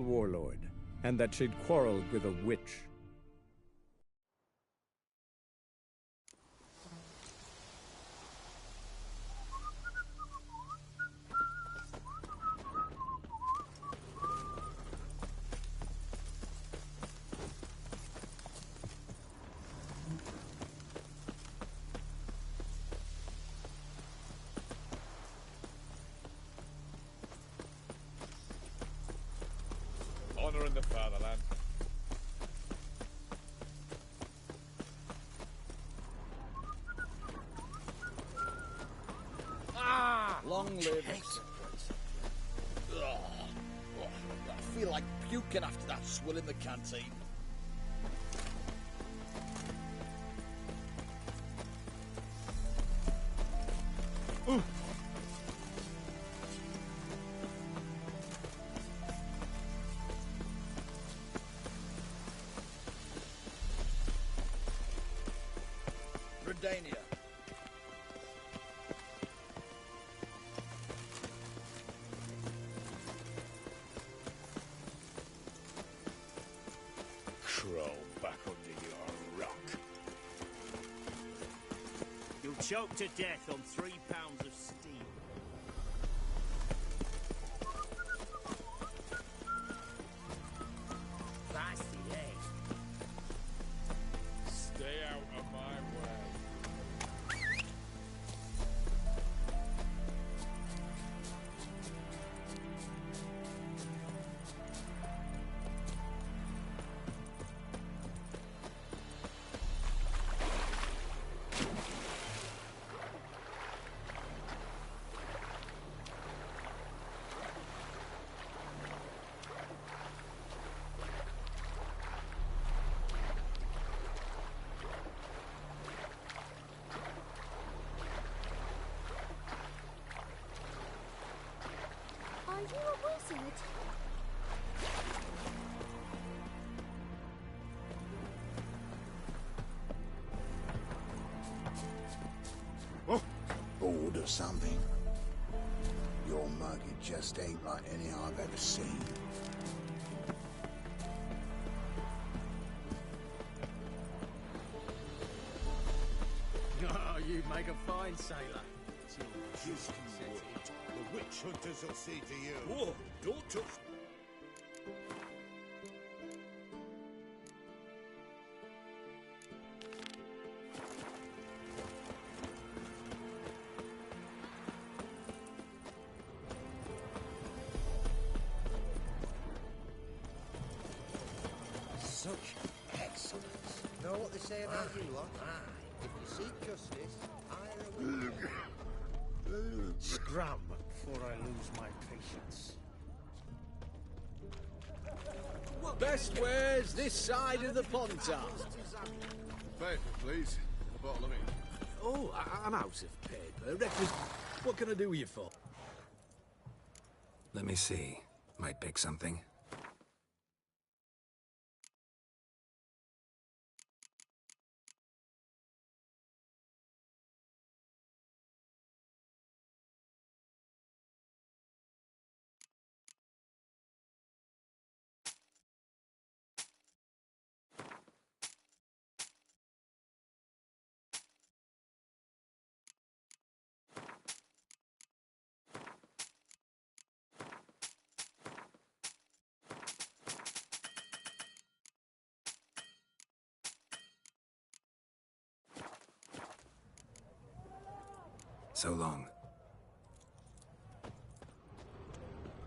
warlord, and that she'd quarreled with a witch. Honor in the fatherland. Ah! Long live Execrate. I feel like puking after that swill in the canteen. Redania. Crawl back under your rock. You'll choke to death on 3 pounds of steel. That's the egg. Stay out of my way. Are you a wizard? Bored or something? Your mug, it just ain't like any I've ever seen. Oh, you'd make a fine sailor. Just you wait. The witch hunters will see to you. Whoa, don't touch. Such excellence. Know what they say about you lot? Aye. If you seek justice, hire a witch. Scrum before I lose my patience. Best wares this side of the Pontar. Paper, please. A bottle of ink. Oh, I'm out of paper. Reckon, what can I do you for? Let me see. Might pick something. So long.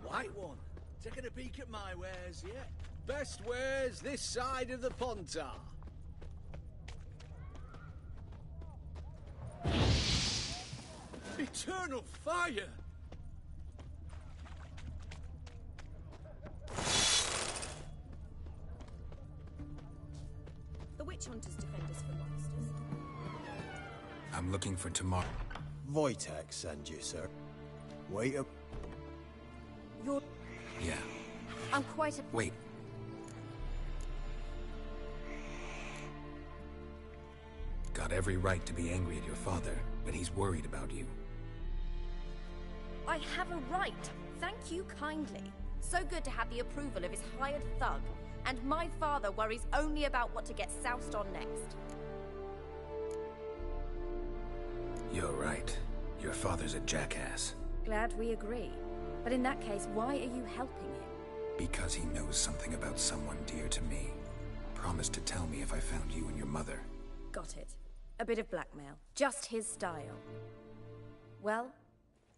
White one. Taking a peek at my wares yet? Best wares this side of the Pontar. Eternal fire! The witch hunters defend us from monsters. I'm looking for tomorrow. Wojtek send you, sir. Wait up. You're... Yeah. I'm quite a... Wait. Got every right to be angry at your father, but he's worried about you. I have a right. Thank you kindly. So good to have the approval of his hired thug. And my father worries only about what to get soused on next. You're right. Your father's a jackass. Glad we agree. But in that case, why are you helping him? Because he knows something about someone dear to me. Promised to tell me if I found you and your mother. Got it. A bit of blackmail. Just his style. Well,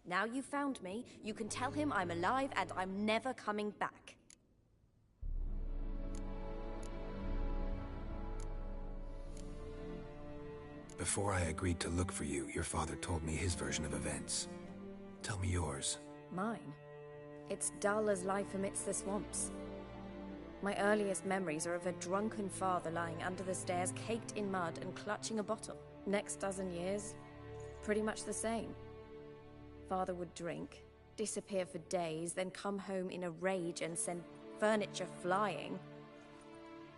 now you found me, you can tell him I'm alive and I'm never coming back. Before I agreed to look for you, your father told me his version of events. Tell me yours. Mine? It's dull as life amidst the swamps. My earliest memories are of a drunken father lying under the stairs, caked in mud and clutching a bottle. Next dozen years, pretty much the same. Father would drink, disappear for days, then come home in a rage and send furniture flying.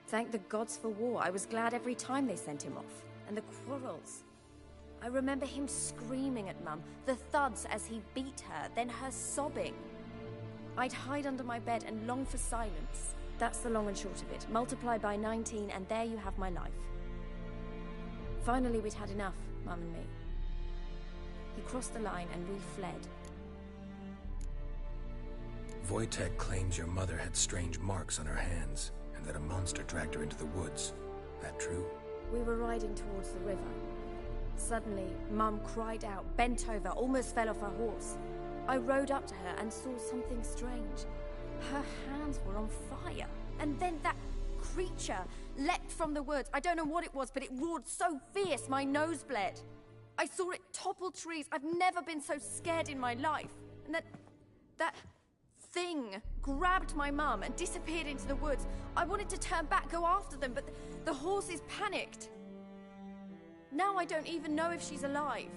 Thank the gods for war. I was glad every time they sent him off. And the quarrels. I remember him screaming at Mum, the thuds as he beat her, then her sobbing. I'd hide under my bed and long for silence. That's the long and short of it. Multiply by 19 and there you have my life. Finally we'd had enough, Mum and me. He crossed the line and we fled. Wojtek claims your mother had strange marks on her hands, and that a monster dragged her into the woods. That true? We were riding towards the river. Suddenly, Mum cried out, bent over, almost fell off her horse. I rode up to her and saw something strange. Her hands were on fire. And then that creature leapt from the woods. I don't know what it was, but it roared so fierce my nose bled. I saw it topple trees. I've never been so scared in my life. And that thing grabbed my mum and disappeared into the woods. I wanted to turn back, go after them, but the horses panicked. Now I don't even know if she's alive.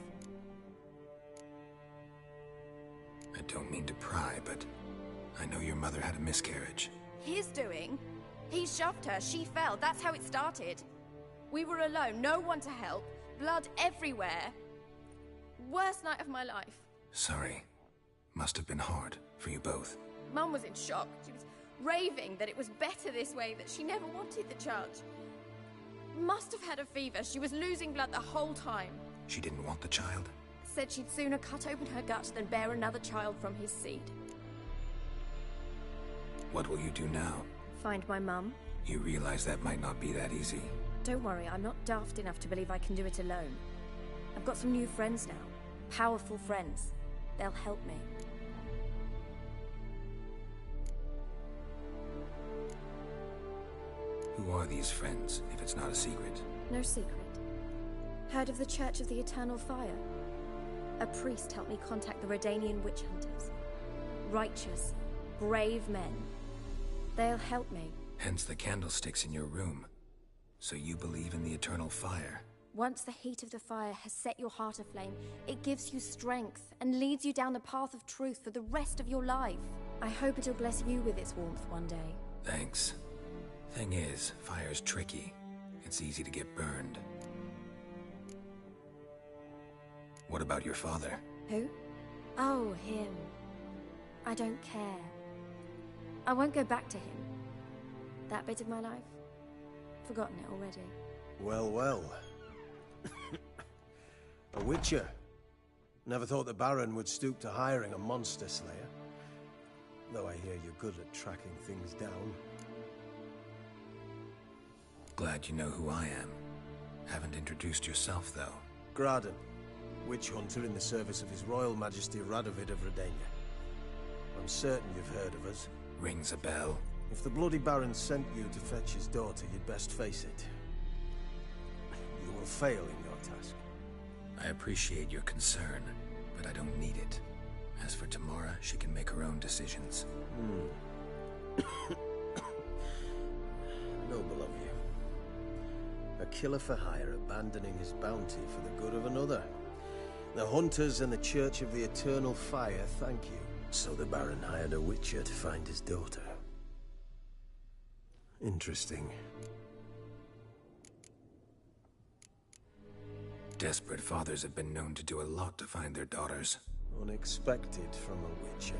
I don't mean to pry, but I know your mother had a miscarriage. His doing? He shoved her, she fell, that's how it started. We were alone, no one to help, blood everywhere. Worst night of my life. Sorry. Must have been hard for you both. Mum was in shock. She was raving that it was better this way, that she never wanted the charge. Must have had a fever. She was losing blood the whole time. She didn't want the child? Said she'd sooner cut open her gut than bear another child from his seed. What will you do now? Find my mum. You realize that might not be that easy. Don't worry, I'm not daft enough to believe I can do it alone. I've got some new friends now. Powerful friends. They'll help me. Who are these friends, if it's not a secret? No secret. Heard of the Church of the Eternal Fire? A priest helped me contact the Redanian witch hunters. Righteous, brave men. They'll help me. Hence the candlesticks in your room. So you believe in the eternal fire? Once the heat of the fire has set your heart aflame, it gives you strength and leads you down the path of truth for the rest of your life. I hope it'll bless you with its warmth one day. Thanks. Thing is, fire's tricky. It's easy to get burned. What about your father? Who? Oh, him. I don't care. I won't go back to him. That bit of my life? Forgotten it already. Well, well. A witcher. Never thought the Baron would stoop to hiring a monster slayer. Though I hear you're good at tracking things down. Glad you know who I am. Haven't introduced yourself, though. Graden, witch hunter in the service of His Royal Majesty Radovid of Redania. I'm certain you've heard of us. Rings a bell. If the Bloody Baron sent you to fetch his daughter, you'd best face it. You will fail in your task. I appreciate your concern, but I don't need it. As for Tamara, she can make her own decisions. Noble of you. A killer for hire abandoning his bounty for the good of another. The hunters and the Church of the Eternal Fire thank you. So the Baron hired a witcher to find his daughter. Interesting. Desperate fathers have been known to do a lot to find their daughters. Unexpected from a witcher.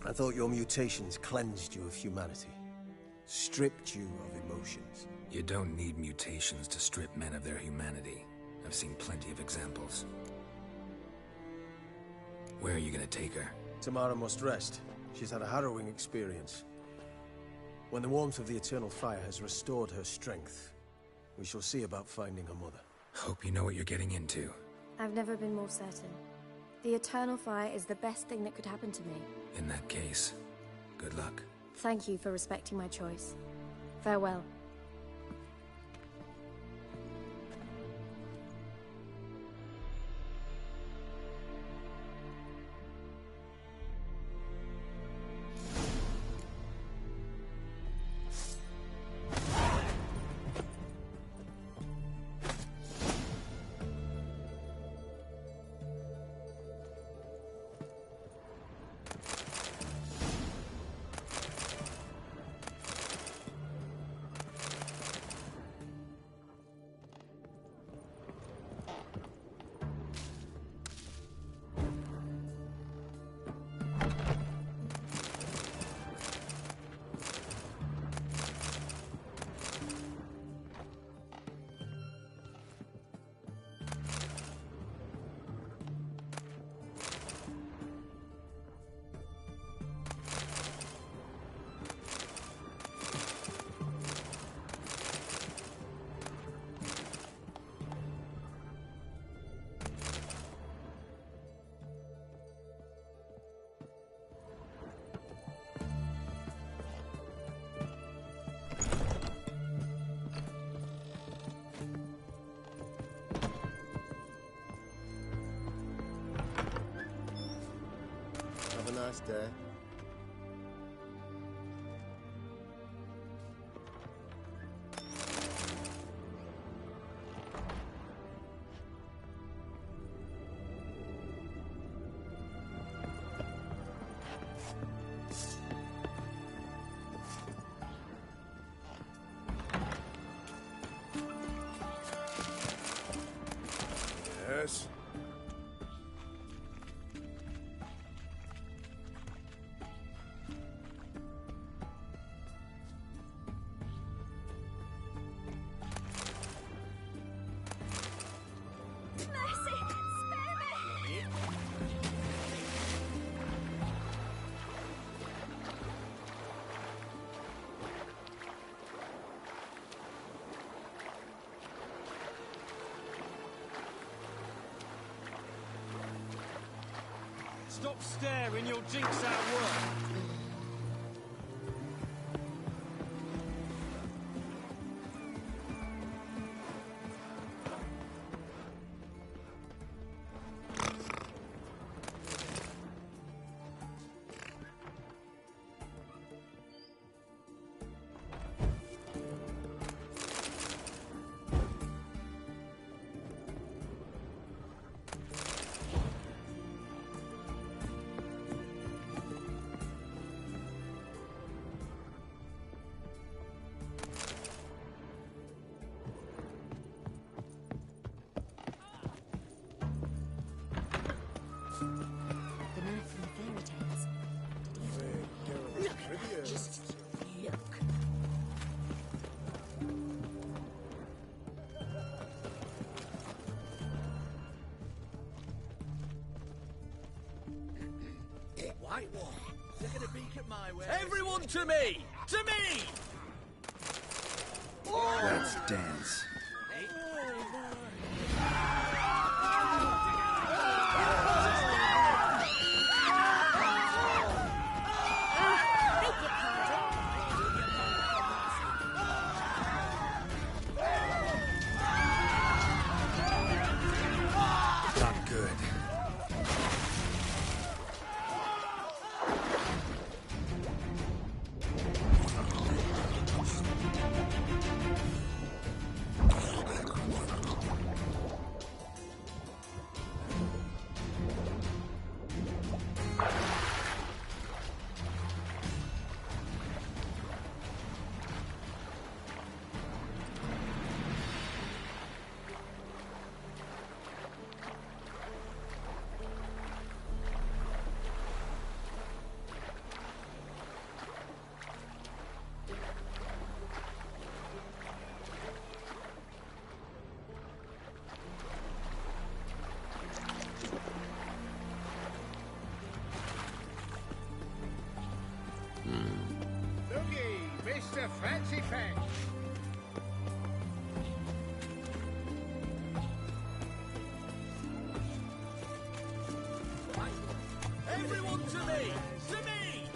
I thought your mutations cleansed you of humanity. Stripped you of emotions. You don't need mutations to strip men of their humanity. I've seen plenty of examples. Where are you gonna take her? Tamara must rest. She's had a harrowing experience. When the warmth of the eternal fire has restored her strength, we shall see about finding her mother. Hope you know what you're getting into. I've never been more certain. The eternal fire is the best thing that could happen to me. In that case, good luck. Thank you for respecting my choice. Farewell. Have a nice day. Yes? Stop staring, you'll jinx our work. The man from the fairy tales. Look, just look. White one, taking a peek at my wares. Everyone to me! To me! Let's dance. Not good. Mr. Fancy Pants. Everyone to me! To me!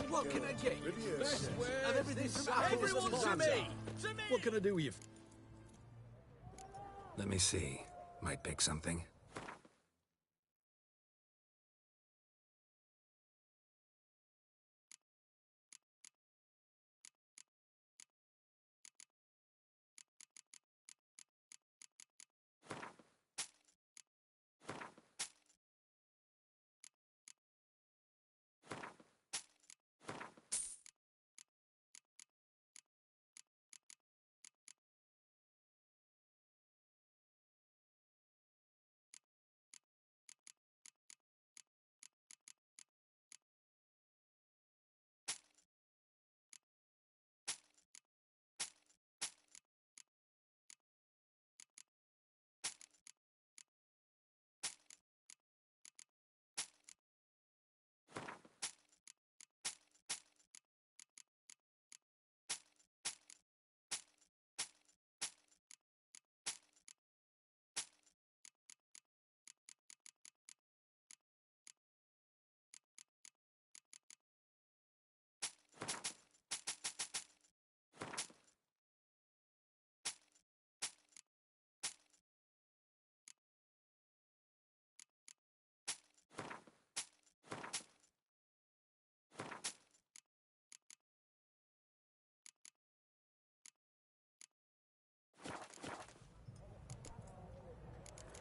What can I get you? Best wares and everything from everyone to me! To me! What can I do with you? Let me see. Might pick something.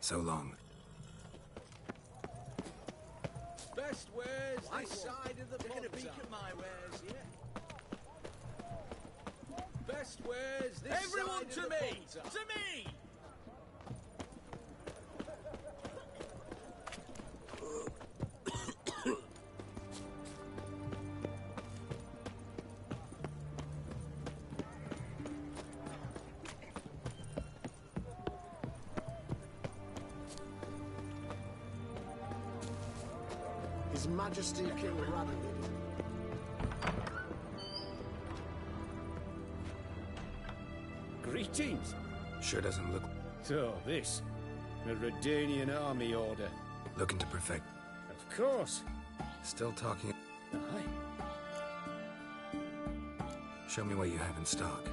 So long. Best wares this side of the pond. Taking a peek at my wares, yeah? Best wares this Everyone side to of the me! pond. To me! His Majesty King Radagund. Greetings. Sure doesn't look... So, this. A Redanian army order. Looking to perfect. Of course. Still talking... Aye. Show me what you have in stock.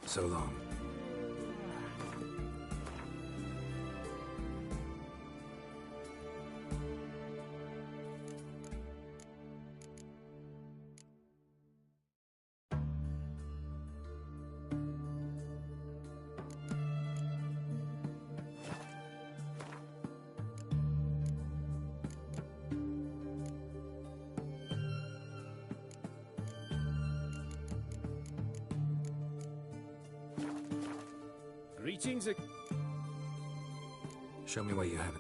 So long. Greetings. Show me what you have.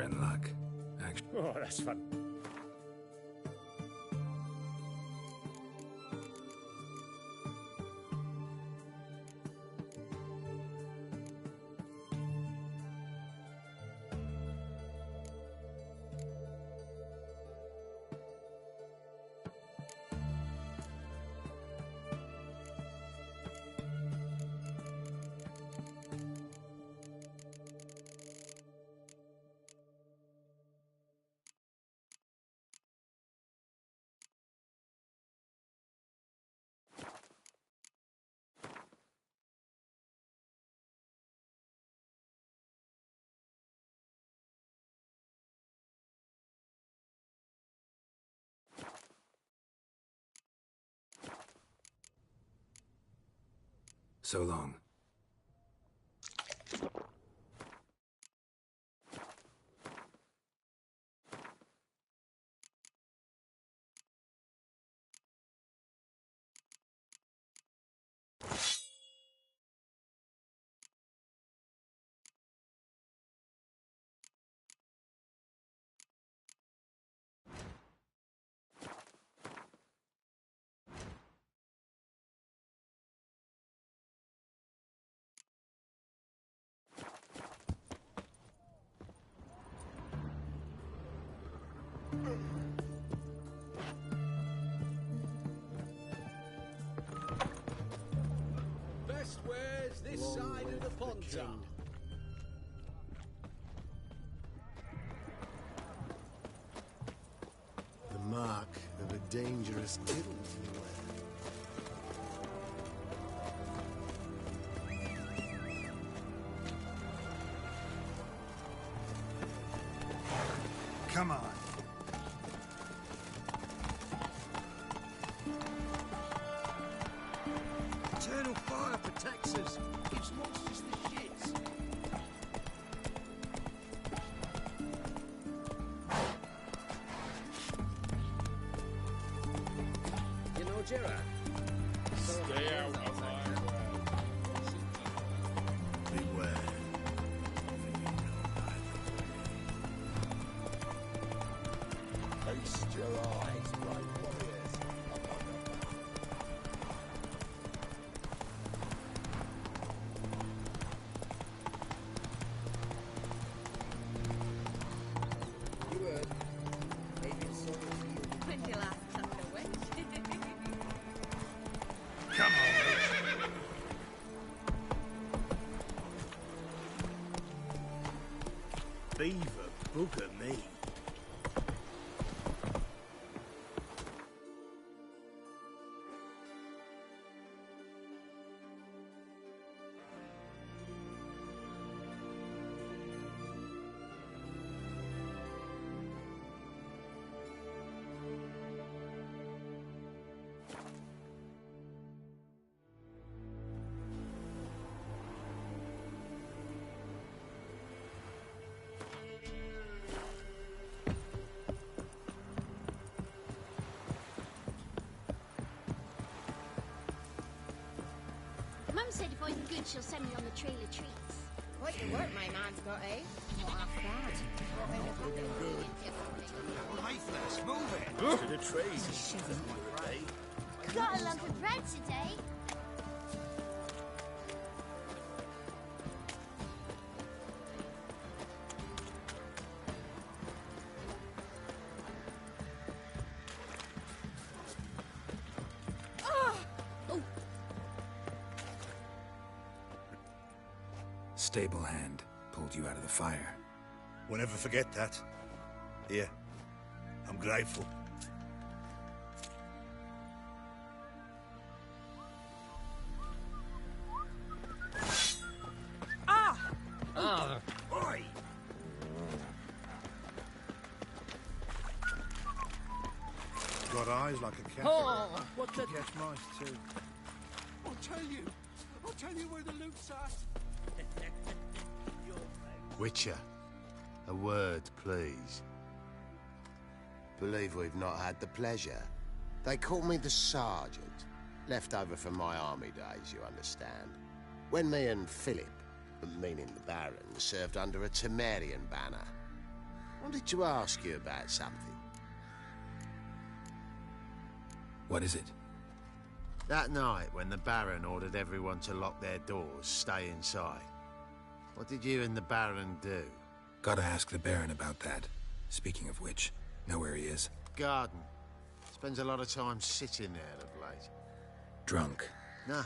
in luck. Actually. Oh, that's fun. So long. Best wares this side of the Pontar. The mark of a dangerous kill, beware. Come on. Eternal fire protects us. Gives monsters the shits. You know, Gerard. Stay out of my way. Beware. Feast your eyes, brave warriors. You heard. Maybe it's sort of you. When you last cut the witch. Come on, Beaver bugger me. Mum said if I'm good, she'll send me on the trail of treats. Quite the work my man's got, eh? What after that? Lifeless, move it. To the trees. Got a lump of bread today. Stable hand pulled you out of the fire. We'll never forget that. Here, I'm grateful. Oi! Got eyes like a cat. Oh, what the... Catch mice too. I'll tell you where the loot's at. Witcher, a word, please. Believe we've not had the pleasure. They call me the Sergeant. Left over from my army days, you understand. When me and Philip, meaning the Baron, served under a Temerian banner. wanted to ask you about something. What is it? That night when the Baron ordered everyone to lock their doors, stay inside. What did you and the Baron do? Gotta ask the Baron about that. Speaking of which, know where he is? Garden. Spends a lot of time sitting there of late. Drunk. No.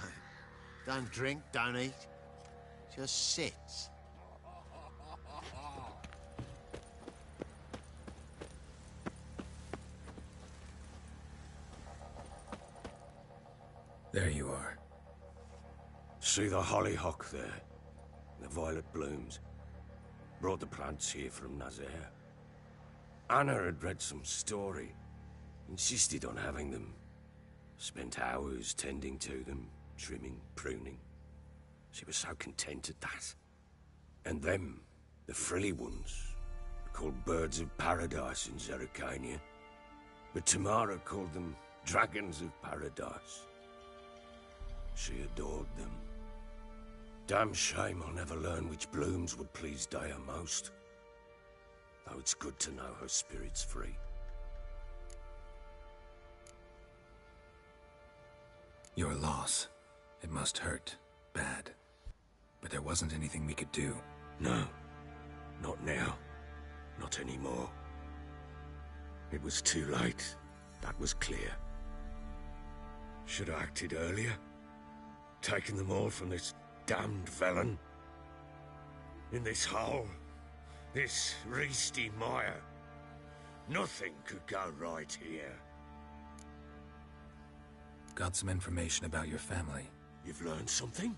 Don't drink, don't eat. Just sits. There you are. See the hollyhock there? The violet blooms. Brought the plants here from Nazaire. Anna had read some story. Insisted on having them. Spent hours tending to them, trimming, pruning. She was so content at that. And them, the frilly ones, are called birds of paradise in Zerrikania. But Tamara called them dragons of paradise. She adored them. Damn shame I'll never learn which blooms would please Dea most. Though it's good to know her spirit's free. Your loss. It must hurt. Bad. But there wasn't anything we could do. No. Not now. Not anymore. It was too late. That was clear. Should have acted earlier. Taken them all from this damned felon. In this hole. This reesty mire. Nothing could go right here. Got some information about your family. You've learned something?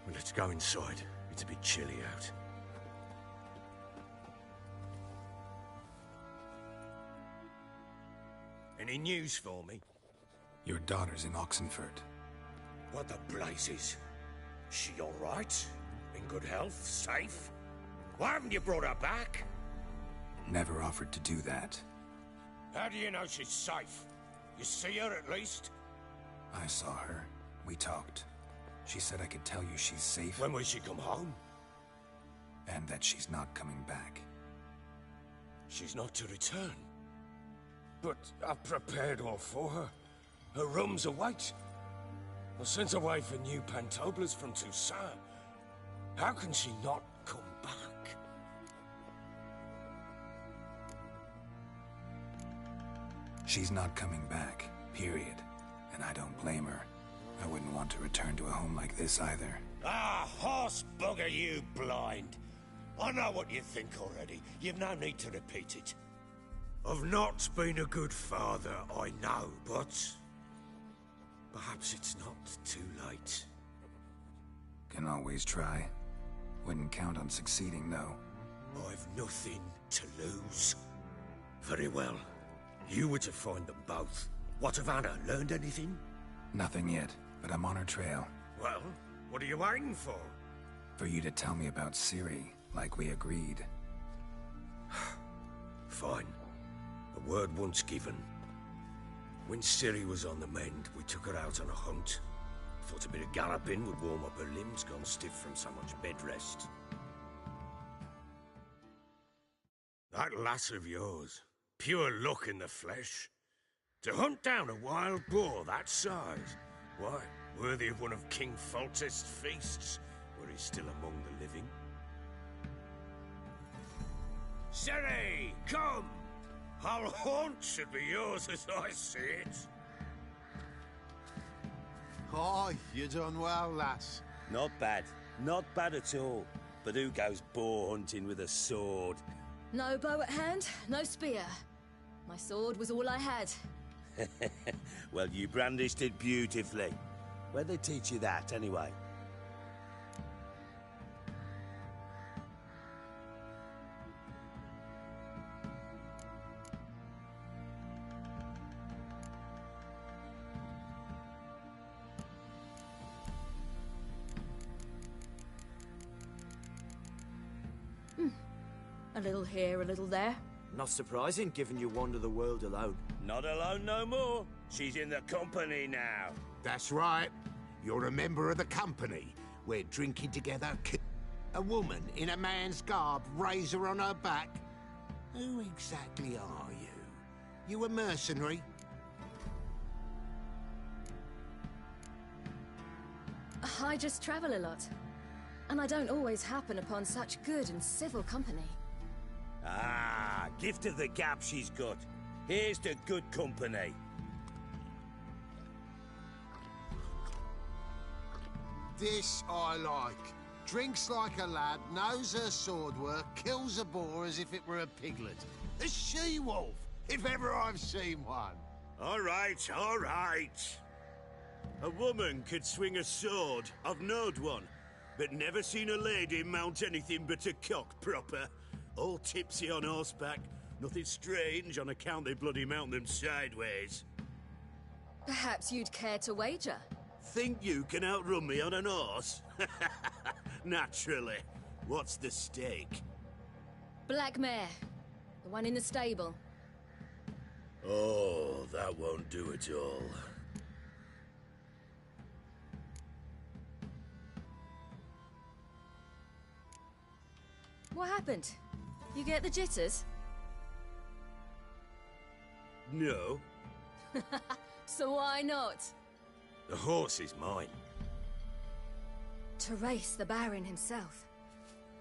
Well, let's go inside. It's a bit chilly out. Any news for me? Your daughter's in Oxenfurt. What the blazes? She all right? In good health? Safe? Why haven't you brought her back? Never offered to do that. How do you know she's safe? You see her at least? I saw her. We talked. She said I could tell you she's safe. When will she come home? And that she's not coming back. She's not to return. But I've prepared all for her. Her rooms await. I sent away for new pantoblas from Toussaint. How can she not come back? She's not coming back, period. And I don't blame her. I wouldn't want to return to a home like this either. Ah, horse bugger you blind. I know what you think already. You've no need to repeat it. I've not been a good father, I know, but... perhaps it's not too late. Can always try. Wouldn't count on succeeding, though. I've nothing to lose. Very well. You were to find them both. What of Anna? Learned anything? Nothing yet, but I'm on her trail. Well, what are you waiting for? For you to tell me about Ciri, like we agreed. Fine. A word once given. When Ciri was on the mend, we took her out on a hunt. Thought a bit of galloping would warm up her limbs gone stiff from so much bed rest. That lass of yours, pure luck in the flesh. To hunt down a wild boar that size, why, worthy of one of King Foltest's feasts, were he still among the living. Ciri, come! Our haunt should be yours as I see it. Oh, you done well, lass. Not bad. Not bad at all. But who goes boar hunting with a sword? No bow at hand, no spear. My sword was all I had. Well, you brandished it beautifully. Where'd they teach you that, anyway? A little here, a little there. Not surprising, given you wander the world alone. Not alone no more. She's in the company now. That's right. You're a member of the company. We're drinking together. A woman in a man's garb, razor on her back? Who exactly are you? You a mercenary? I just travel a lot. And I don't always happen upon such good and civil company. Ah, gift of the gab she's got. Here's to good company. This I like. Drinks like a lad, knows her sword work, kills a boar as if it were a piglet. A she-wolf, if ever I've seen one. All right, all right. A woman could swing a sword. I've knowed one, but never seen a lady mount anything but a cock proper. All tipsy on horseback. Nothing strange on account they bloody mount them sideways. Perhaps you'd care to wager? Think you can outrun me on an horse? Naturally. What's the stake? Black mare. The one in the stable. Oh, that won't do it all. What happened? You get the jitters? No. So why not? The horse is mine. To race the Baron himself.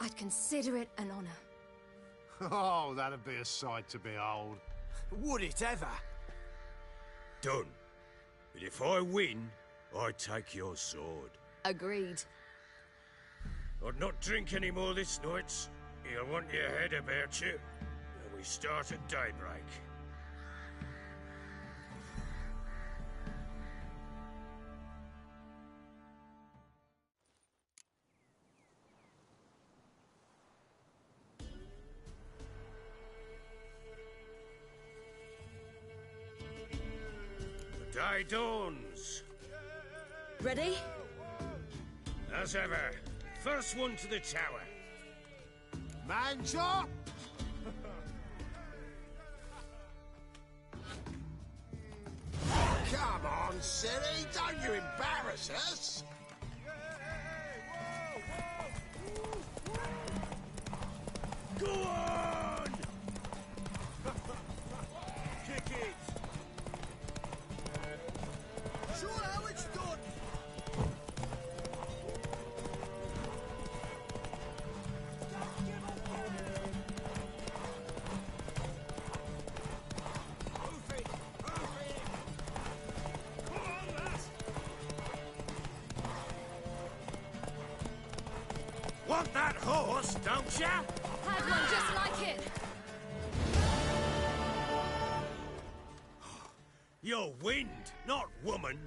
I'd consider it an honor. Oh, that'd be a sight to behold. Would it ever? Done. But if I win, I take your sword. Agreed. I'd not drink any more this night. You'll want your head about you. And we start at daybreak. The day dawns. Ready? As ever, first one to the tower. Man chop! Come on, silly, don't you embarrass us! Go on! Kick it! Sure how it's done! Want that horse, don't ya? Had one just like it. You're wind, not woman.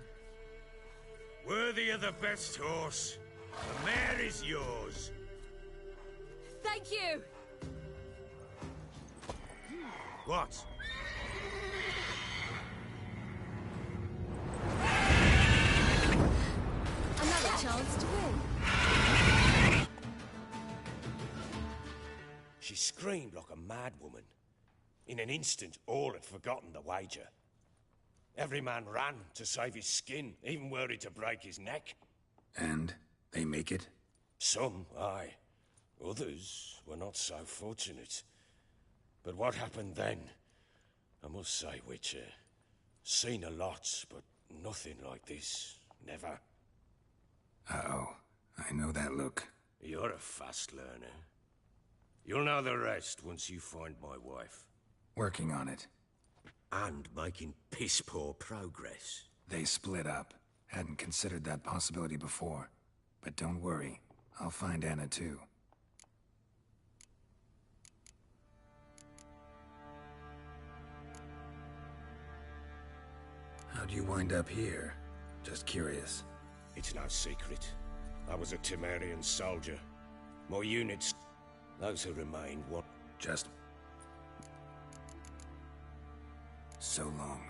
Worthy of the best horse. The mare is yours. Thank you. What? Another chance to win. She screamed like a mad woman. In an instant, all had forgotten the wager. Every man ran to save his skin, even worried to break his neck. And they make it? Some, aye. Others were not so fortunate. But what happened then? I must say, Witcher, seen a lot, but nothing like this. Never. Uh-oh. I know that look. You're a fast learner. You'll know the rest once you find my wife. Working on it. And making piss-poor progress. They split up. Hadn't considered that possibility before. But don't worry. I'll find Anna too. How'd you wind up here? Just curious. It's no secret. I was a Temerian soldier. My units, those who remain, what? Just... so long.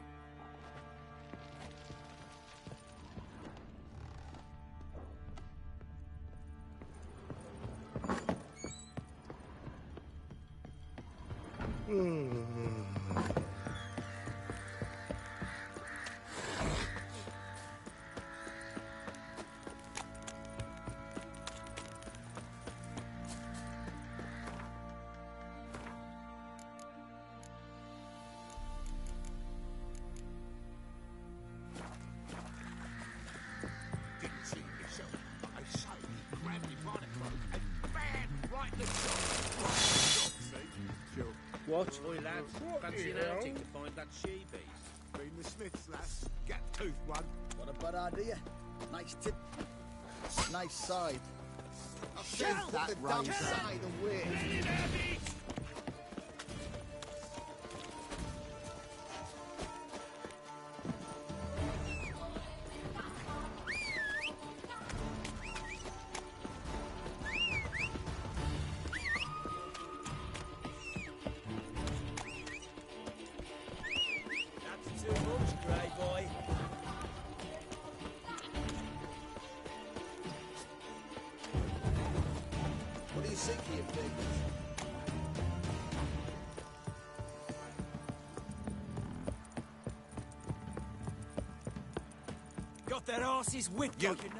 what? Oi, lad, fancy an outing to find that she-beast? Been the Smiths, lass. Gap-toothed one. What a bad idea. Nice tip. Nice side. I'll say that the damn razor. side away. That's too much, grey boy. What do you think of your figures? Got that arse's whip, don't you know?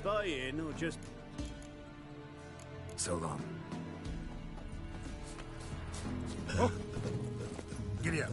Buy in or just... So long. Oh. Giddy up.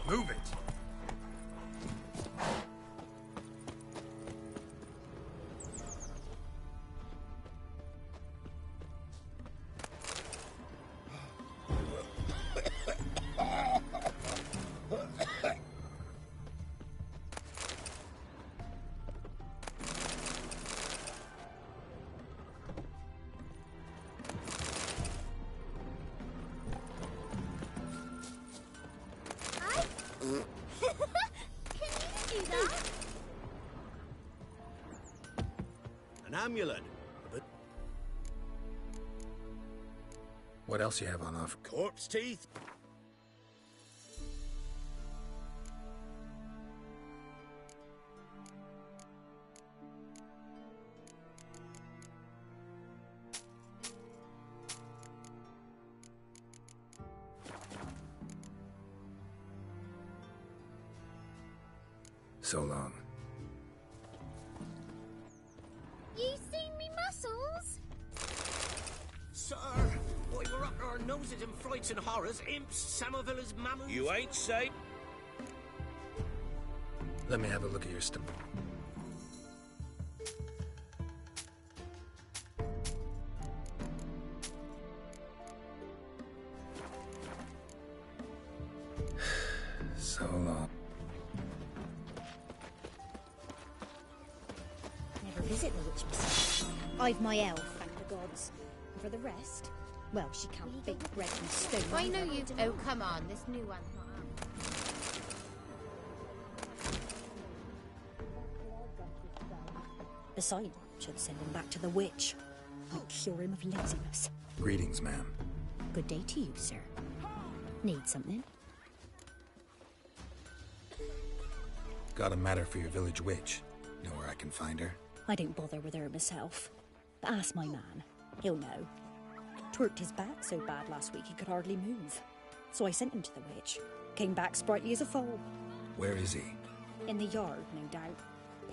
Move it. Can you do that? An amulet. But What else you have on offer? corpse teeth? So long. You seen me muscles? Sir, why, we're up to our noses in frights and horrors, imps, Samovilla's mammals. You ain't safe. Let me have a look at your stuff. So long. Never visit the witch myself. I've my elf, thank the gods. And for the rest, well, she can't bake bread from stone. I know either. you. Oh, come on, this new one. Besides, should send him back to the witch. I'll cure him of laziness. Greetings, ma'am. Good day to you, sir. Need something? Got a matter for your village witch. Know where I can find her? I don't bother with her myself. But ask my man. He'll know. Twerked his back so bad last week he could hardly move. So I sent him to the witch. Came back sprightly as a foal. Where is he? In the yard, no doubt.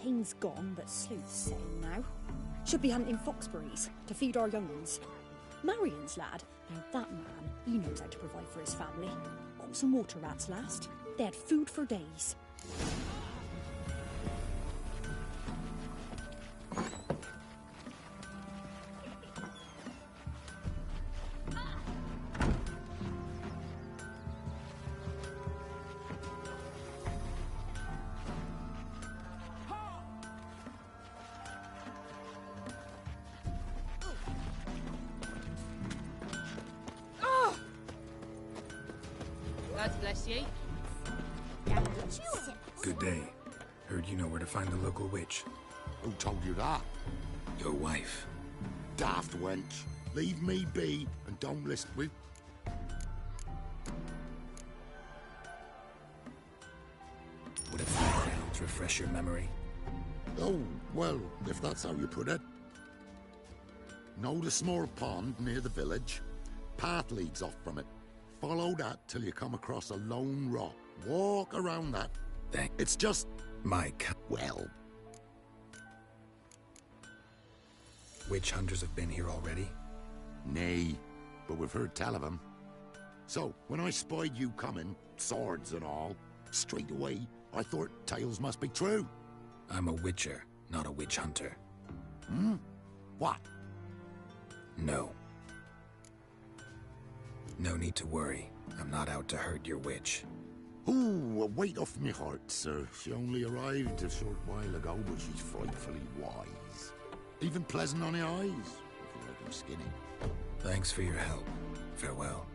Pain's gone, but Sleuth's sane now. Should be hunting foxberries to feed our young ones. Marion's lad, now that man, he knows how to provide for his family. Got some water rats last. They had food for days. God bless you. Good day. Heard you know where to find the local witch. Who told you that? Your wife. Daft wench. Leave me be and don't listen with. Would a few crowns refresh your memory? Oh, well, if that's how you put it. Know the small pond near the village? Path leads off from it. Follow that till you come across a lone rock. Walk around that. It's just... Mike. Well... Witch hunters have been here already? Nay, but we've heard tell of them. So, when I spied you coming, swords and all, straight away, I thought tales must be true. I'm a witcher, not a witch hunter. Hmm? What? No. No need to worry. I'm not out to hurt your witch. Ooh, a weight off me heart, sir. She only arrived a short while ago, but she's frightfully wise. Even pleasant on the eyes, if you like them skinny. Thanks for your help. Farewell.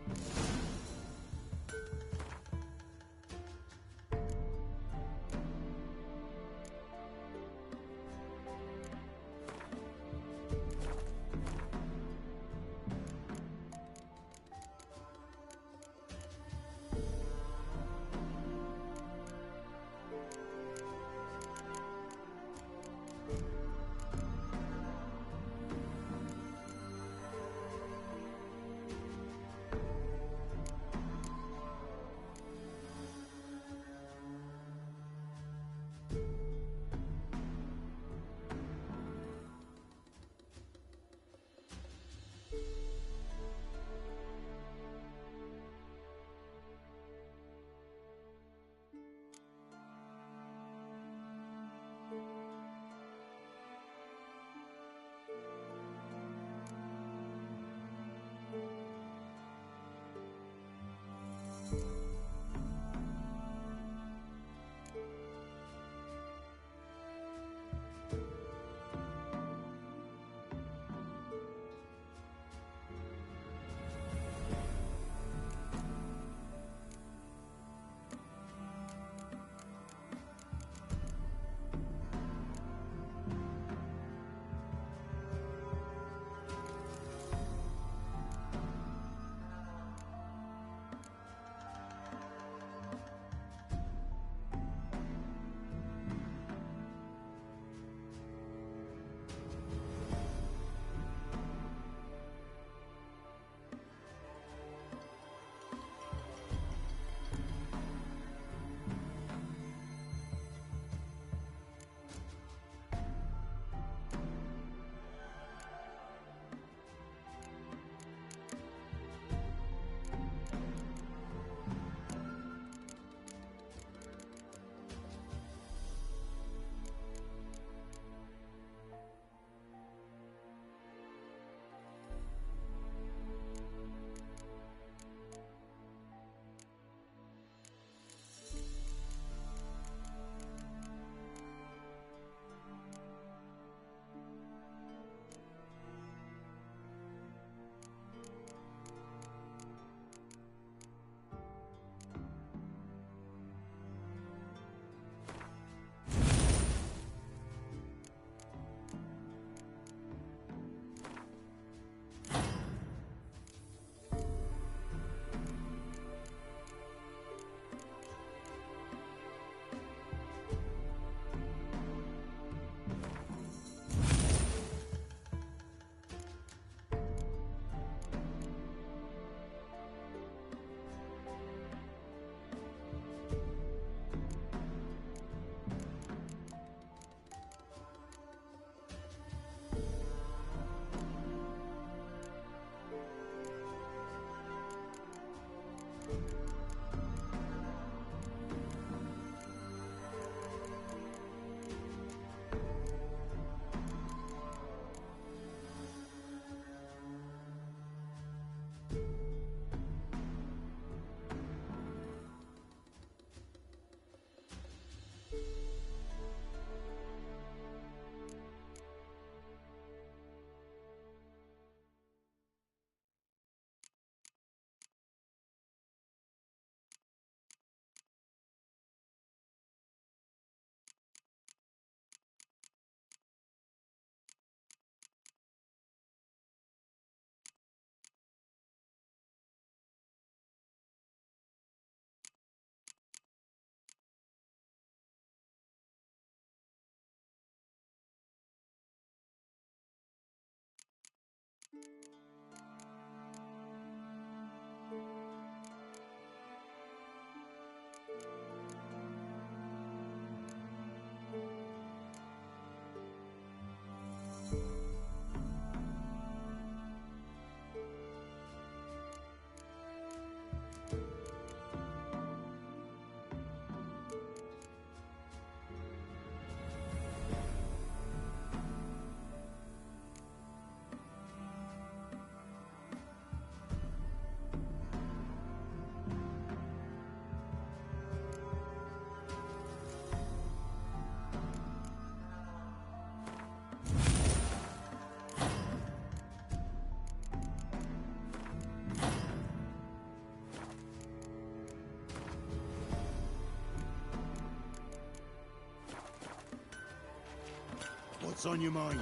What's on your mind?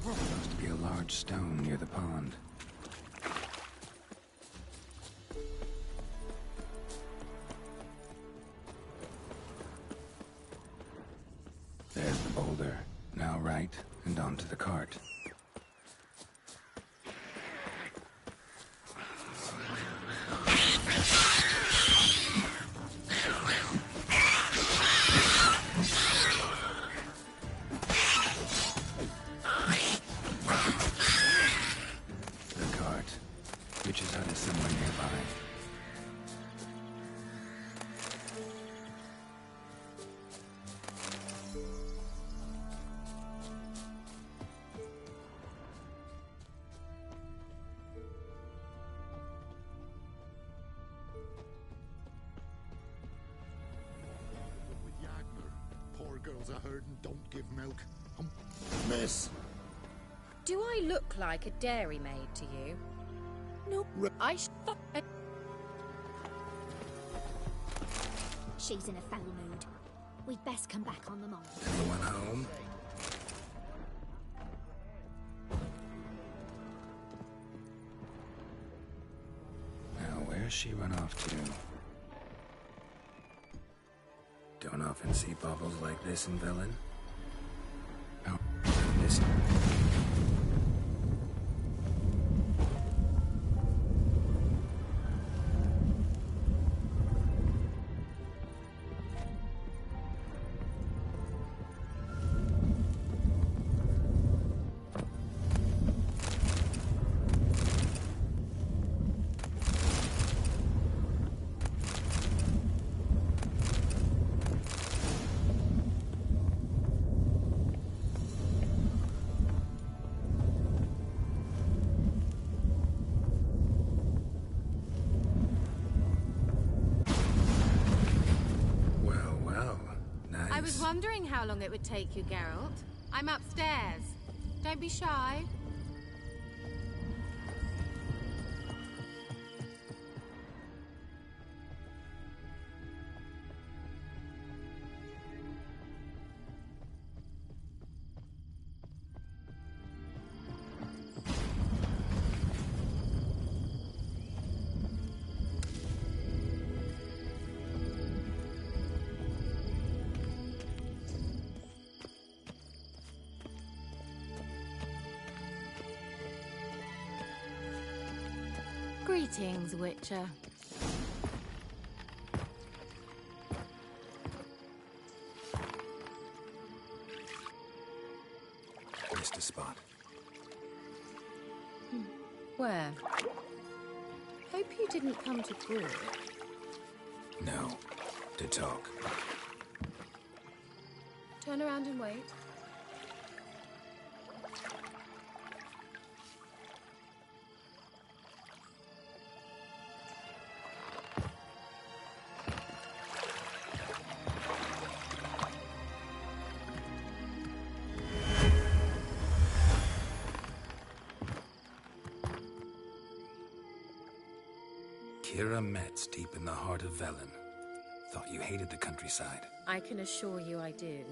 Must be a large stone near the pond. There's the boulder. Now right, and onto the cart. Witch's hut is somewhere nearby. With Yagner, poor girls are herd and don't give milk. Miss! Do I look like a dairymaid to you? Nope. She's in a foul mood. We'd best come back on the mole. Anyone home? Now, where's she run off to? Don't often see bubbles like this in Villain. Oh, listen. I was wondering how long it would take you, Geralt. I'm upstairs. Don't be shy. Greetings, Witcher. Missed a spot. Where? Hope you didn't come to Broad. No. To talk. Turn around and wait. Kira Metz, deep in the heart of Velen. Thought you hated the countryside. I can assure you I do.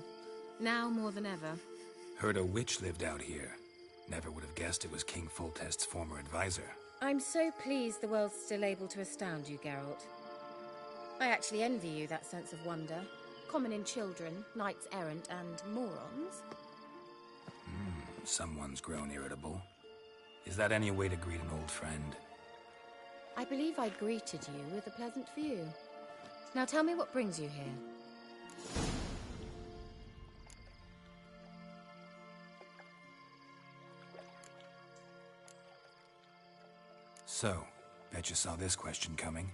Now more than ever. Heard a witch lived out here. Never would have guessed it was King Foltest's former advisor. I'm so pleased the world's still able to astound you, Geralt. I actually envy you that sense of wonder. Common in children, knights errant, and morons. Someone's grown irritable. Is that any way to greet an old friend? I believe I greeted you with a pleasant view. Now tell me what brings you here. So, bet you saw this question coming.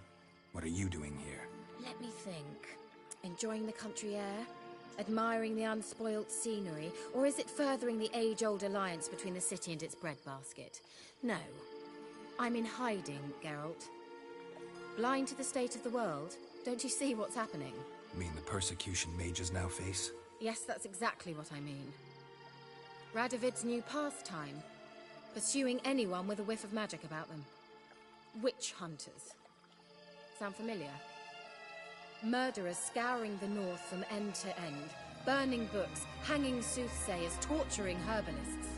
What are you doing here? Let me think. Enjoying the country air? Admiring the unspoilt scenery? Or is it furthering the age-old alliance between the city and its breadbasket? No. I'm in hiding, Geralt. Blind to the state of the world? Don't you see what's happening? Mean the persecution mages now face? Yes, that's exactly what I mean. Radovid's new pastime. Pursuing anyone with a whiff of magic about them. Witch hunters. Sound familiar? Murderers scouring the north from end to end. Burning books, hanging soothsayers, torturing herbalists.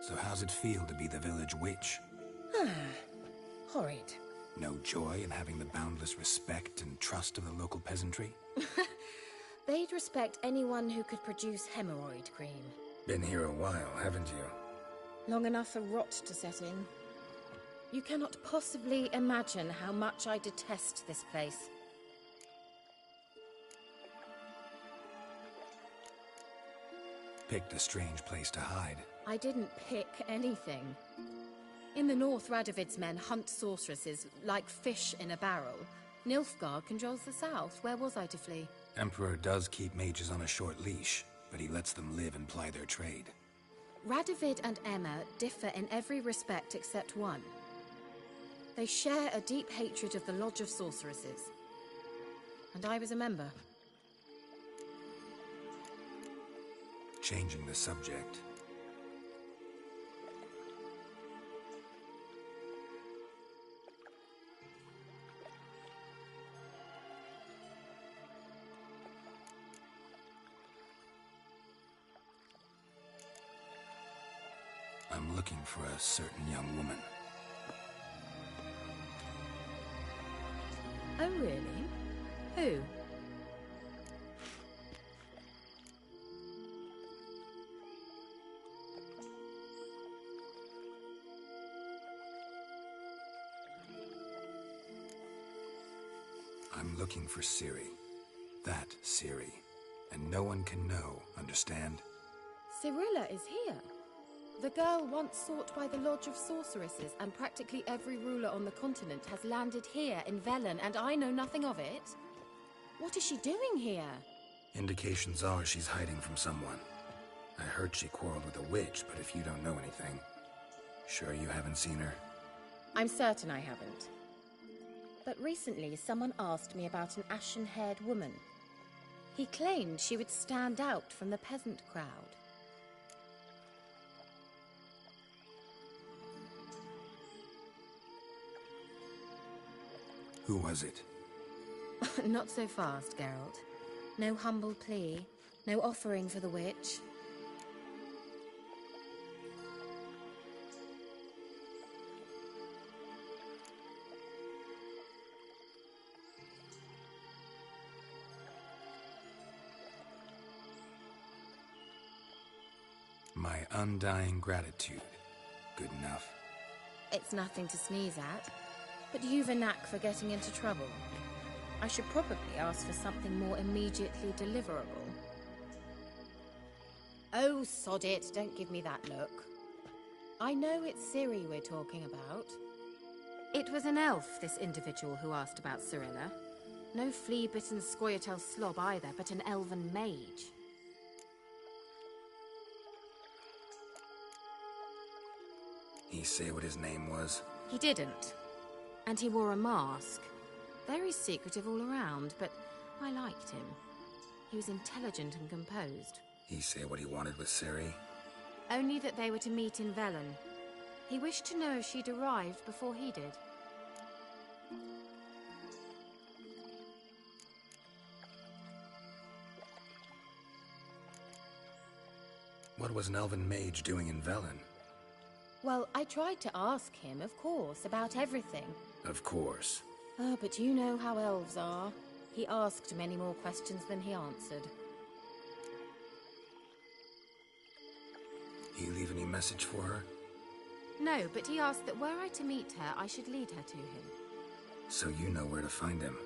So how's it feel to be the village witch? Horrid. No joy in having the boundless respect and trust of the local peasantry? They'd respect anyone who could produce hemorrhoid cream. Been here a while, haven't you? Long enough for rot to set in. You cannot possibly imagine how much I detest this place. Picked a strange place to hide. I didn't pick anything. In the north, Radovid's men hunt sorceresses like fish in a barrel. Nilfgaard controls the south. Where was I to flee? Emperor does keep mages on a short leash, but he lets them live and ply their trade. Radovid and Emma differ in every respect except one. They share a deep hatred of the Lodge of Sorceresses. And I was a member. Changing the subject. I'm looking for a certain young woman. Oh, really? Who? I'm looking for Ciri. That Ciri. And no one can know, understand? Cirilla is here. The girl once sought by the Lodge of Sorceresses, and practically every ruler on the continent has landed here in Velen, and I know nothing of it. What is she doing here? Indications are she's hiding from someone. I heard she quarreled with a witch, but if you don't know anything, sure you haven't seen her? I'm certain I haven't. But recently, someone asked me about an ashen-haired woman. He claimed she would stand out from the peasant crowd. Who was it? Not so fast, Geralt. No humble plea, no offering for the witch. My undying gratitude. Good enough. It's nothing to sneeze at, but you've a knack for getting into trouble. I should probably ask for something more immediately deliverable. Oh, sod it, don't give me that look. I know it's Ciri we're talking about. It was an elf, this individual who asked about Cirilla. No flea-bitten Scoia'tael slob either, but an elven mage. He say what his name was? He didn't. And he wore a mask. Very secretive all around, but I liked him. He was intelligent and composed. He say what he wanted with Ciri? Only that they were to meet in Velen. He wished to know if she'd arrived before he did. What was an elven mage doing in Velen? Well, I tried to ask him, of course, about everything. Of course. Oh, but you know how elves are. He asked many more questions than he answered. He leave any message for her? No, but he asked that were I to meet her, I should lead her to him. So you know where to find him?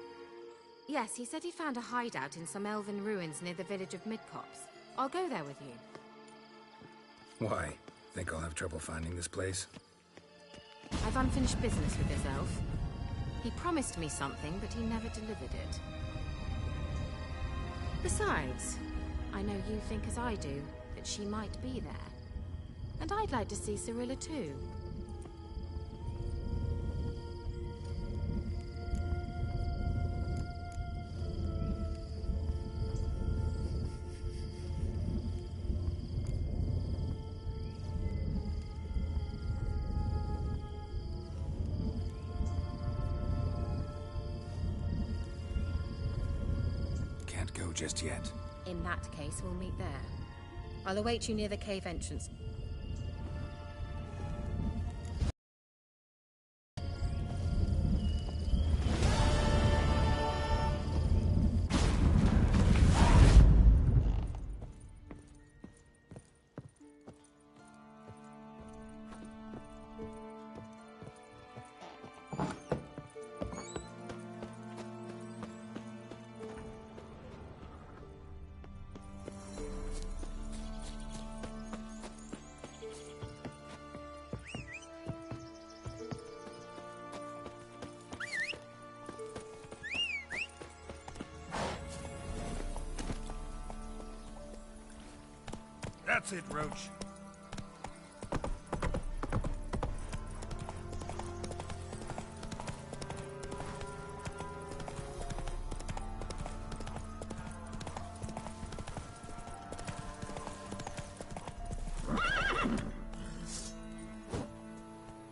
Yes, he said he found a hideout in some elven ruins near the village of Midcopse. I'll go there with you. Why? Think I'll have trouble finding this place? I've unfinished business with this elf. He promised me something, but he never delivered it. Besides, I know you think as I do, that she might be there. And I'd like to see Cirilla too. Can't go just yet. In that case, we'll meet there. I'll await you near the cave entrance. That's it, Roach.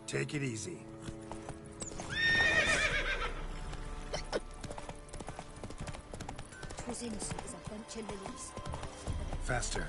Take it easy. Twas innocent as a bunch of lilies. Faster.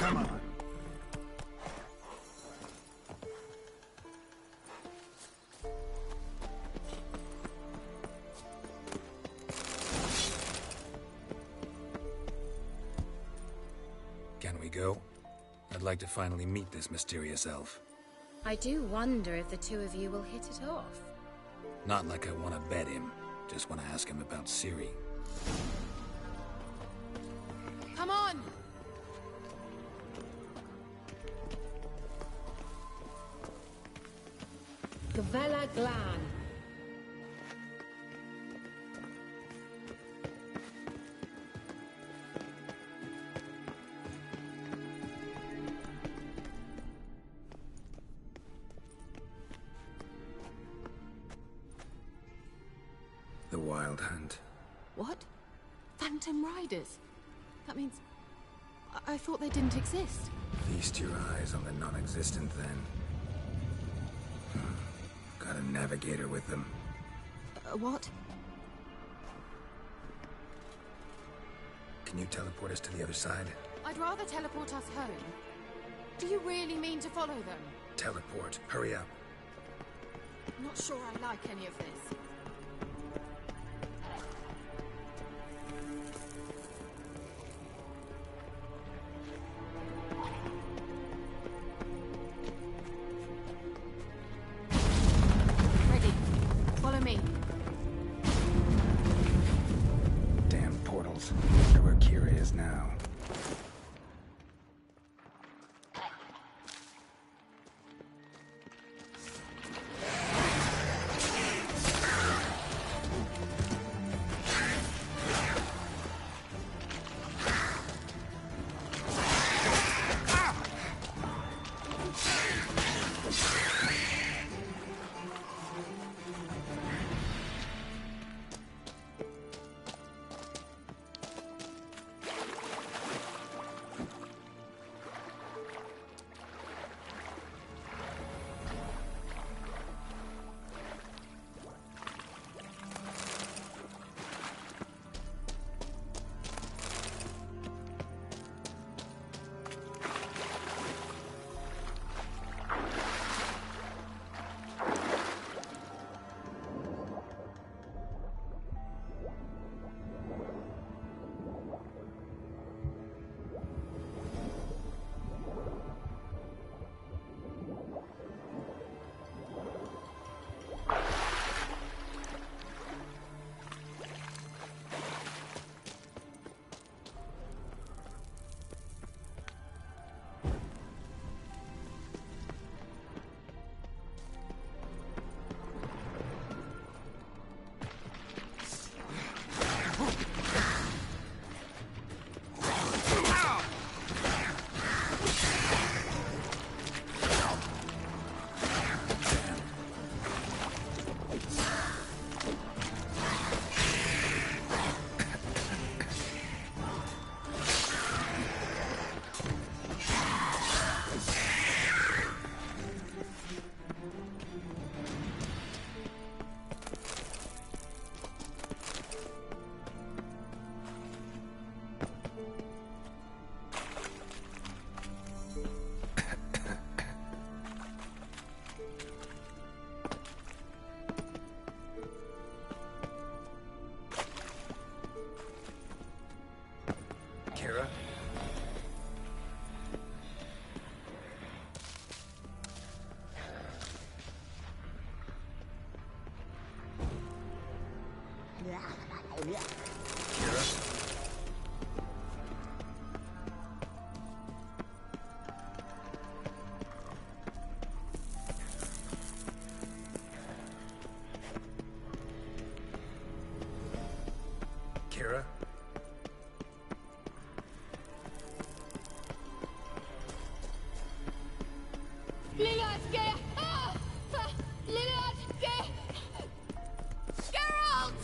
Come on. Can we go? I'd like to finally meet this mysterious elf. I do wonder if the two of you will hit it off. Not like I want to bet him. Just want to ask him about Ciri. on! Gavella Glan. The Wild Hunt. What? Phantom Riders? That means... I thought they didn't exist. Feast your eyes on the non-existent then. Got a navigator with them. What? Can you teleport us to the other side? I'd rather teleport us home. Do you really mean to follow them? Teleport. Hurry up. Not sure I like any of this. Ready. Follow me. Damn portals. Wonder where Kira is now. Kira? Kira? Geralt!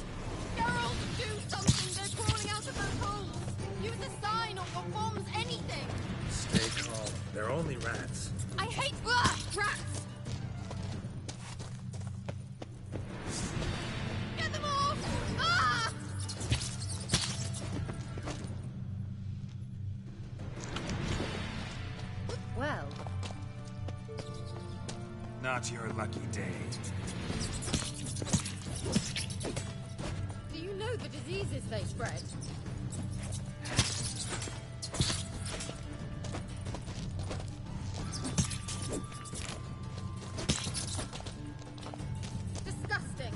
Geralt, do something! They're crawling out of those holes! Use a sign or bombs, anything! Stay calm. They're only rats. I hate rats! Get them off! Ah! Well, Not your lucky day. Do you know the diseases they spread? Disgusting!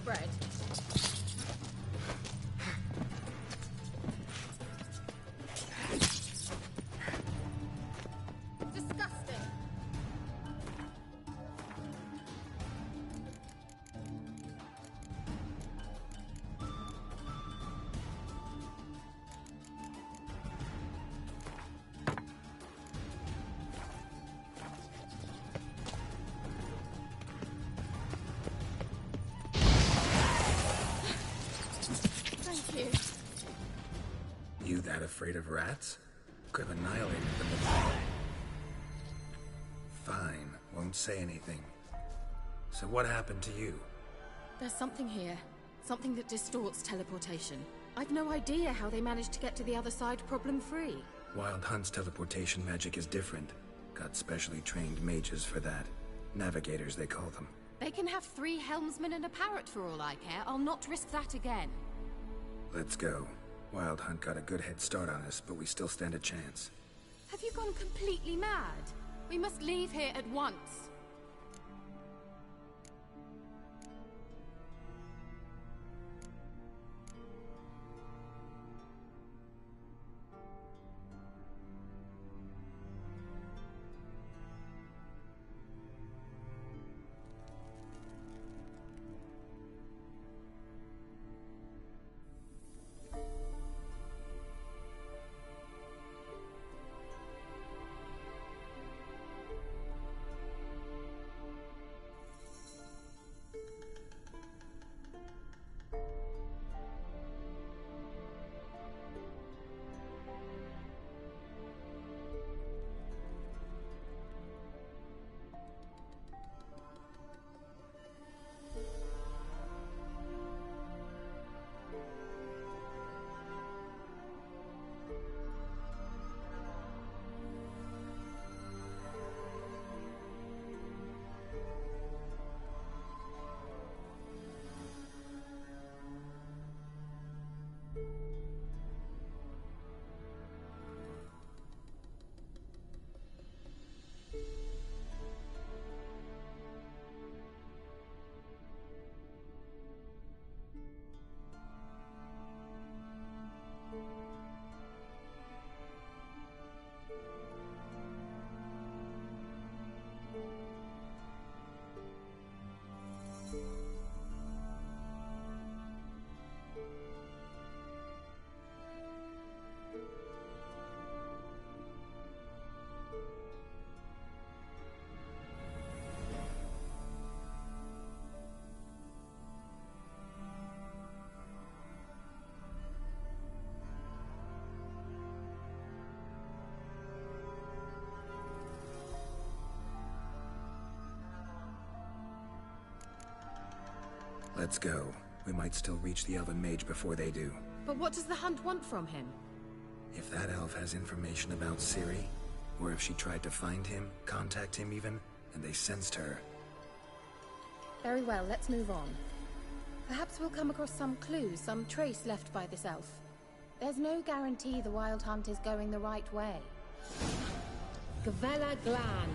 bread. Disgusting. Thank you. You that afraid of rats? Could have annihilated them before. Fine, won't say anything. So what happened to you? There's something here. Something that distorts teleportation. I've no idea how they managed to get to the other side problem-free. Wild Hunt's teleportation magic is different. Got specially trained mages for that. Navigators, they call them. They can have 3 helmsmen and a parrot for all I care. I'll not risk that again. Let's go. Wild Hunt got a good head start on us, but we still stand a chance. Have you gone completely mad? We must leave here at once. Let's go. We might still reach the Elven Mage before they do. But what does the Hunt want from him? If that elf has information about Ciri, or if she tried to find him, contact him even, and they sensed her. Very well, let's move on. Perhaps we'll come across some clue, some trace left by this elf. There's no guarantee the Wild Hunt is going the right way. Gavella Glan.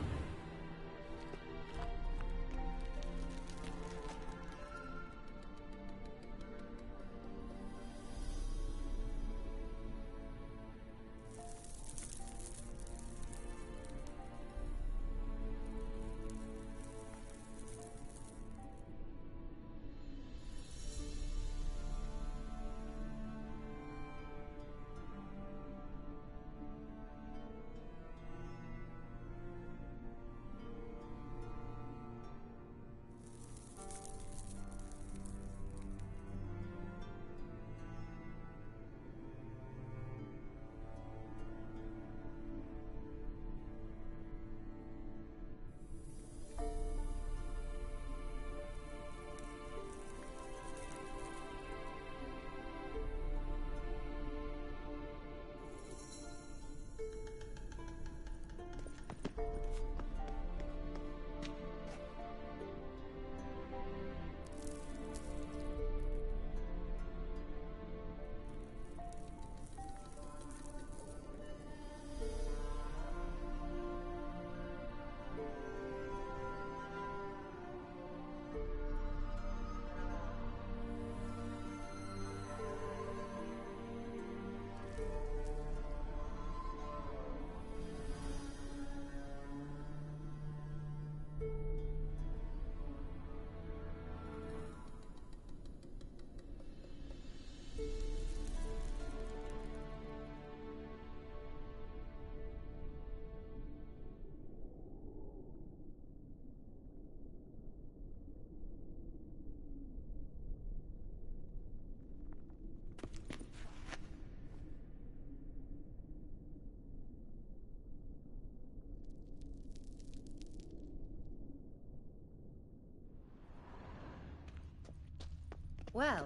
Well...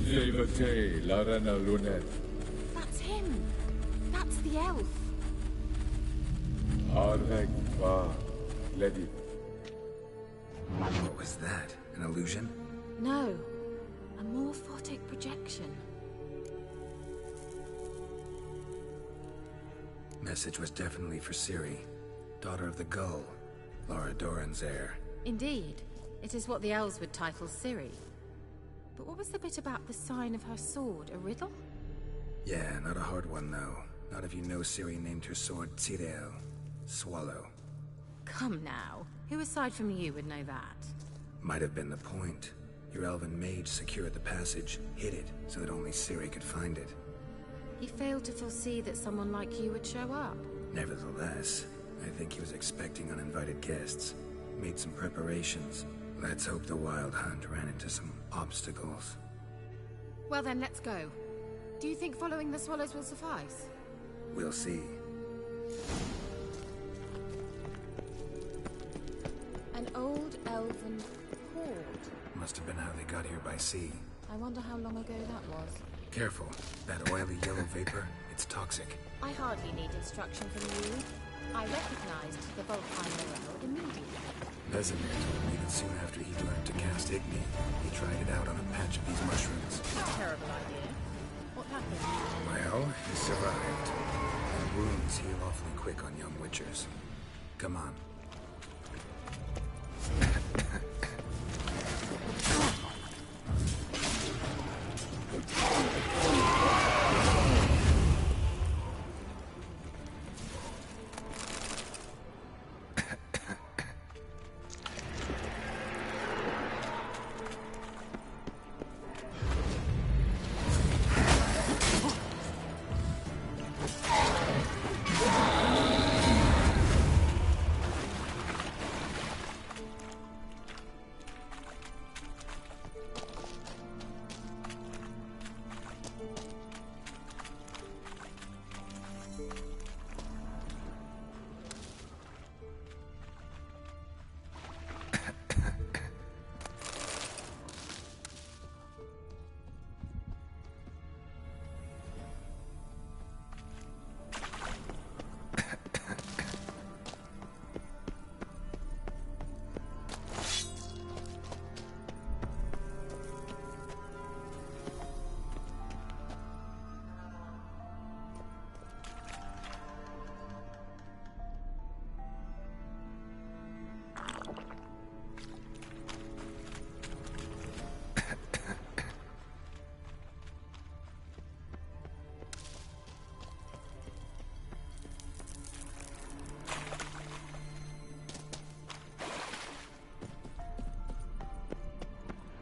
Levate, la reina Lunette. That's him! That's the elf! Avec va, lady. What was that? An illusion? No. A morphotic projection. Message was definitely for Ciri, daughter of the Gull, Laura Doran's heir. Indeed. It is what the elves would title Ciri. But what was the bit about the sign of her sword? A riddle? Yeah, not a hard one though. Not if you know Ciri named her sword Tirel, Swallow. Come now. Who aside from you would know that? Might have been the point. Your elven mage secured the passage, hid it, so that only Ciri could find it. He failed to foresee that someone like you would show up. Nevertheless, I think he was expecting uninvited guests. Made some preparations. Let's hope the Wild Hunt ran into some obstacles. Well then, let's go. Do you think following the swallows will suffice? We'll see. An old elven hoard. Must have been how they got here by sea. I wonder how long ago that was. Careful. That oily yellow vapor, it's toxic. I hardly need instruction from you. I recognized the Volkheim Morel immediately. Vesemir told me that soon after he learned to cast Igni, he tried it out on a patch of these mushrooms. Terrible idea. What happened? Well, he survived. And wounds heal awfully quick on young witchers. Come on.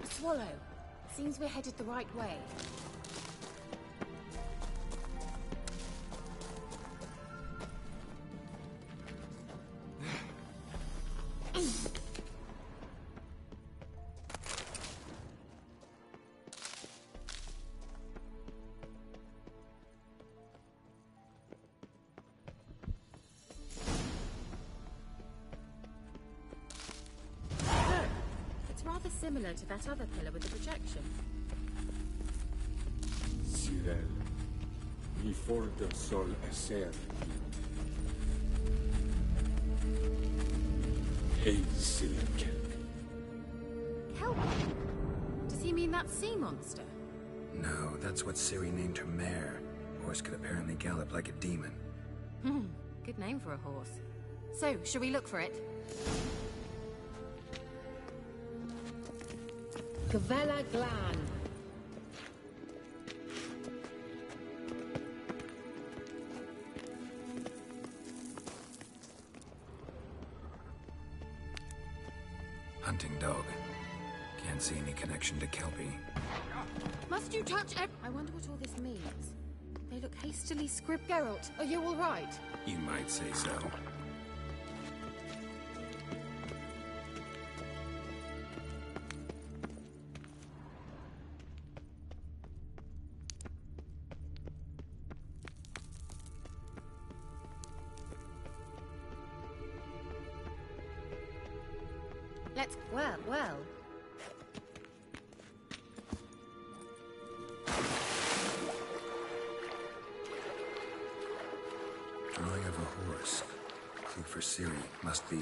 Swallow. Seems we're headed the right way. Rather similar to that other pillar with the projection. Cyril, mi for de sol esser. Hey, Cyril Kelp. Kelp? Does he mean that sea monster? No, that's what Ciri named her mare. Horse could apparently gallop like a demon. Good name for a horse. So, shall we look for it? Gavella Glan. Hunting dog. Can't see any connection to Kelpie. Must you touch I wonder what all this means. They look hastily scribbled. Geralt, are you all right? You might say so. Let's... well. Drawing of a horse. Think for Ciri. Must be.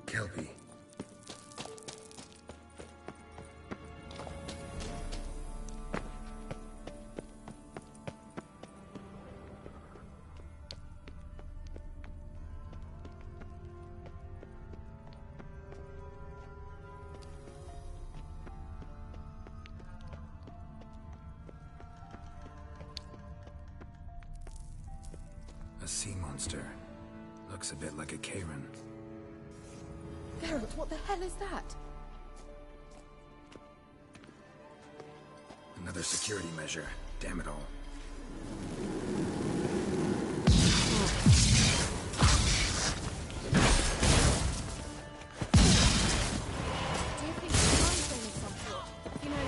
Kelpie. A sea monster. Looks a bit like a Karen. Geralt, what the hell is that? Another security measure. Damn it all. Do you think you mind thing of some sort? You know,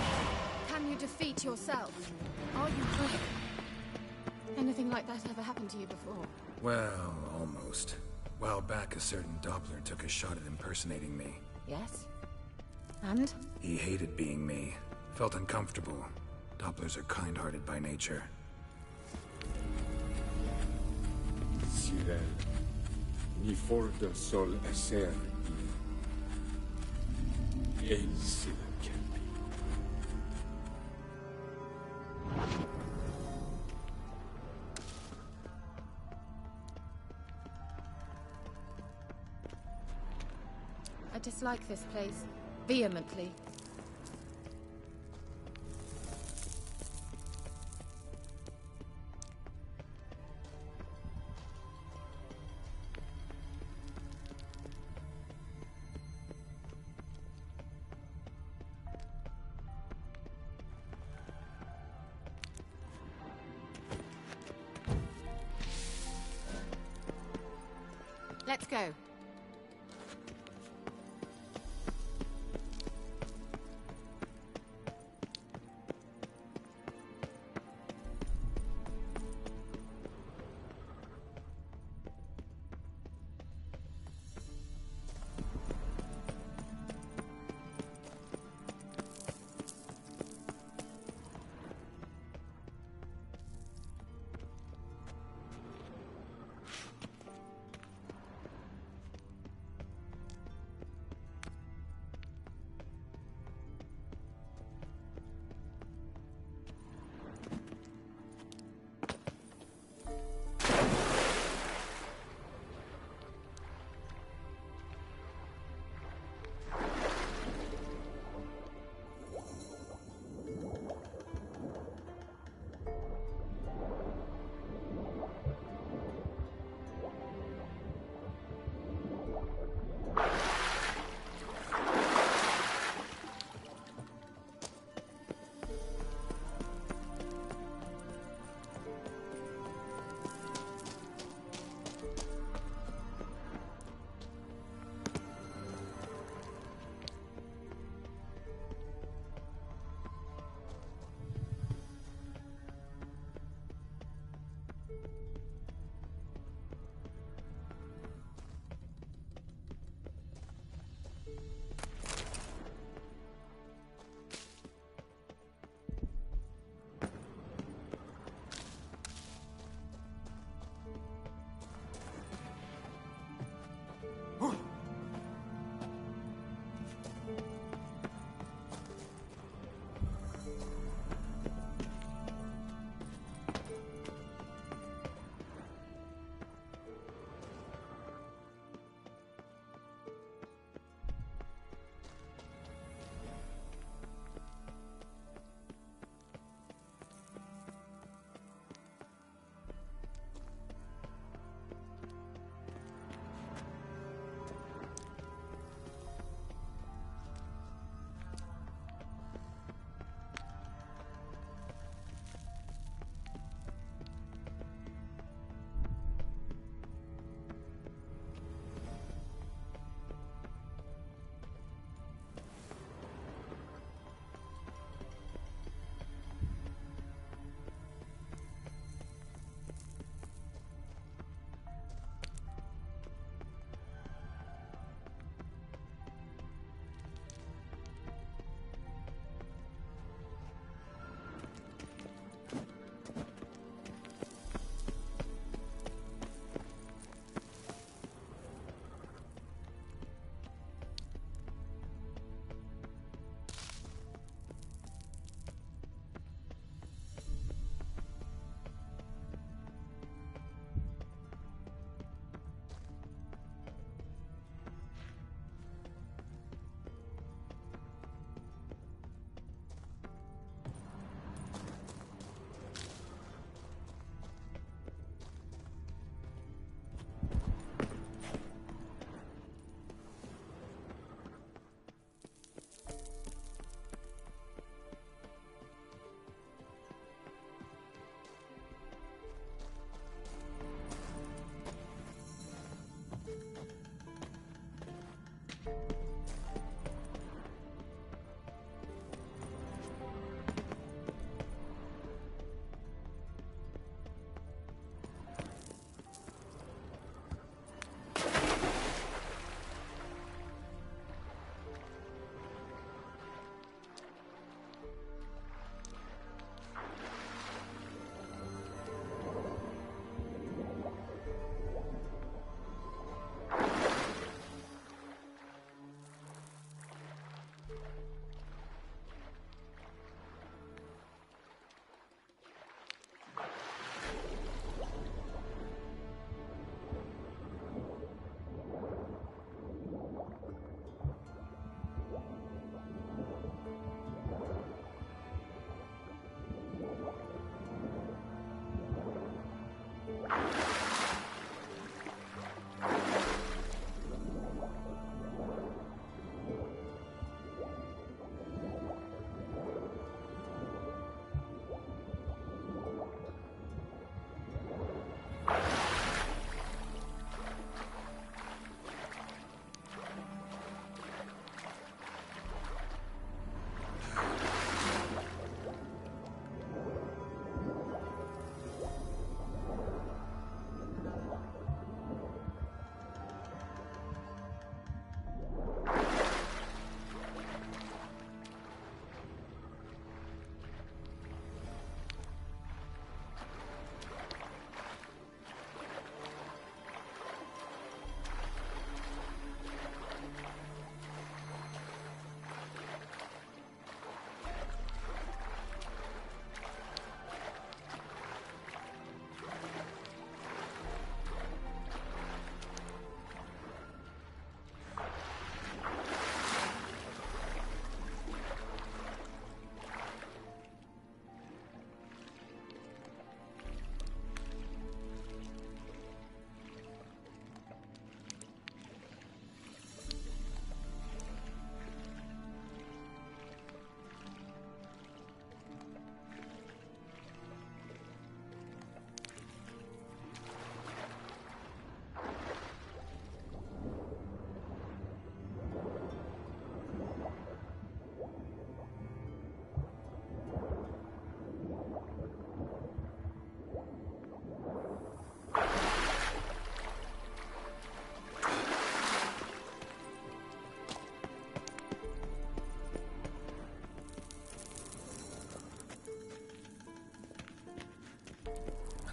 can you defeat yourself? Are you brave? Anything like that ever happened to you before? Well, almost. A while back, a certain Doppler took a shot at impersonating me. Yes? And? He hated being me. Felt uncomfortable. Dopplers are kind-hearted by nature. Cyril, mi fordo sol esser Ace Kelpie. I dislike this place. Vehemently. Let's go.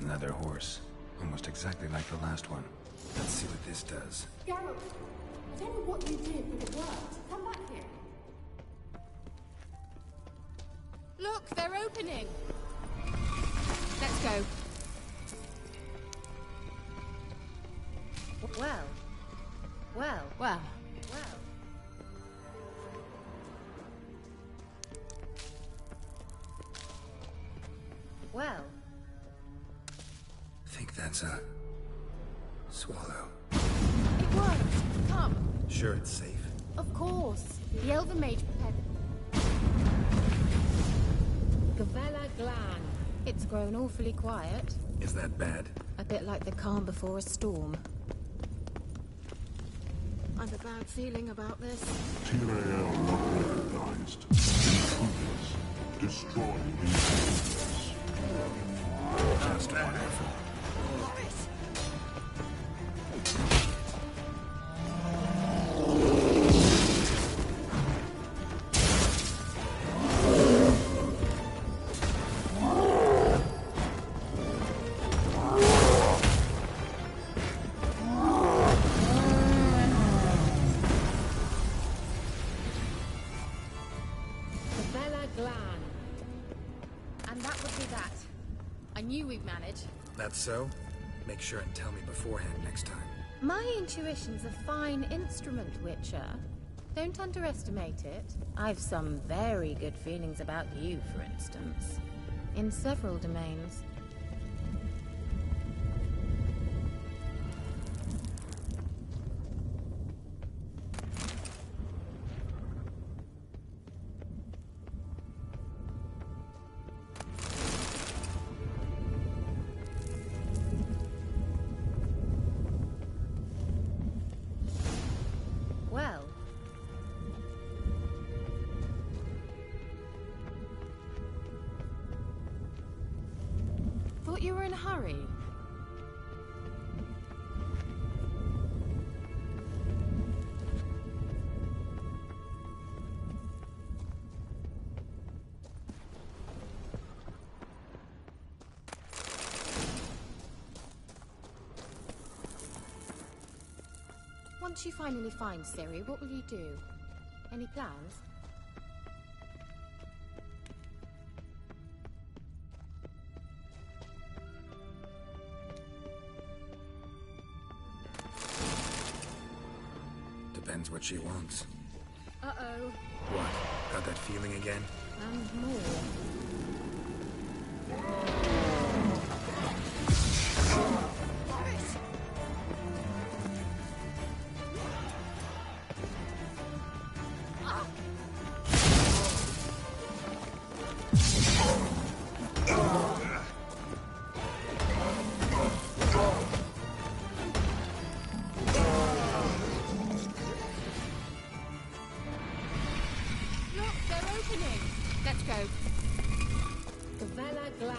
Another horse. Almost exactly like the last one. Let's see what this does. Geralt, I don't know what you did, but it worked. Come back here. Look, they're opening. Let's go. Well. Well. Well. Well. Well. I think that's a... swallow. It worked. Come. Sure it's safe? Of course. The Elven Mage prepared... Gavella Glan. It's grown awfully quiet. Is that bad? A bit like the calm before a storm. I've a bad feeling about this. Tyrael not recognized. Intruders. Destroy these intruders. Just wonderful. That's so? Make sure and tell me beforehand next time. My intuition's a fine instrument, Witcher. Don't underestimate it. I've some very good feelings about you, for instance. In several domains. Thought you were in a hurry. Once you finally find Ciri, what will you do? Any plans? Depends what she wants. Uh-oh. What? Got that feeling again? And more. Let's go. Gavella Glan.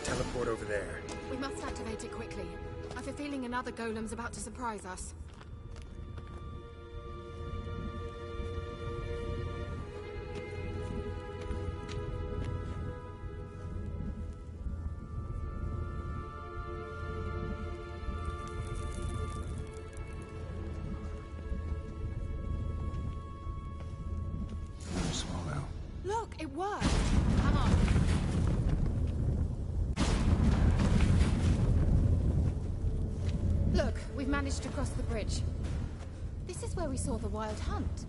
Teleport over there. We must activate it quickly. I have a feeling another golem's about to surprise us. Swallow. Look, it worked. Come on. Look, we've managed to cross the bridge. This is where we saw the wild hunt.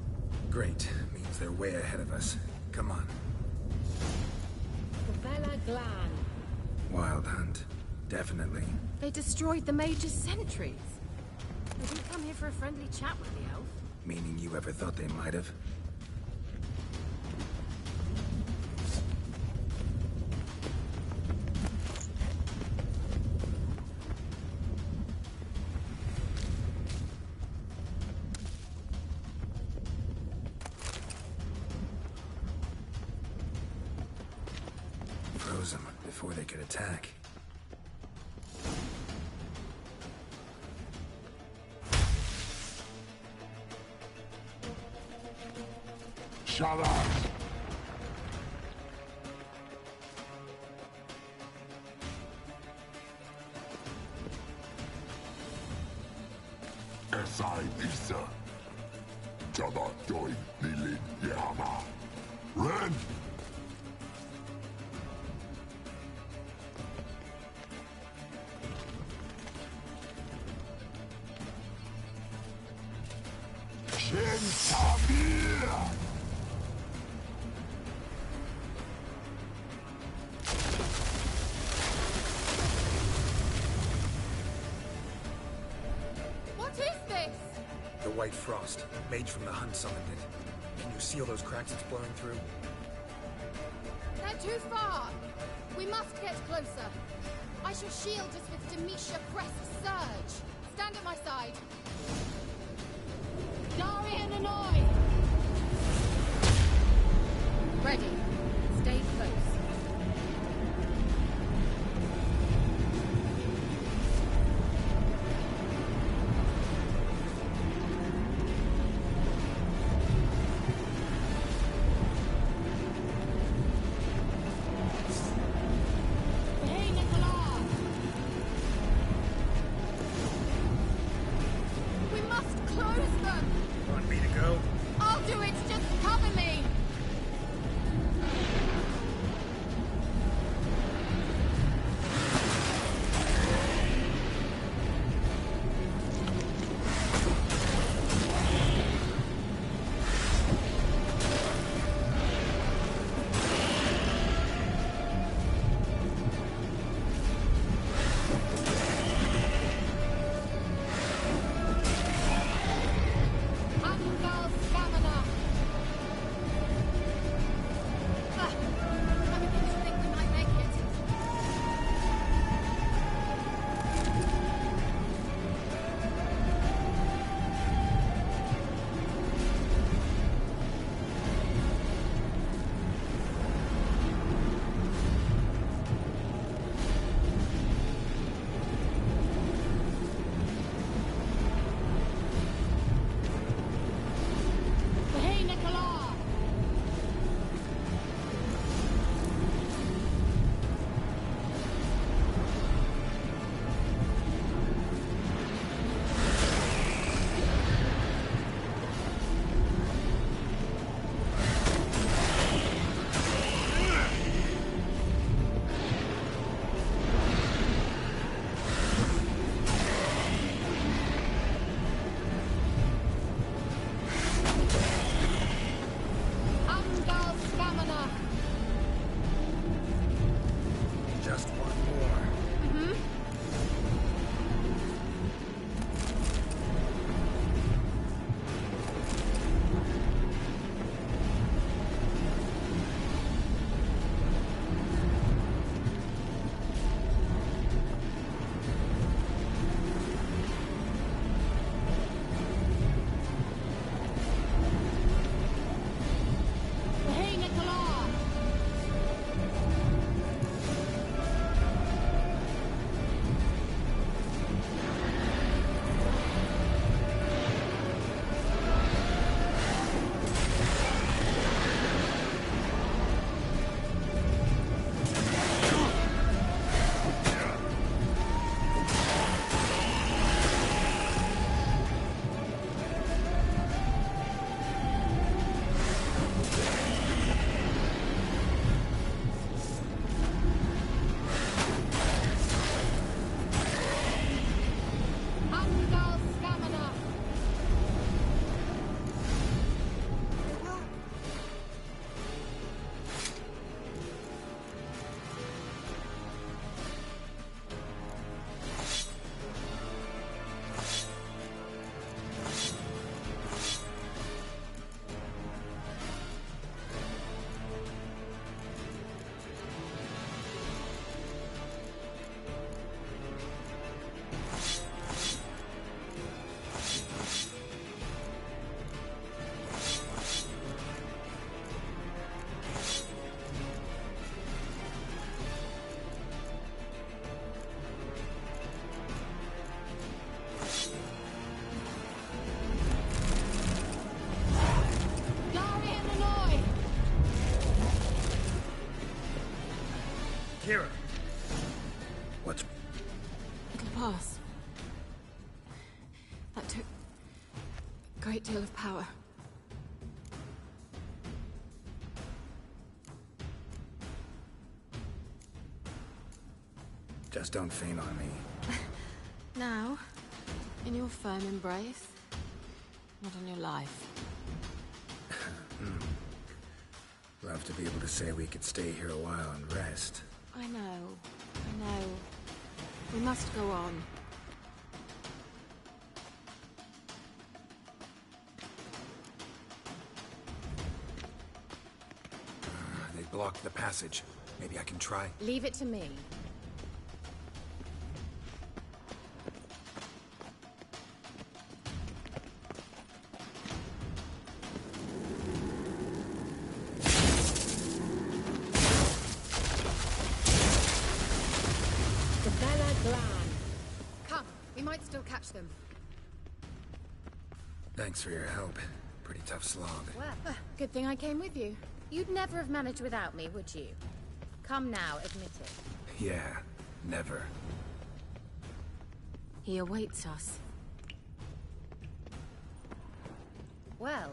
Great. Means they're way ahead of us. Come on. Gavella Glan. Wild hunt. Definitely. They destroyed the Mage's sentries. They didn't come here for a friendly chat with the elf. Meaning you ever thought they might have? before they could attack. Shut up! Esai Isa. Jada Doin Lilin Yama. Ren! Shin Tabir! What is this? The White Frost. Mage from the Hund summoned it. Can you see all those cracks it's blowing through? They're too far. We must get closer. I shall shield us with Demetia Crest Surge. Stand at my side. Darian Annoy! Ready. Stay close. We must close them! Want me to go? I'll do it! Just cover me! What's... It'll pass. That took a great deal of power. Just don't faint on me. Now, in your firm embrace, not on your life. Love to be able to say we could stay here a while and rest. I know. We must go on. They blocked the passage. Maybe I can try. Leave it to me. Come, we might still catch them. Thanks for your help. Pretty tough slog. Well, good thing I came with you. You'd never have managed without me, would you? Come now, admit it. Yeah, never. He awaits us. Well.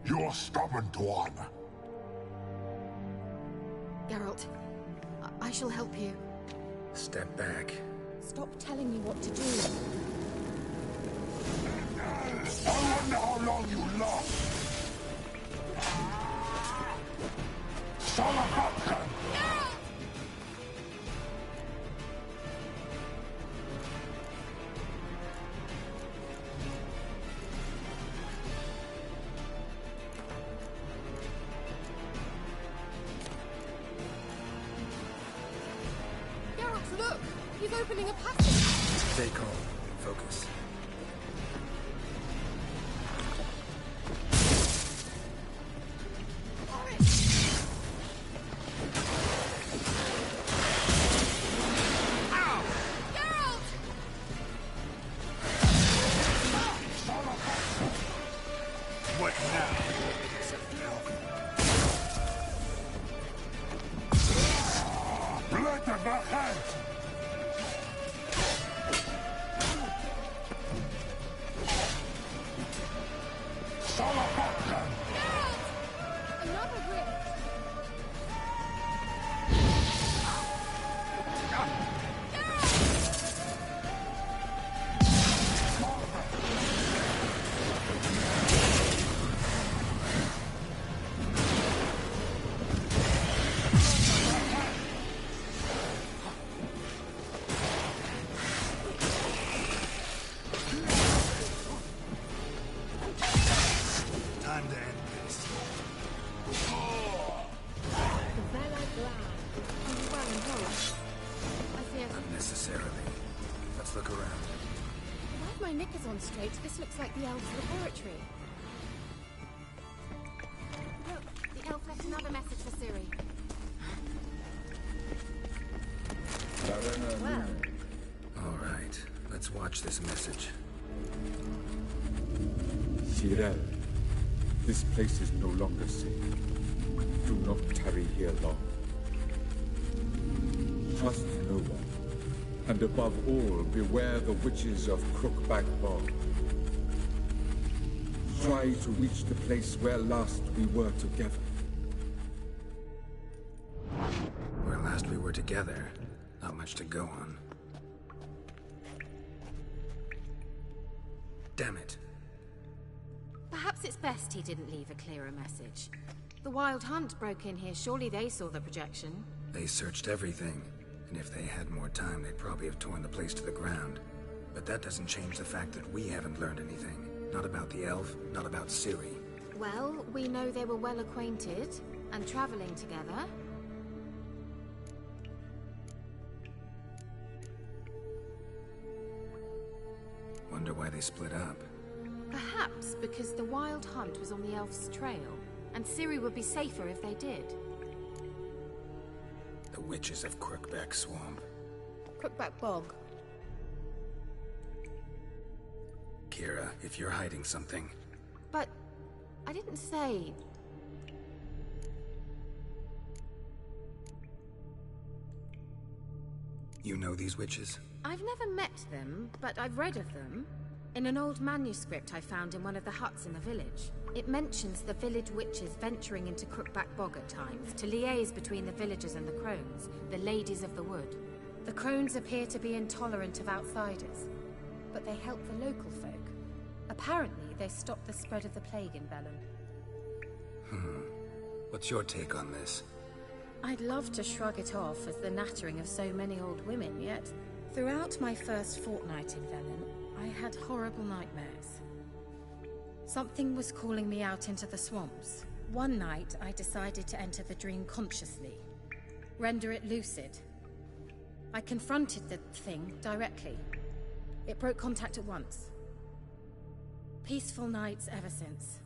You're stubborn, Tuan. Geralt, I shall help you. Step back. Stop telling me what to do. I wonder how long you last. Salafatkan! Look! He's opening a passage! Stay calm. Focus. What now? Blood of our hands! Another rift! Time to end this. Unnecessarily. Let's look around. If I have my knickers on straight, this looks like the elf's laboratory. Look, the elf left another message for Ciri. Well, All right, let's watch this message. Cyril, this place is no longer safe. Do not tarry here long. Trust no one. And above all, beware the witches of Crookback Bog. Try to reach the place where last we were together. Where last we were together, not much to go on. Damn it. perhaps it's best he didn't leave a clearer message. The Wild Hunt broke in here. Surely they saw the projection. They searched everything. And if they had more time, they'd probably have torn the place to the ground. But that doesn't change the fact that we haven't learned anything. Not about the elf, not about Ciri. Well, we know they were well acquainted and traveling together. Wonder why they split up. Perhaps because the Wild Hunt was on the elf's trail, and Ciri would be safer if they did. The witches of Crookback Swamp. Crookback Bog. Kira, if you're hiding something... But I didn't say... You know these witches? I've never met them, but I've read of them. In an old manuscript I found in one of the huts in the village. It mentions the village witches venturing into Crookback Bog at times to liaise between the villagers and the crones, the ladies of the wood. The crones appear to be intolerant of outsiders, but they help the local folk. Apparently, they stopped the spread of the plague in Velen. What's your take on this? I'd love to shrug it off as the nattering of so many old women, yet throughout my first fortnight in Velen, I had horrible nightmares. Something was calling me out into the swamps. One night, I decided to enter the dream consciously, render it lucid. I confronted the thing directly. It broke contact at once. Peaceful nights ever since.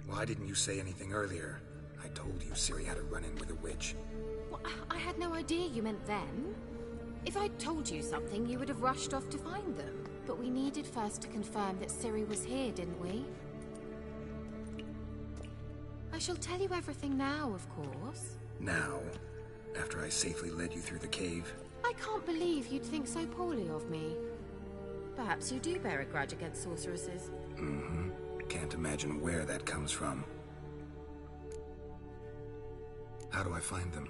Why didn't you say anything earlier? I told you Ciri had a run-in with a witch. Well, I had no idea you meant then. If I'd told you something, you would have rushed off to find them. But we needed first to confirm that Ciri was here, didn't we? I shall tell you everything now, of course. Now? After I safely led you through the cave? I can't believe you'd think so poorly of me. Perhaps you do bear a grudge against sorceresses. Mm-hmm. Can't imagine where that comes from. How do I find them?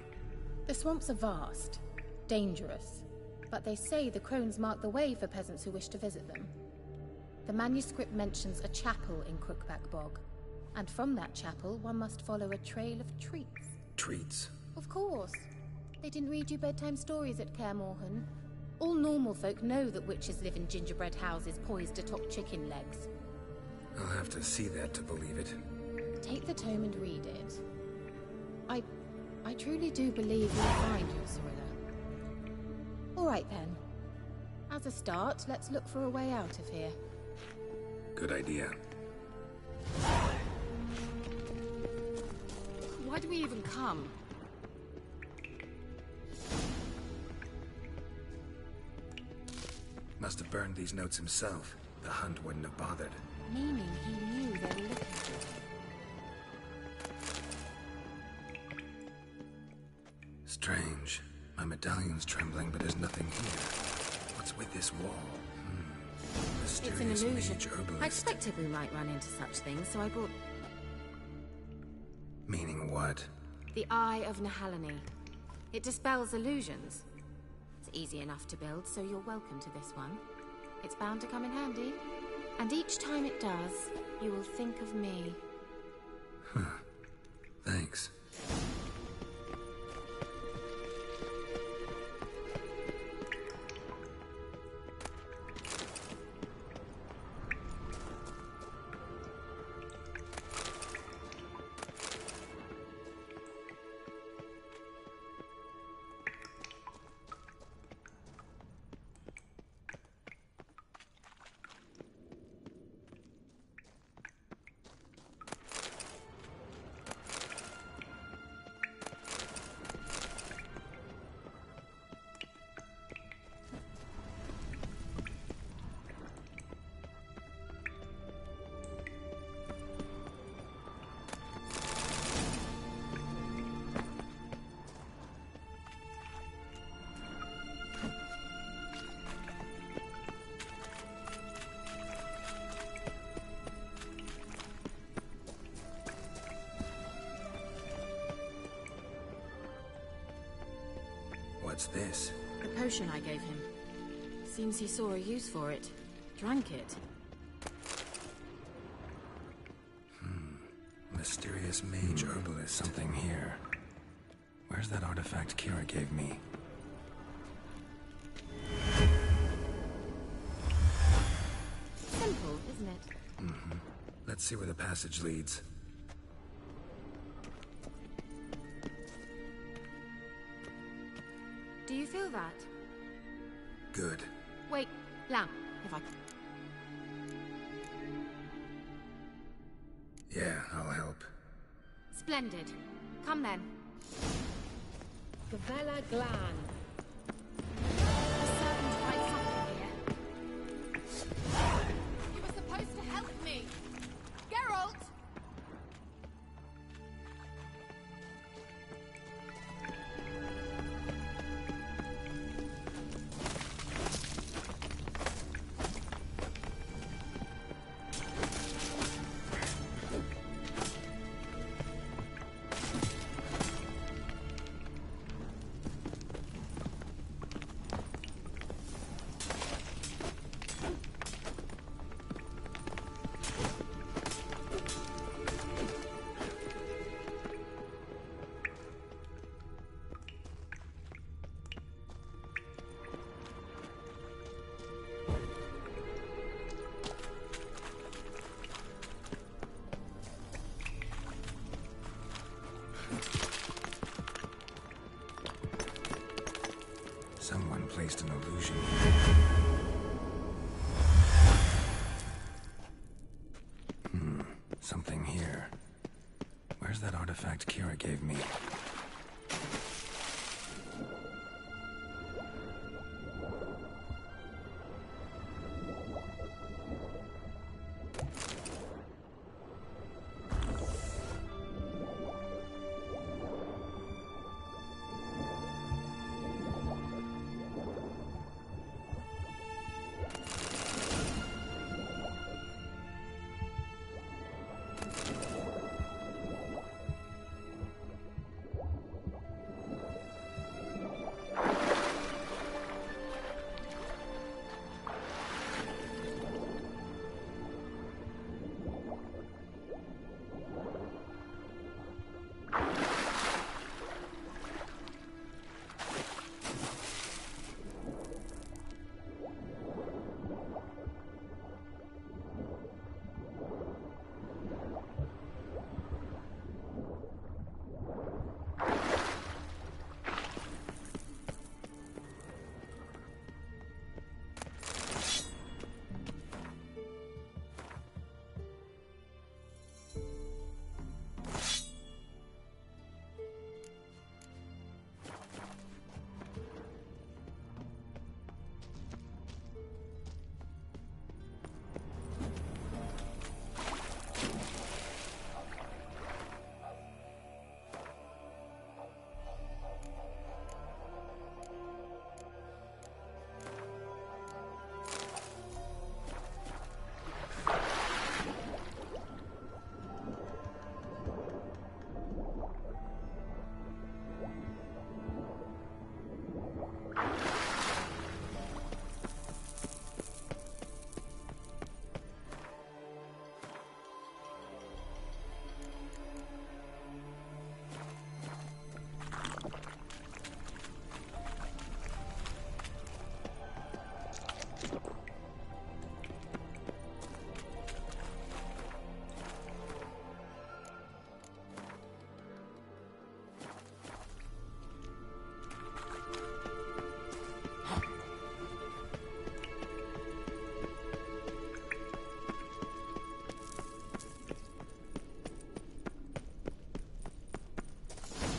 The swamps are vast, dangerous, but they say the crones mark the way for peasants who wish to visit them. The manuscript mentions a chapel in Crookback Bog, and from that chapel one must follow a trail of treats. Treats? Of course. They didn't read you bedtime stories at Kaer Morhen. All normal folk know that witches live in gingerbread houses poised atop chicken legs. I'll have to see that to believe it. Take the tome and read it. I truly do believe you'll find your Cyrilla. All right then. As a start, let's look for a way out of here. Good idea. Why do we even come? Must have burned these notes himself. The Hunt wouldn't have bothered. Meaning he knew they were looking for him. Strange. My medallion's trembling, but there's nothing here. What's with this wall? Mysterious It's an illusion. mage herbalist. I expected we might run into such things, so I brought... Meaning what? The Eye of Nahalani. It dispels illusions. It's easy enough to build, so you're welcome to this one. It's bound to come in handy. And each time it does, you will think of me. Huh. Thanks. What's this? The potion I gave him. Seems he saw a use for it. Drank it. Mysterious mage herbalist. Something here. Where's that artifact Kira gave me? Simple, isn't it? Mm-hmm. Let's see where the passage leads. Do you feel that? Good. Wait, Lamb, if I... Yeah, I'll help. Splendid. Come then. Gavella Glan. The servant hides something here. You were supposed to help me! Geralt! Someone placed an illusion. Something here. Where's that artifact Kira gave me?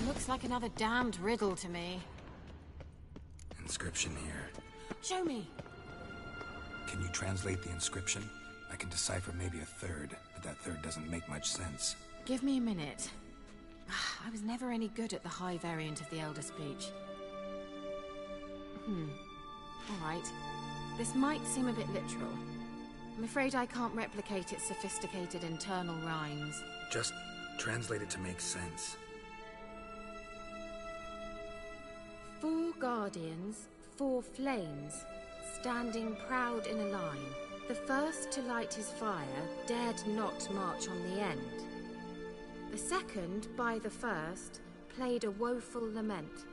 Looks like another damned riddle to me. Inscription here. Show me. Can you translate the inscription? I can decipher maybe a third, but that third doesn't make much sense. Give me a minute. I was never any good at the high variant of the Elder Speech. Alright. This might seem a bit literal. I'm afraid I can't replicate its sophisticated internal rhymes. Just translate it to make sense. 4 guardians, 4 flames, standing proud in a line. The first to light his fire dared not march on the end. The second, by the first, played a woeful lament.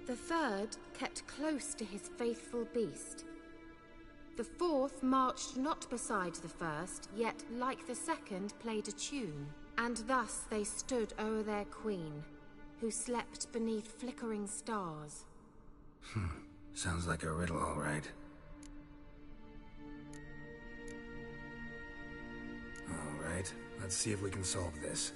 The third kept close to his faithful beast. The fourth marched not beside the first, yet like the second played a tune. And thus they stood o'er their queen, who slept beneath flickering stars. Sounds like a riddle, all right. All right, let's see if we can solve this.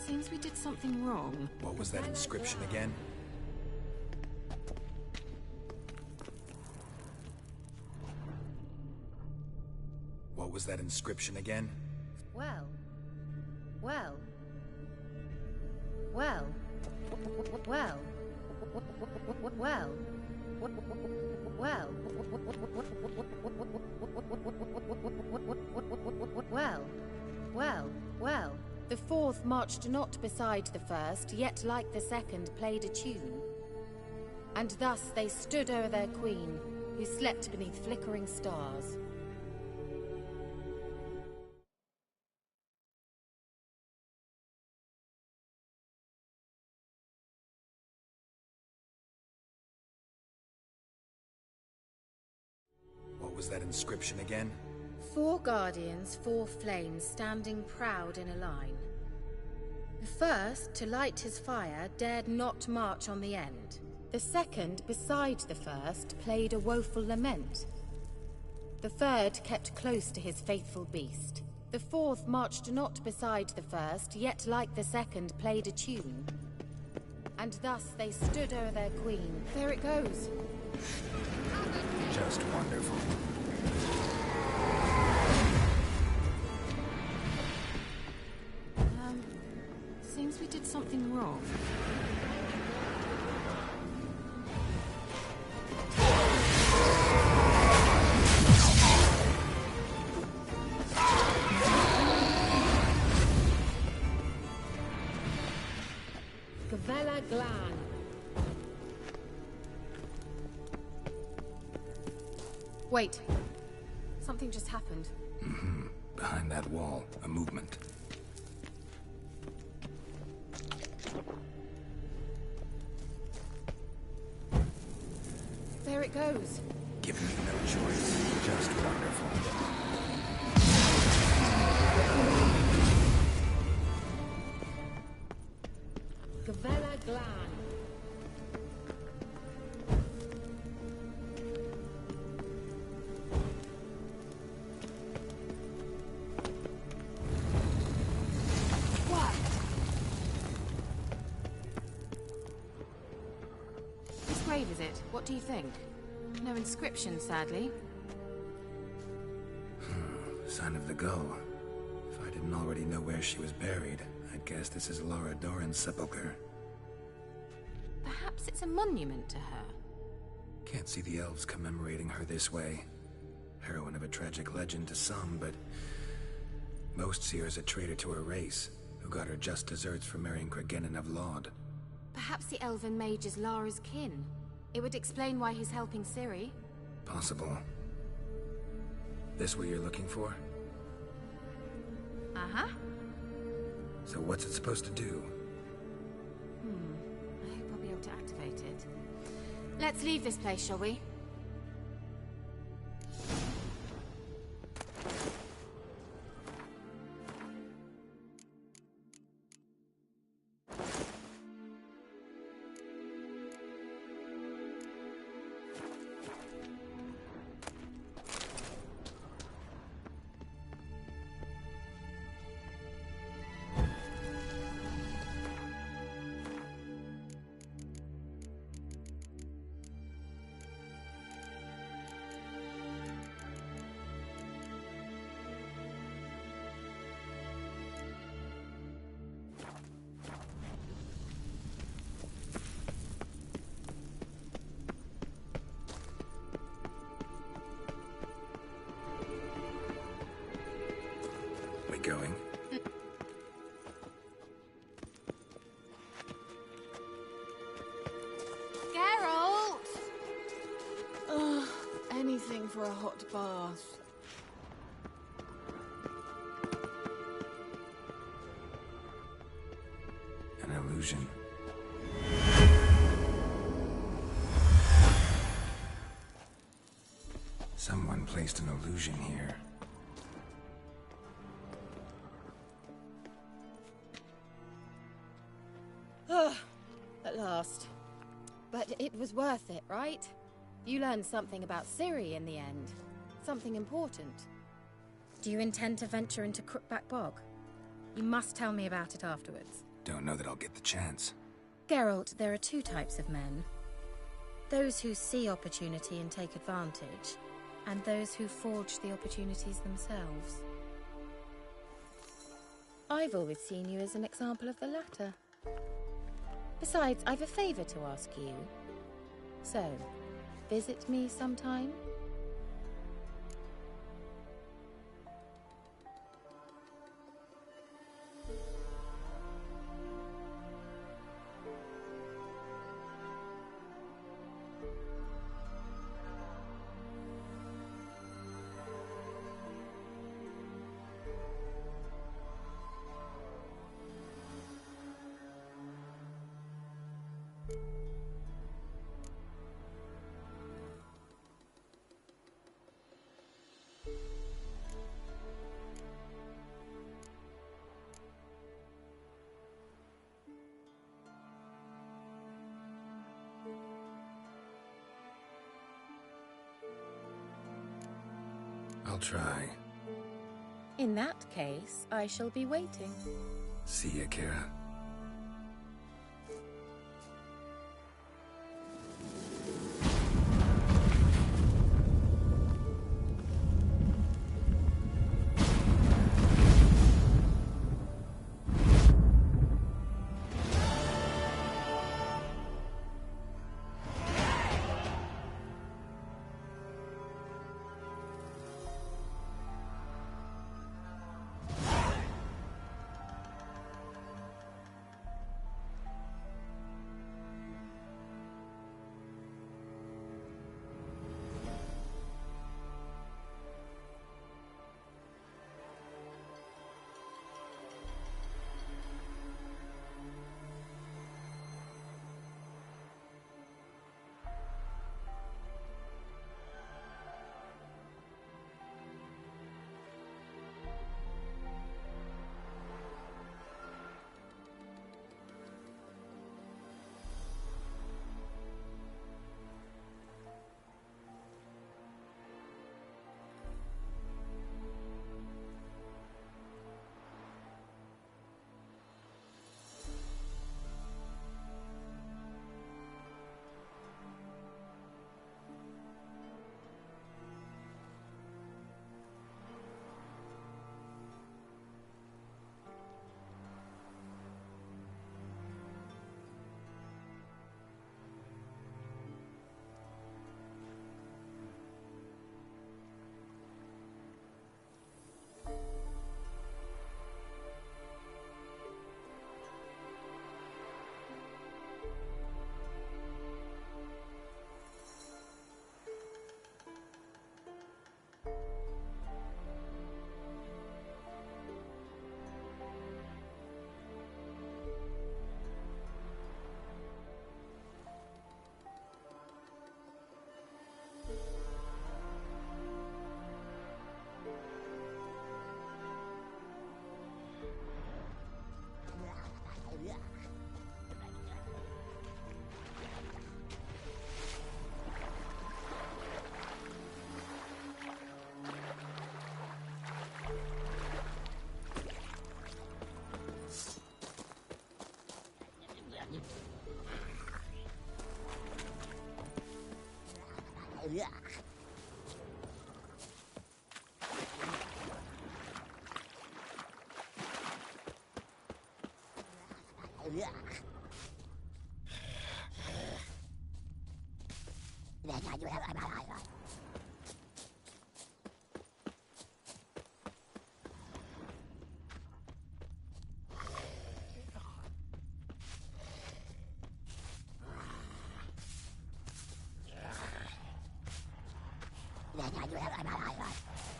Seems we did something wrong. What was that inscription again? What was that inscription again? Well. Well. The fourth marched not beside the first, yet like the second played a tune. And thus they stood o'er their queen, who slept beneath flickering stars. What was that inscription again? 4 guardians, 4 flames, standing proud in a line. The first, to light his fire, dared not march on the end. The second, beside the first, played a woeful lament. The third kept close to his faithful beast. The fourth marched not beside the first, yet like the second played a tune. And thus they stood o'er their queen. There it goes. Just wonderful. Seems we did something wrong. Gavella Glan. Wait. Something just happened. Mm-hmm. Behind that wall, a movement. There it goes. Giving me no choice. Just wonderful. Gavella Glan. What? Whose grave is it? What do you think? No inscription, sadly. Sign of the gull. If I didn't already know where she was buried, I'd guess this is Laura Doran's sepulcher. Perhaps it's a monument to her. Can't see the elves commemorating her this way. Heroine of a tragic legend to some, but most see her as a traitor to her race, who got her just deserts for marrying Cregennan of Laud. Perhaps the elven mage is Lara's kin. It would explain why he's helping Ciri. Possible. This what you're looking for? Uh-huh. So what's it supposed to do? I hope I'll be able to activate it. Let's leave this place, shall we? Going. Geralt! Ugh, anything for a hot bath. An illusion. Someone placed an illusion here. Ah, at last. But it was worth it, right? You learned something about Ciri in the end. Something important. Do you intend to venture into Crookback Bog? You must tell me about it afterwards. Don't know that I'll get the chance. Geralt, there are two types of men. Those who see opportunity and take advantage, and those who forge the opportunities themselves. I've always seen you as an example of the latter. Besides, I've a favor to ask you. So, visit me sometime? I'll try. In that case, I shall be waiting. See ya, Kira.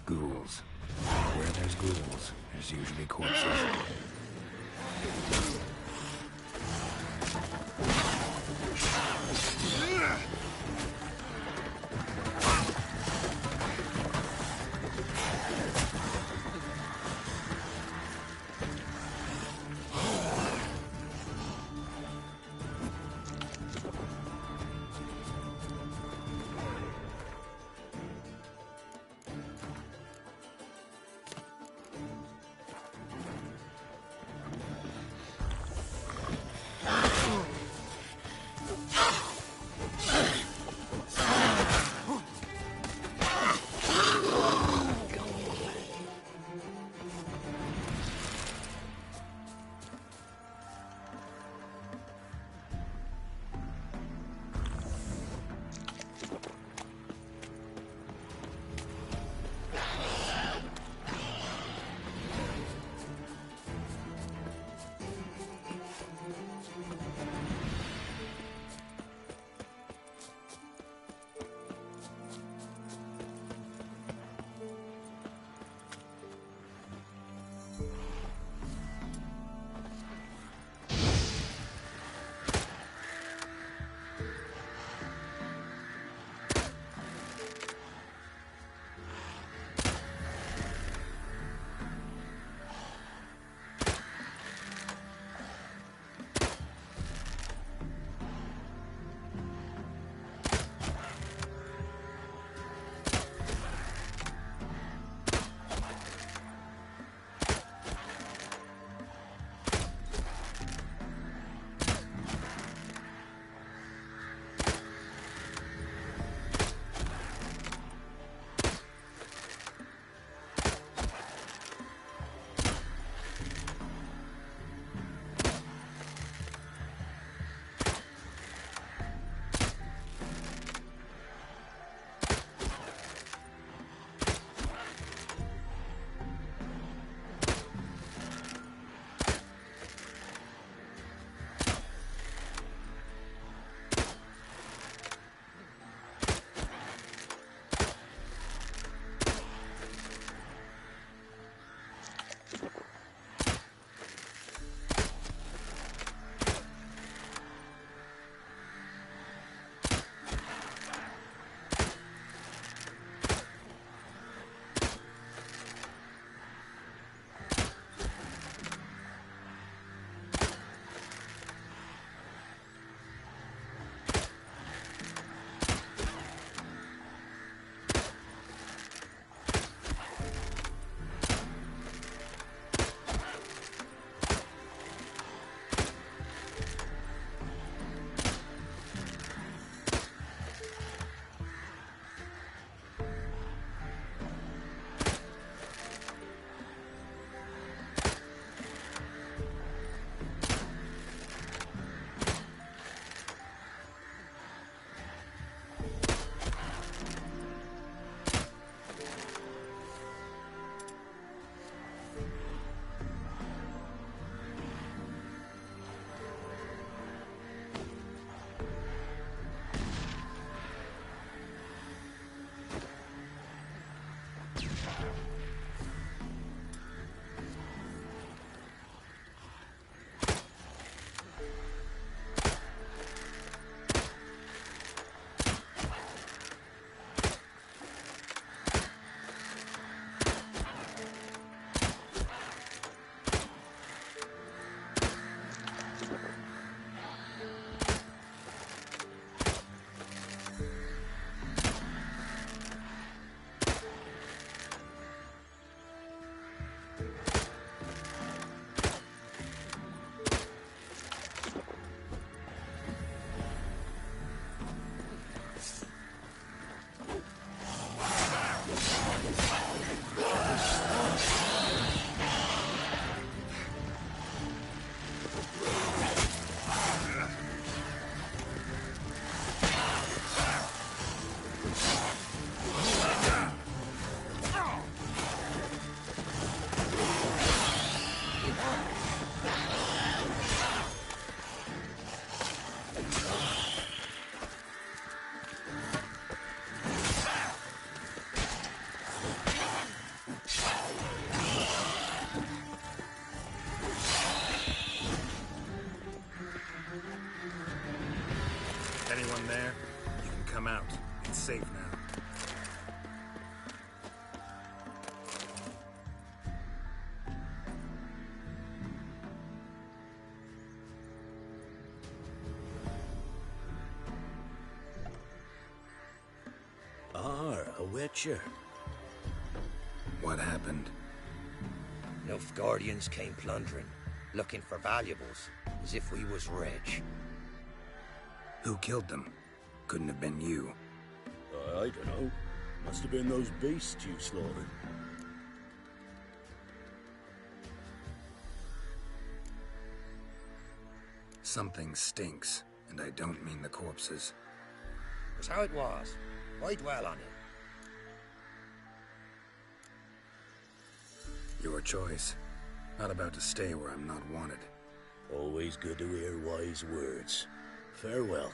Ghouls. Where there's ghouls, there's usually corpses. I'm out. It's safe now. A witcher. What happened? Nilfgaardians came plundering, looking for valuables, as if we was rich. Who killed them? Couldn't have been you. I don't know. Must have been those beasts you slaughtered. Something stinks, and I don't mean the corpses. It's how it was. Why dwell on it? Your choice. Not about to stay where I'm not wanted. Always good to hear wise words. Farewell.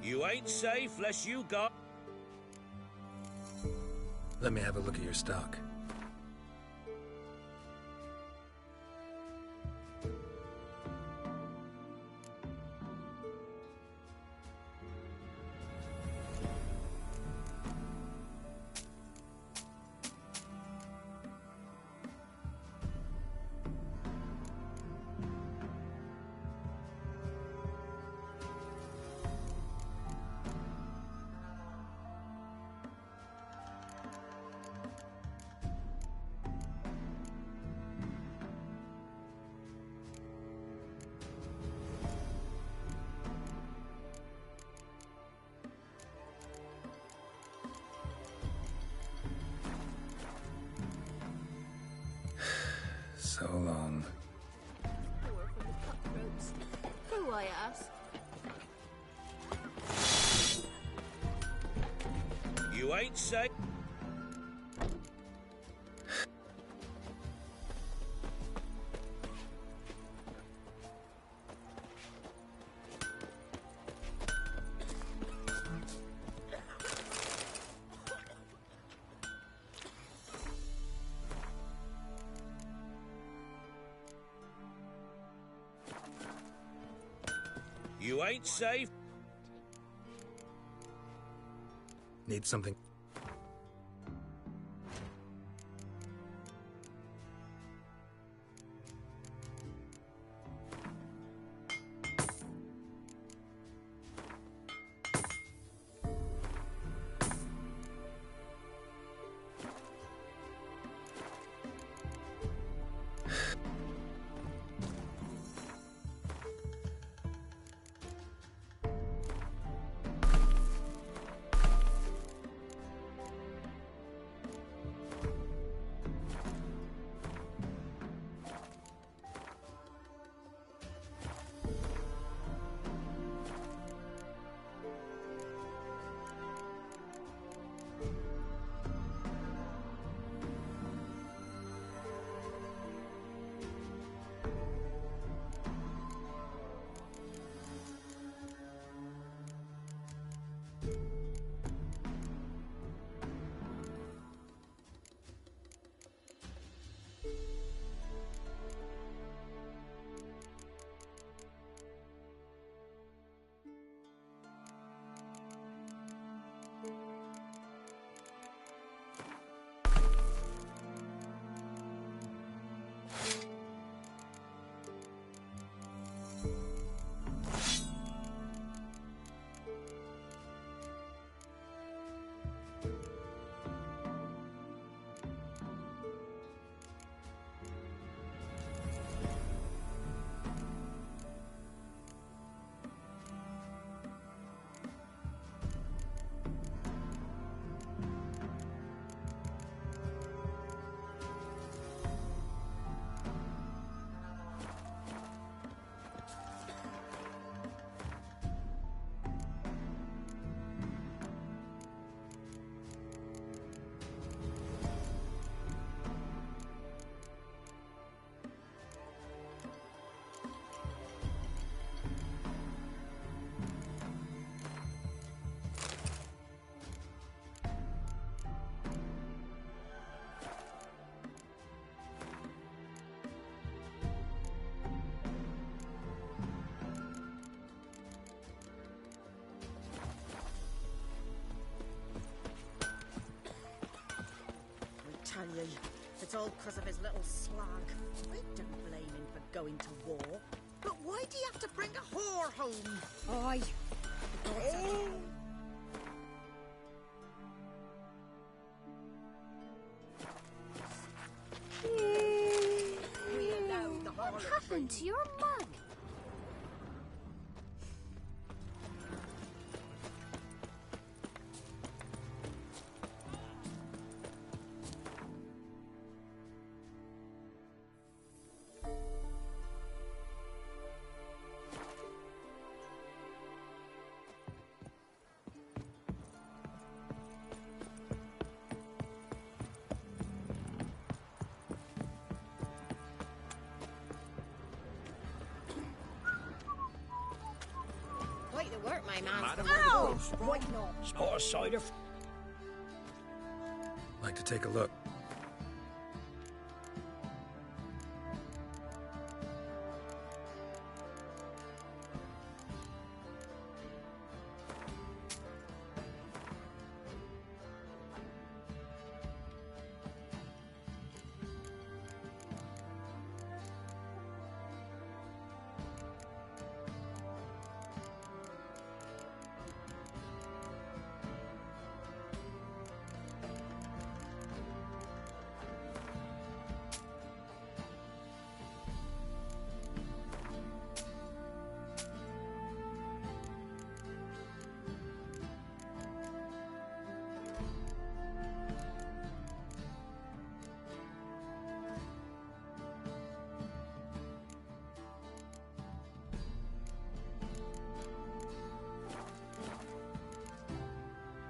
You ain't safe unless you got... Let me have a look at your stock. So long. Who, I ask? You ain't safe. You ain't safe. Need something. Tell you, it's all because of his little slag. I don't blame him for going to war. But why do you have to bring a whore home? Aye. What happened to your mug? Quite the work, my man. Oh! Right not. Spot a cider. Like to take a look.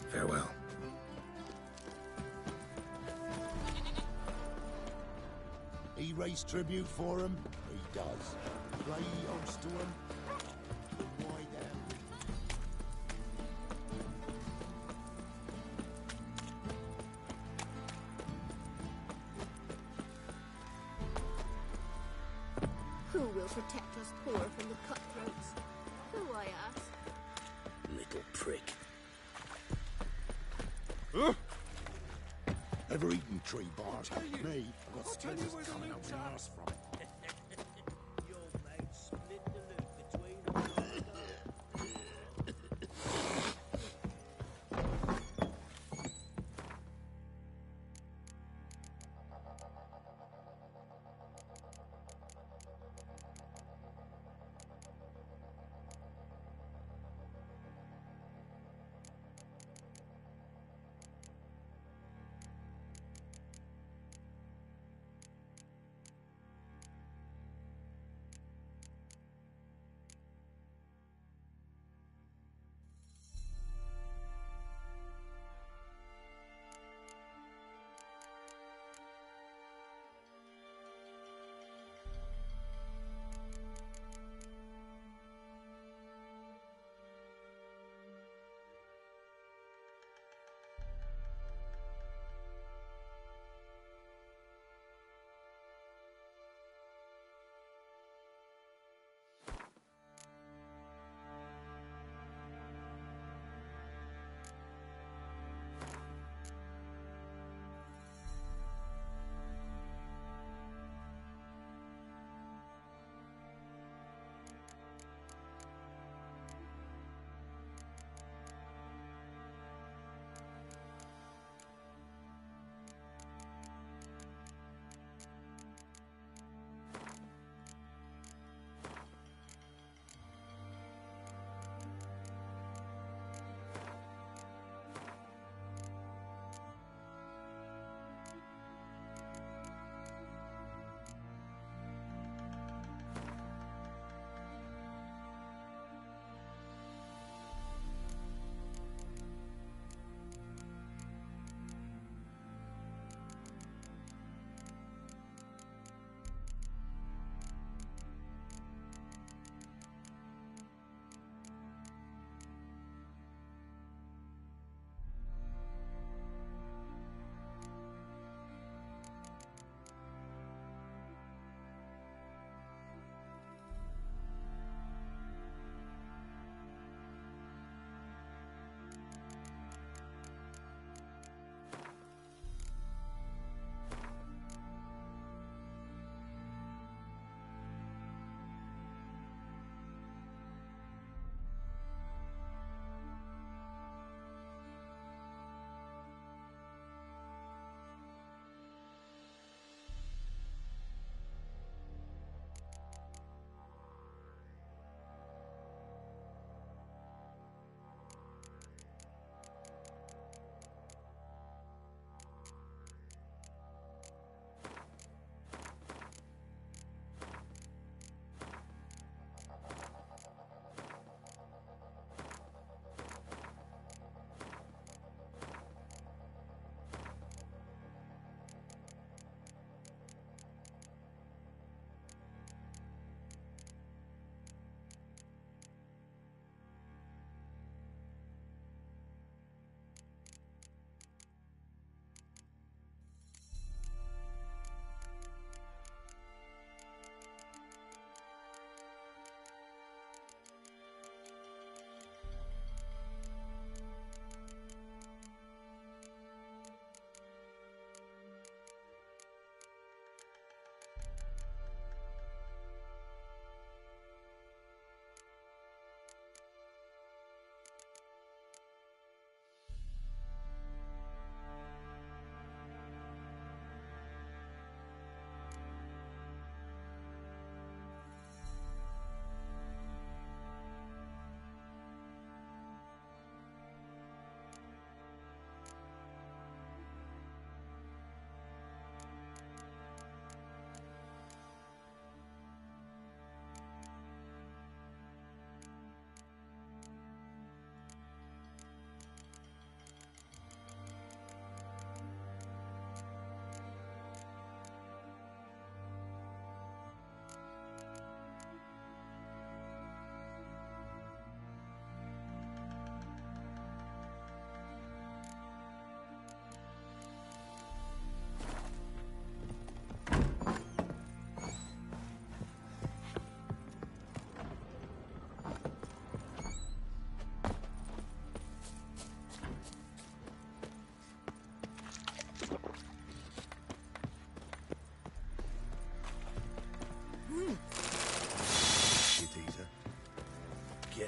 Farewell. He raise tribute for him? He does. Play host to him? Why then? Who will protect us poor from the cutthroats? who I ask? Little prick. Ever eaten tree bark? Me, I've got splinters coming out my arse from it. Your mate split the loot between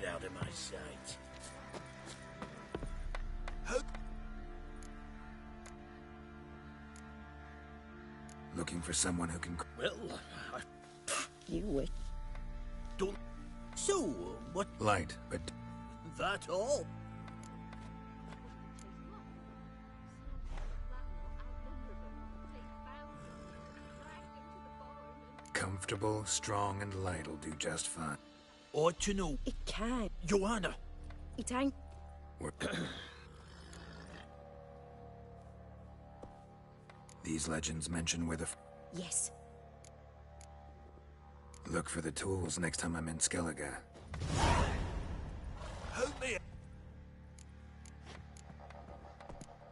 out of my sight. Looking for someone who can... Well, You wish. don't... So, what... Light, but... That all? Comfortable, strong, and light'll do just fine. Ought to know. It can. Joanna. It ain't. We're... These legends mention where the... Yes. Look for the tools next time I'm in Skellige. Help me.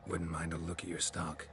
Wouldn't mind a look at your stock.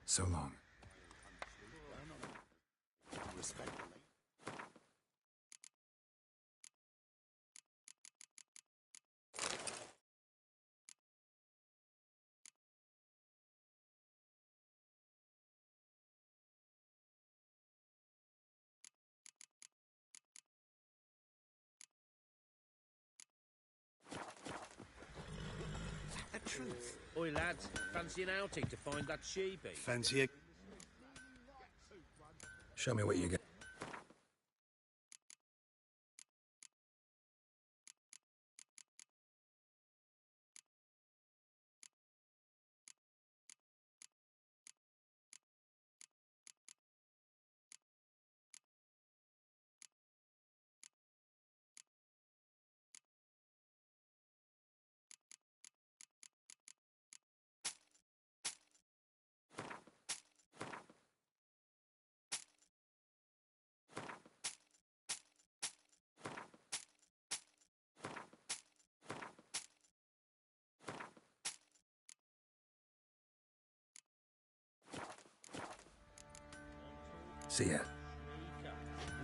So long. Respectfully. The truth. Oi, lads. Fancy an outing to find that sheepy? Fancy it? Show me what you got. See ya.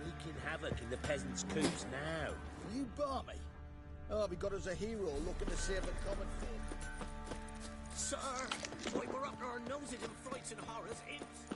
Wreaking havoc in the peasants' coops now. You barmy? Oh, we got us a hero looking to save the common folk. Sir, why we're up to our noses in frights and horrors, imps.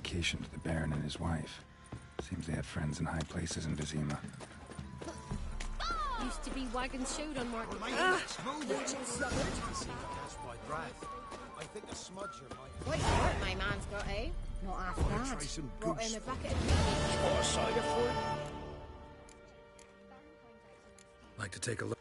dedication to the Baron and his wife. Seems they had friends in high places in Vizima. Used to be wagons showed on market. I think a smudger might... Quite what my man's got, eh? Not half Try bad. some Brought goose. in a bucket of meat. Or a cider for it. Like to take a look.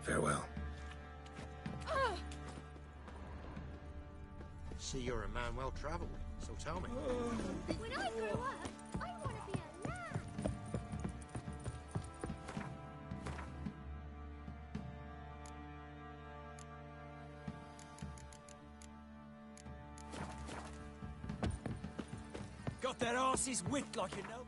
Farewell. See, you're a man well travelled, so tell me. When I grow up, I want to be a lad. Got that arse's whipped like you know.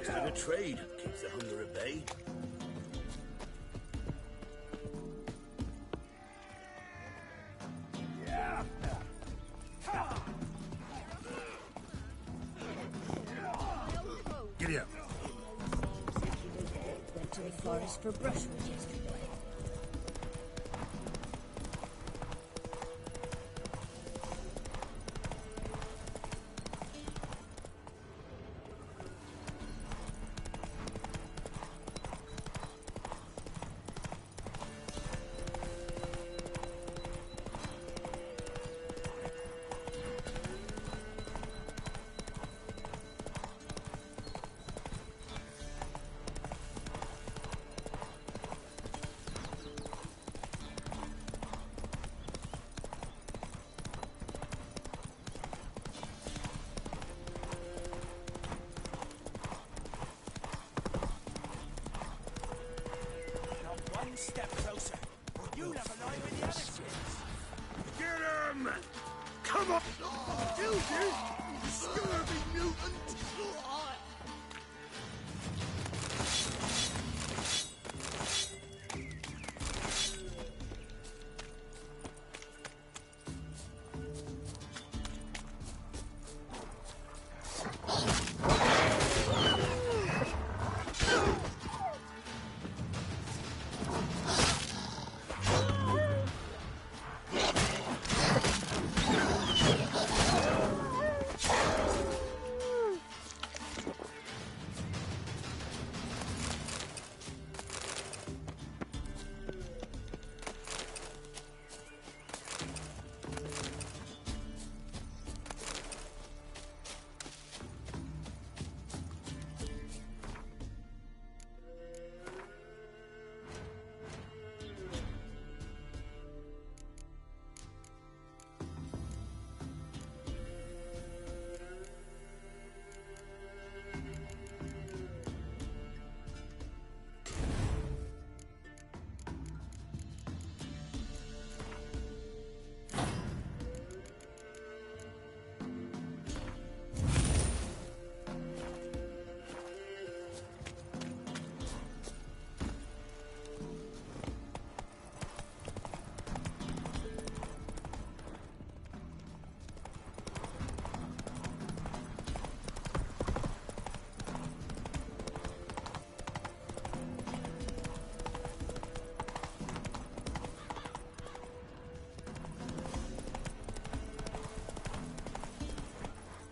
Master of trade keeps the hunger at bay. Giddy up. Went to the forest for brushwood yesterday. Step closer, or you'll have a lie with the other kids. Get him! Come on! You scurvy mutant!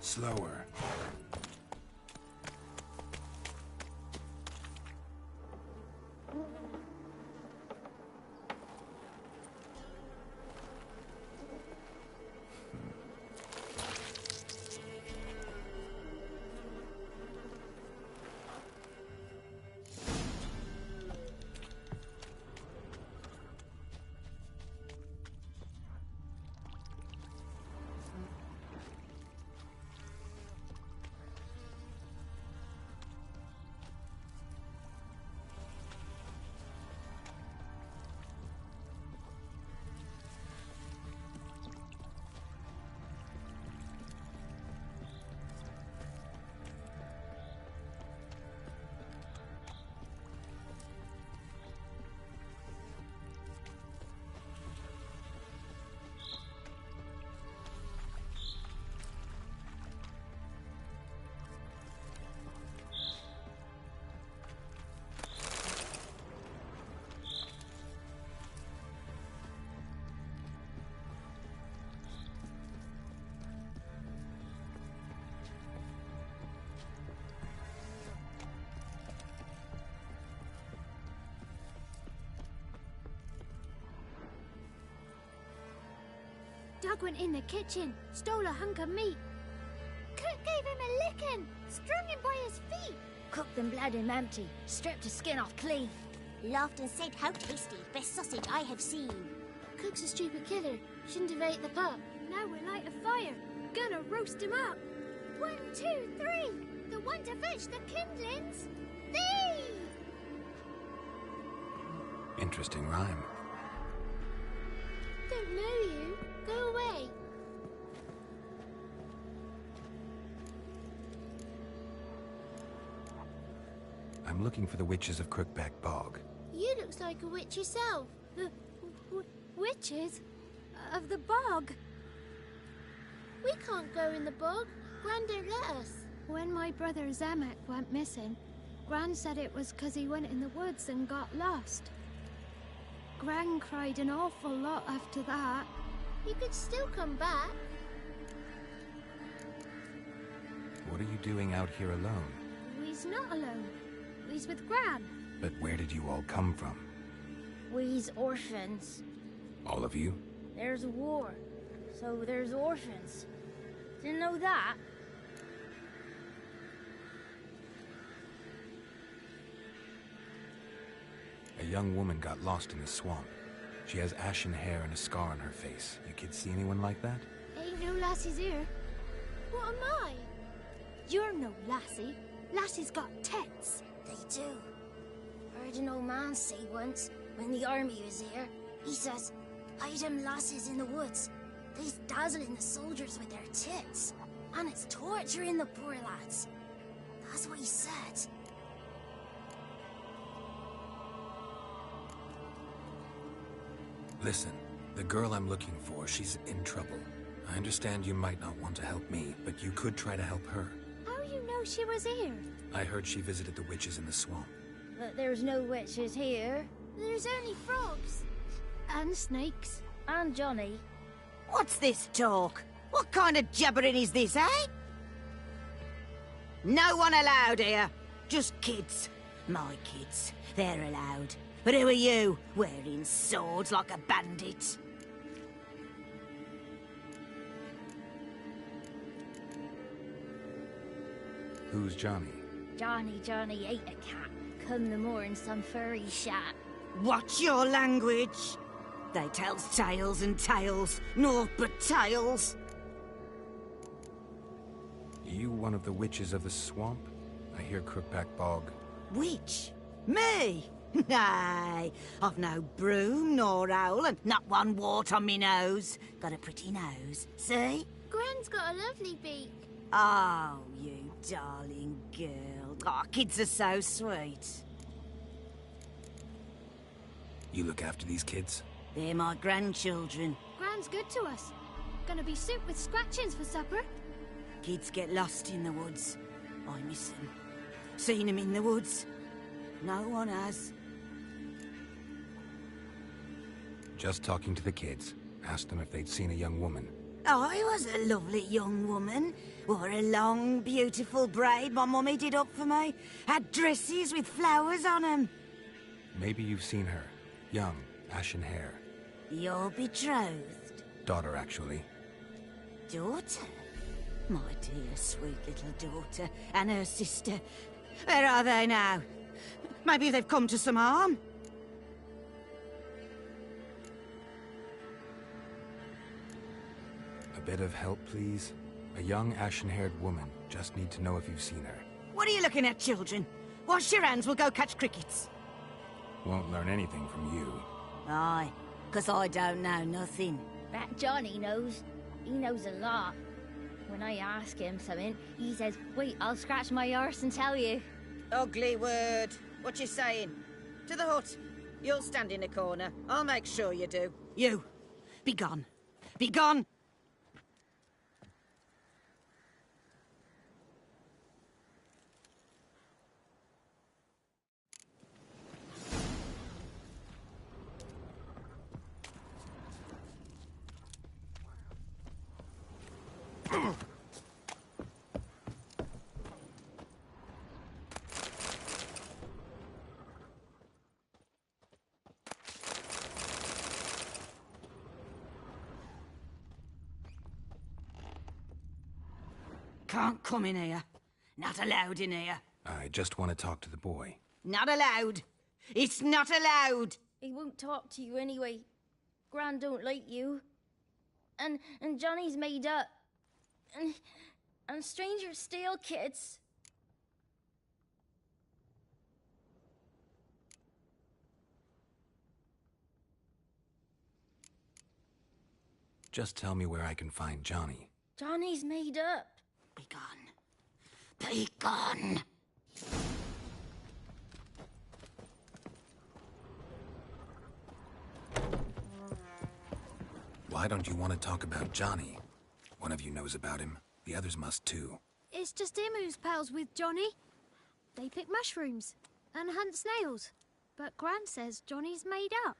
Slower. Doug went in the kitchen, stole a hunk of meat. Cook gave him a licking, strung him by his feet. Cooked and bled him empty, stripped his skin off clean. Laughed and said, "How tasty, best sausage I have seen." Cook's a stupid killer, shouldn't have ate the pup. Now we'll light a fire, gonna roast him up. 1, 2, 3, the one to fetch the kindlings. Thee! Interesting rhyme. Don't know you. Go away. I'm looking for the witches of Crookback Bog. You looks like a witch yourself. The witches of the bog. We can't go in the bog. Gran don't let us. When my brother Zamek went missing, Gran said it was 'cause he went in the woods and got lost. Gran cried an awful lot after that. You could still come back. What are you doing out here alone? We's not alone. We's with Gran. But where did you all come from? We's orphans. All of you? There's a war, so there's orphans. Didn't know that? A young woman got lost in the swamp. She has ashen hair and a scar on her face. You kids see anyone like that? Ain't no lassies here. What am I? You're no lassie. Lassie's got tits. They do. Heard an old man say once, when the army was here, he says, "Hide them lasses in the woods. They's dazzling the soldiers with their tits. And it's torturing the poor lads." That's what he said. Listen, the girl I'm looking for, she's in trouble. I understand you might not want to help me, but you could try to help her. How you know she was here? I heard she visited the witches in the swamp. But there's no witches here. There's only frogs. And snakes. And Johnny. What's this talk? What kind of jabbering is this, eh? No one allowed here. Just kids. My kids. They're allowed. But who are you, wearing swords like a bandit? Who's Johnny? Johnny ate a cat. Come the more in some furry shat. Watch your language. They tells tales and tales, naught but tales. You one of the witches of the swamp? I hear Crookback Bog. Witch? Me? Nay, I've no broom nor owl and not one wart on me nose. Got a pretty nose, see? Gran's got a lovely beak. Oh, you darling girl. Oh, kids are so sweet. You look after these kids? They're my grandchildren. Gran's good to us. Gonna be soup with scratchings for supper. Kids get lost in the woods. I miss them. Seen them in the woods. No one has. Just talking to the kids. Asked them if they'd seen a young woman. I was a lovely young woman. Wore a long, beautiful braid my mummy did up for me. Had dresses with flowers on 'em. Maybe you've seen her. Young, ashen hair. Your betrothed? Daughter, actually. Daughter? My dear, sweet little daughter. And her sister. Where are they now? Maybe they've come to some harm? A bit of help, please? A young, ashen-haired woman. Just need to know if you've seen her. What are you looking at, children? Wash your hands, we'll go catch crickets. Won't learn anything from you. Aye, 'cause I don't know nothing. That Johnny knows. He knows a lot. When I ask him something, he says, wait, I'll scratch my arse and tell you. Ugly word. What you saying? To the hut. You'll stand in a corner. I'll make sure you do. You. Be gone. Be gone! Can't come in here. Not allowed in here. I just want to talk to the boy. Not allowed. It's not allowed. He won't talk to you anyway. Gran don't like you. And Johnny's made up. And strangers steal kids. Just tell me where I can find Johnny. Johnny's made up. Be gone. Be gone. Why don't you want to talk about Johnny? One of you knows about him. The others must too. It's just him who's pals with Johnny. They pick mushrooms and hunt snails. But Gran says Johnny's made up.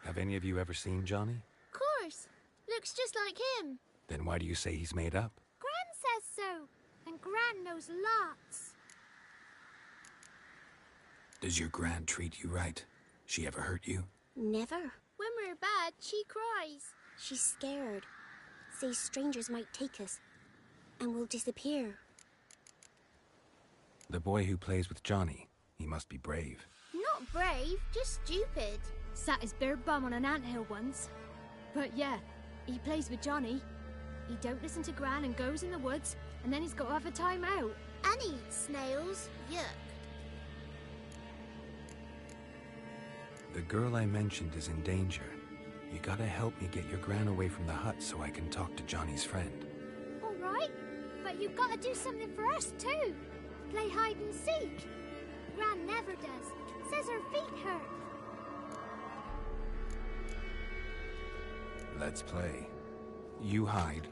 Have any of you ever seen Johnny? Of course. Looks just like him. Then why do you say he's made up? Gran says so. And Gran knows lots. Does your Gran treat you right? She ever hurt you? Never. When we're bad, she cries. She's scared. Says strangers might take us. And we'll disappear. The boy who plays with Johnny, he must be brave. Not brave, just stupid. Sat his bare bum on an anthill once. But yeah, he plays with Johnny. He don't listen to Gran and goes in the woods, and then he's got to have a time out. And eats snails. Yuck. The girl I mentioned is in danger. You gotta help me get your Gran away from the hut so I can talk to Johnny's friend. All right, but you've got to do something for us too. Play hide and seek. Gran never does. Says her feet hurt. Let's play. You hide,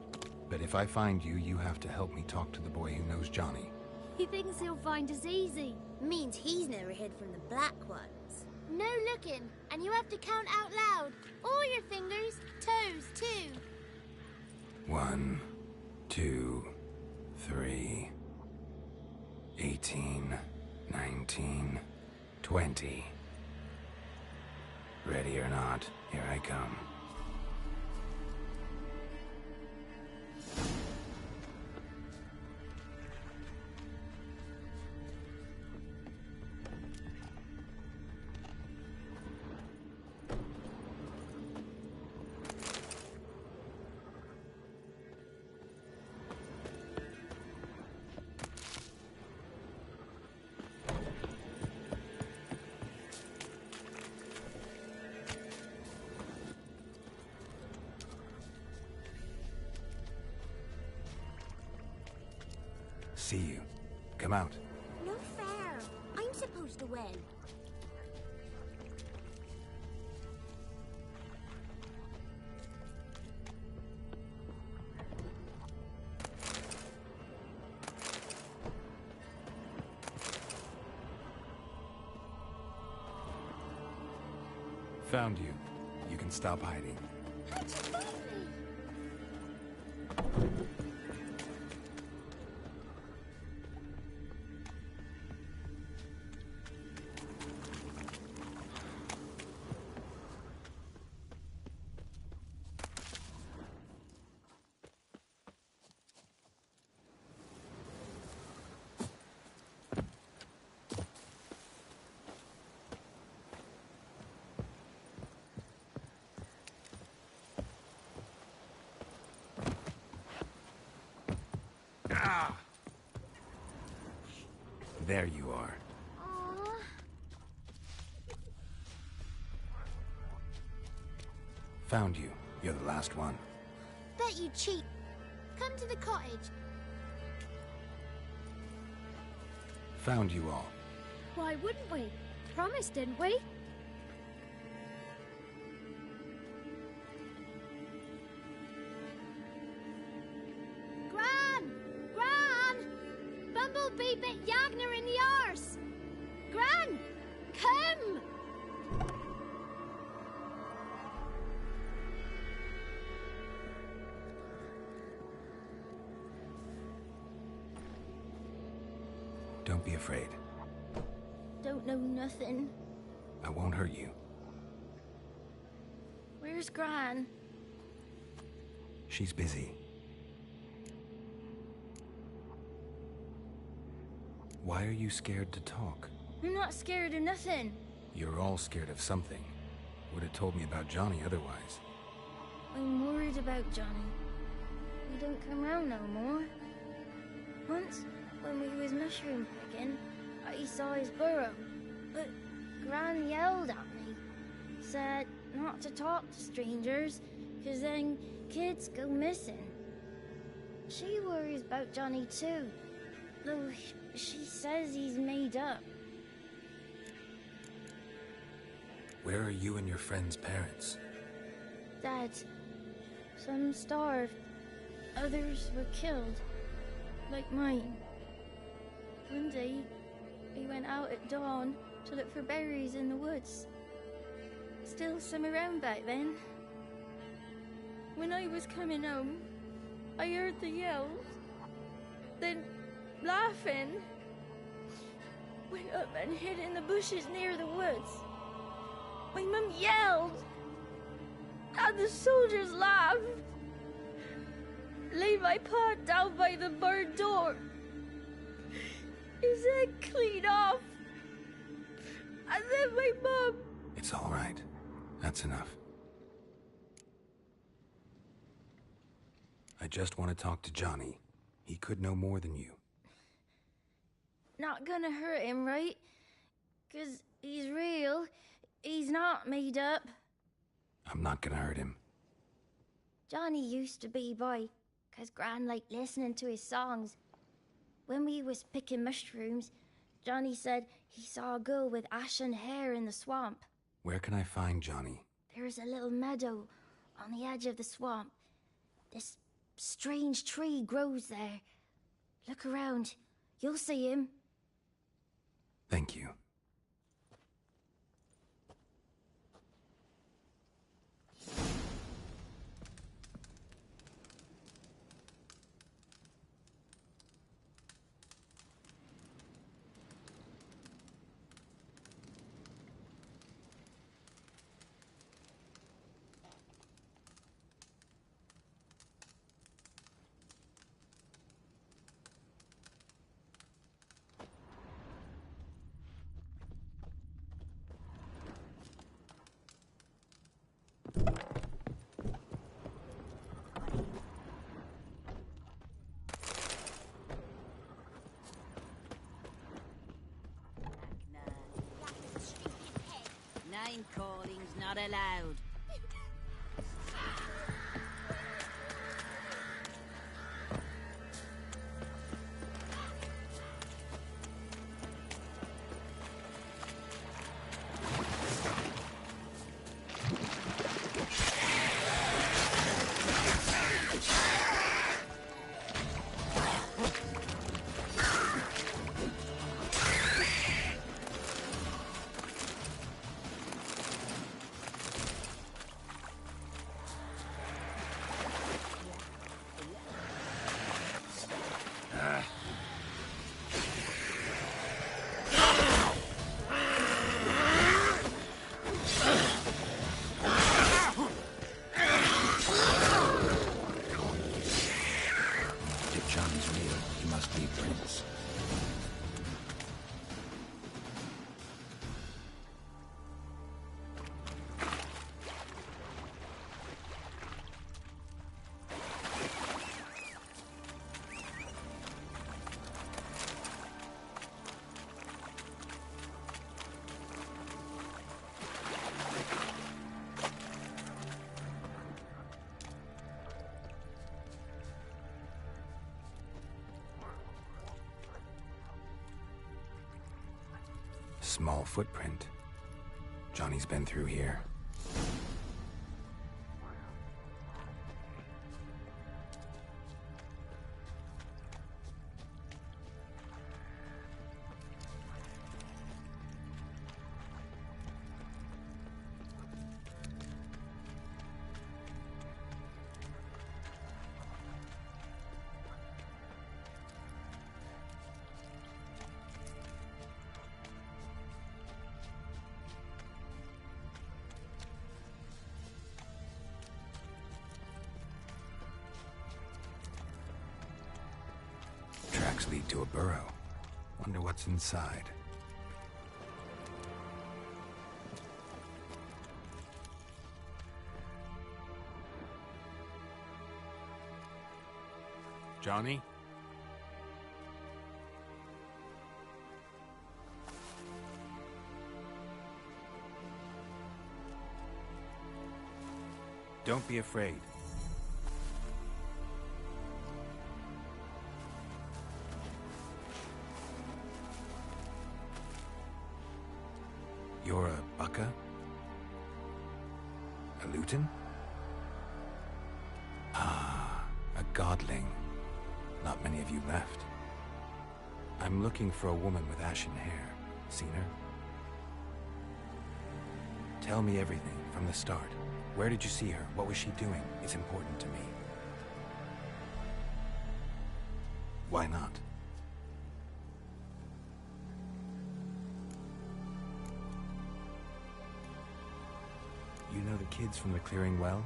but if I find you, you have to help me talk to the boy who knows Johnny. He thinks he'll find us easy. Means he's never hid from the black ones. No looking, and you have to count out loud. All your fingers, toes too. 1, 2, 3, 18, 19, 20. Ready or not, here I come. See you. Come out. No fair. I'm supposed to win. Found you. You can and stop hiding. How'd you find me? There you are. Aww. Found you. You're the last one. Bet you cheat. Come to the cottage. Found you all. Why wouldn't we? Promised, didn't we? Gran! Gran! Bumblebee bit Yagner in the arse! Gran! Come! Don't be afraid. Don't know nothing. I won't hurt you. Where's Gran? She's busy. Why are you scared to talk? I'm not scared of nothing. You're all scared of something. Would have told me about Johnny otherwise. I'm worried about Johnny. He don't come round no more. Once, when we was mushroom picking, I saw his burrow. But Gran yelled at me. Said not to talk to strangers, 'cause then kids go missing. She worries about Johnny too, though she says he's made up. Where are you and your friend's parents? Dad, some starved, others were killed, like mine. One day, we went out at dawn to look for berries in the woods. Still some around back then. When I was coming home, I heard the yells. Then, laughing, went up and hid in the bushes near the woods. My mum yelled, and the soldiers laughed. Laid my pa down by the barn door. His head clean off. And then my mum... It's all right. That's enough. I just want to talk to Johnny. He could know more than you. Not gonna hurt him, right? 'Cause he's real. He's not made up. I'm not gonna hurt him. Johnny used to be by, 'cause Gran liked listening to his songs. When we was picking mushrooms, Johnny said he saw a girl with ashen hair in the swamp. Where can I find Johnny? There's a little meadow on the edge of the swamp. This strange tree grows there. Look around. You'll see him. Thank you. Name calling's not allowed. small footprint. Johnny's been through here. Tracks lead to a burrow. Wonder what's inside. Johnny? Don't be afraid. You're a Bucka? A Luton? Ah, a godling. Not many of you left. I'm looking for a woman with ashen hair. Seen her? Tell me everything from the start. Where did you see her? What was she doing? It's important to me. Why not? You know the kids from the clearing well?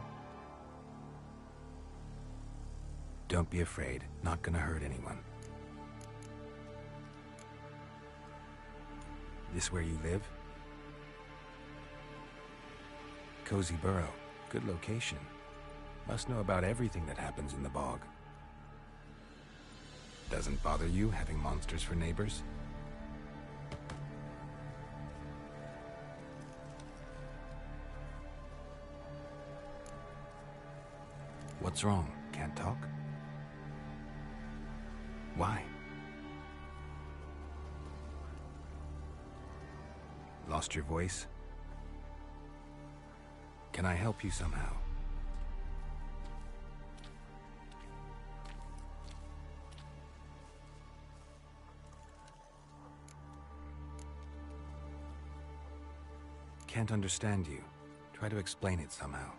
Don't be afraid. Not gonna hurt anyone. This where you live? Cozy burrow. Good location. Must know about everything that happens in the bog. Doesn't bother you having monsters for neighbors? What's wrong? Can't talk? Why? Lost your voice? Can I help you somehow? Can't understand you. Try to explain it somehow.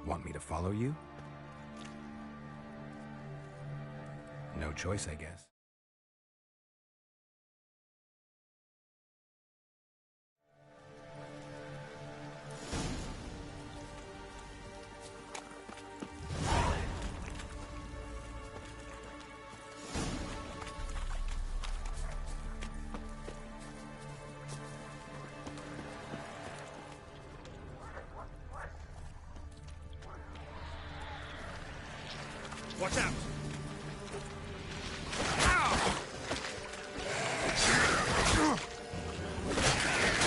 Want me to follow you? No choice, I guess. Watch out!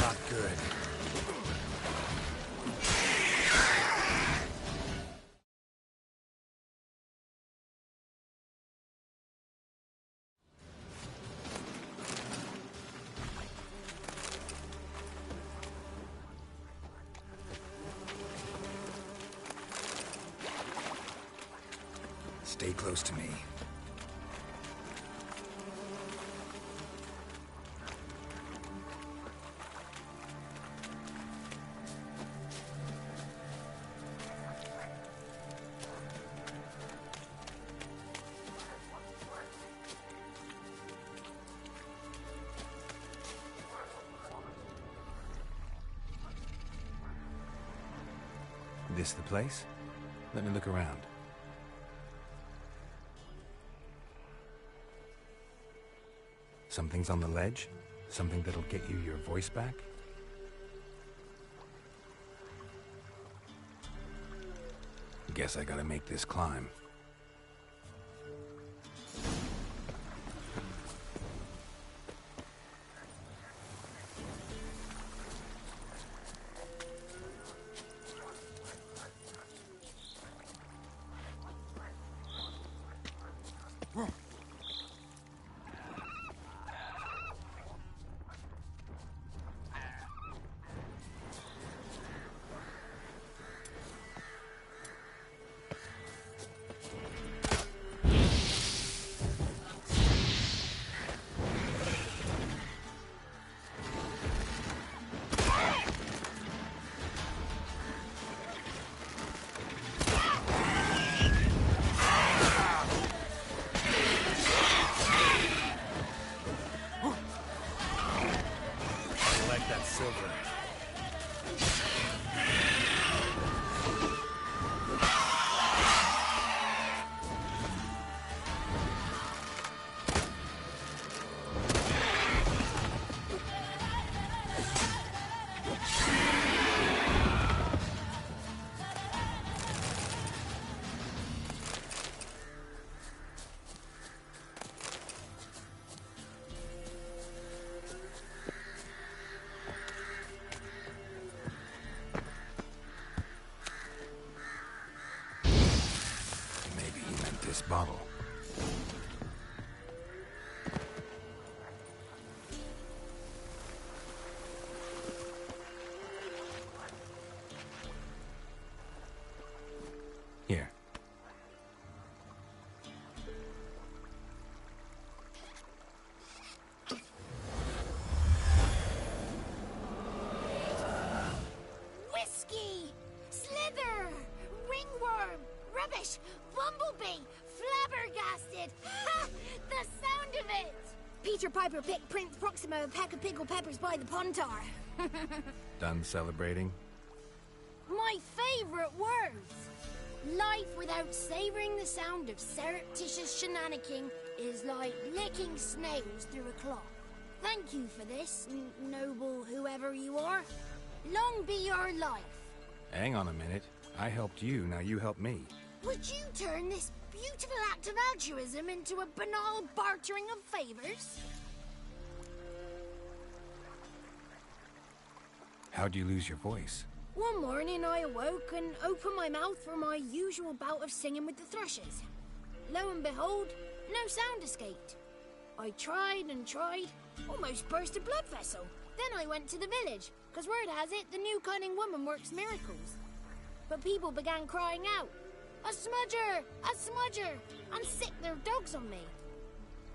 Not good. Stay close to me. This the place? Let me look around. Something's on the ledge? Something that'll get you your voice back? Guess I gotta make this climb. silver. This bottle. Here. Whiskey! Slither! Ringworm! Rubbish! Bumblebee! Flabbergasted! Ha! The sound of it! Peter Piper picked Prince Proximo a pack of pickled peppers by the pontar. Done celebrating? My favorite words! Life without savoring the sound of surreptitious shenanigans is like licking snails through a cloth. Thank you for this, noble whoever you are. Long be your life. Hang on a minute. I helped you, now you help me. Would you turn this beautiful act of altruism into a banal bartering of favors? How'd you lose your voice? One morning I awoke and opened my mouth for my usual bout of singing with the thrushes. Lo and behold, no sound escaped. I tried and tried, almost burst a blood vessel. Then I went to the village, because word has it the new cunning woman works miracles. But people began crying out, "A smudger! A smudger!" and sick their dogs on me.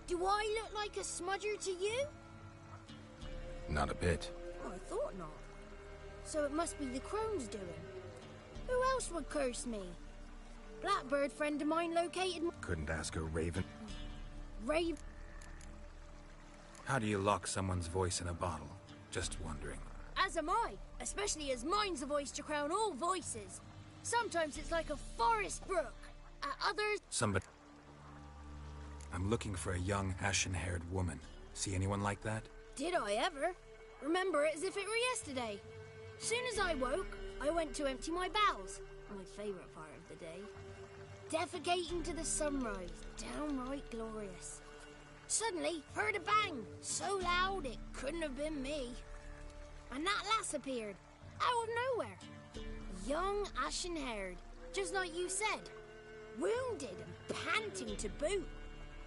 Do I look like a smudger to you? Not a bit. Oh, I thought not. So it must be the crone's doing. Who else would curse me? Blackbird friend of mine located... Couldn't ask a raven. Raven... How do you lock someone's voice in a bottle? Just wondering. As am I, especially as mine's the voice to crown all voices. Sometimes it's like a forest brook. At others... Somebody... I'm looking for a young, ashen-haired woman. See anyone like that? Did I ever? Remember it as if it were yesterday. Soon as I woke, I went to empty my bowels. My favourite part of the day. Defecating to the sunrise. Downright glorious. Suddenly, heard a bang. So loud it couldn't have been me. And that lass appeared. Out of nowhere. Young, ashen-haired. Just like you said. Wounded and panting to boot.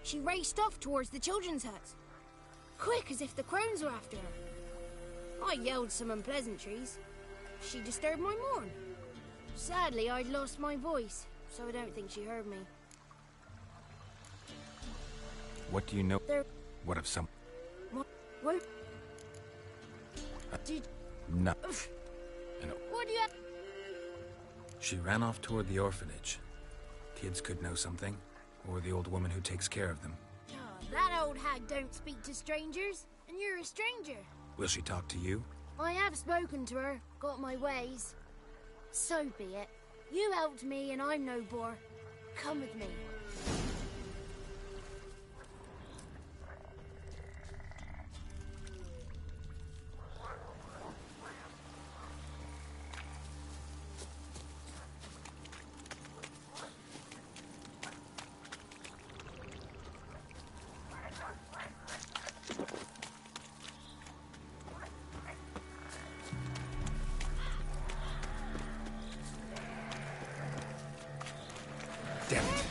She raced off towards the children's huts. Quick as if the crones were after her. I yelled some unpleasantries. She disturbed my morn. Sadly, I'd lost my voice, so I don't think she heard me. What do you know? There... What if some... What? Did... No. What do you have... She ran off toward the orphanage. Kids could know something, or the old woman who takes care of them. Oh, that old hag don't speak to strangers, and you're a stranger. Will she talk to you? I have spoken to her, got my ways. So be it. You helped me, and I'm no bore. Come with me. Damn it.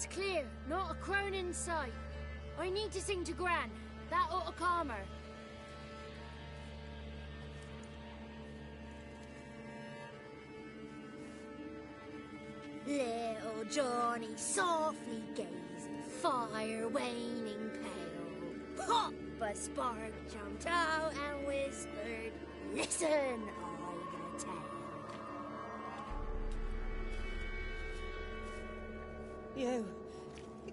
It's clear, not a crone in sight. I need to sing to Gran. That ought to calm her. Little Johnny softly gazed, fire waning pale. Pop! A spark jumped out and whispered, "Listen, I've a tale." You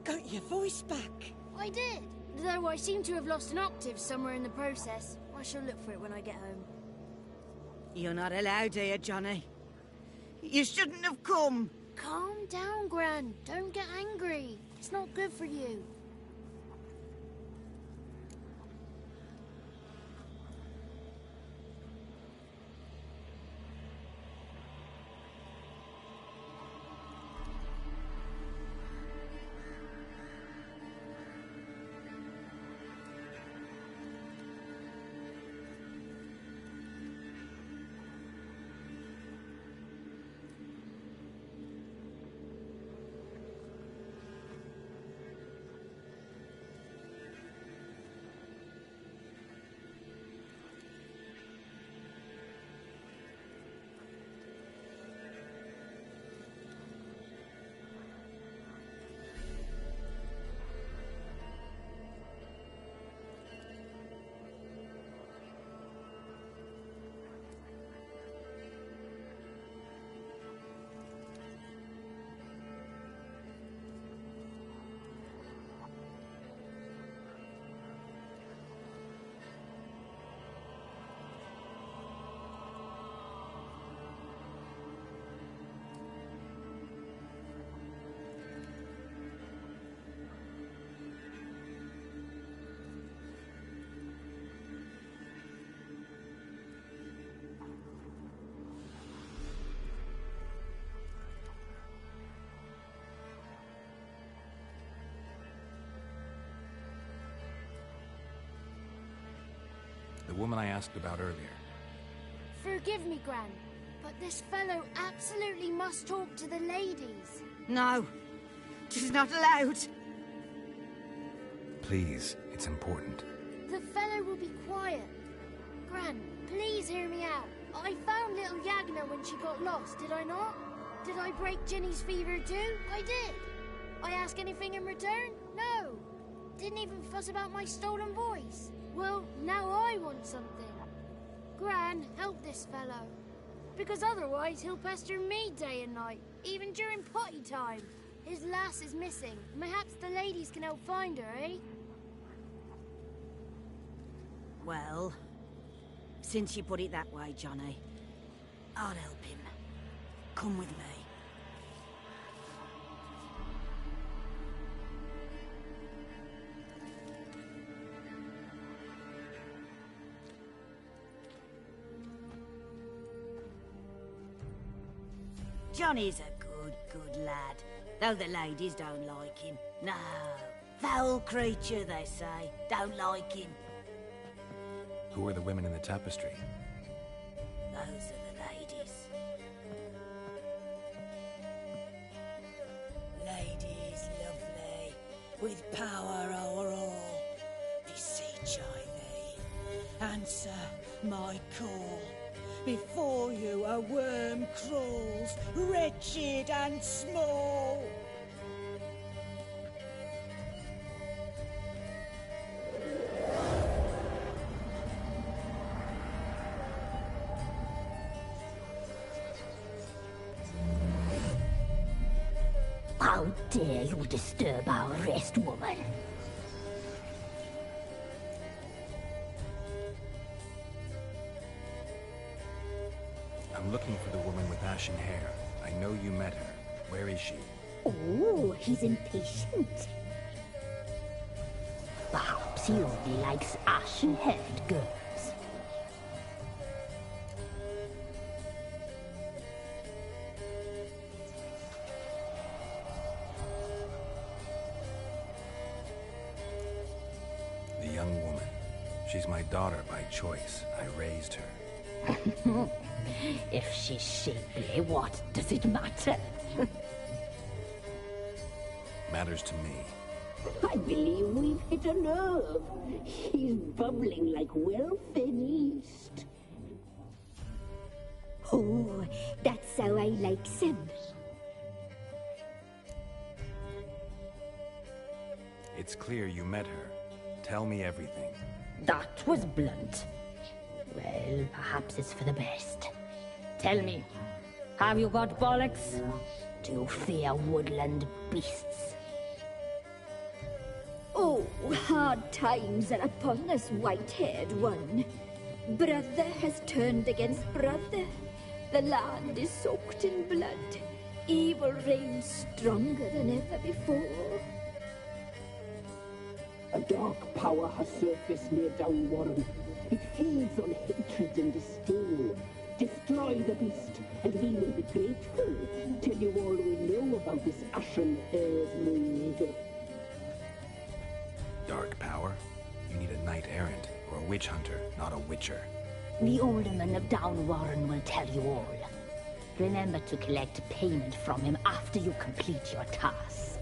got your voice back. I did, though I seem to have lost an octave somewhere in the process. I shall look for it when I get home. You're not allowed here, Johnny. You shouldn't have come. Calm down, Gran. Don't get angry. It's not good for you. The woman I asked about earlier. Forgive me, Gran, but this fellow absolutely must talk to the ladies. No, she's not allowed. Please, it's important. The fellow will be quiet. Gran, please hear me out. I found little Yagna when she got lost, did I not? Did I break Ginny's fever too? I did. I ask anything in return? No. Didn't even fuss about my stolen voice. Well, now I want something. Gran, help this fellow. Because otherwise he'll pester me day and night, even during potty time. His lass is missing. Perhaps the ladies can help find her, eh? Well, since you put it that way, Johnny, I'll help him. Come with me. Johnny's a good lad, though the ladies don't like him. No, foul creature, they say. Don't like him. Who are the women in the tapestry? Those are the ladies. Ladies lovely, with power o'er all. Beseech I thee, answer my call. Before you a worm crawls, wretched and small. How dare you disturb our rest, woman? I'm looking for the woman with ashen hair. I know you met her. Where is she? Oh, he's impatient. Perhaps he only likes ashen-haired girls. The young woman. She's my daughter by choice. I raised her. If she's shapely, what does it matter? matters to me. I believe we've hit a nerve. He's bubbling like well-fed yeast. Oh, that's how I like him. It's clear you met her. Tell me everything. That was blunt. Well, perhaps it's for the best. Tell me, have you got bollocks? Do you fear woodland beasts? Oh, hard times are upon us, white-haired one. Brother has turned against brother. The land is soaked in blood. Evil reigns stronger than ever before. A dark power has surfaced near Downwarren. It feeds on hatred and disdain. Destroy the beast, and we will be grateful. Tell you all we know about this ashen-haired maid. Dark power? You need a knight-errant, or a witch-hunter, not a witcher. The alderman of Downwarren will tell you all. Remember to collect payment from him after you complete your task.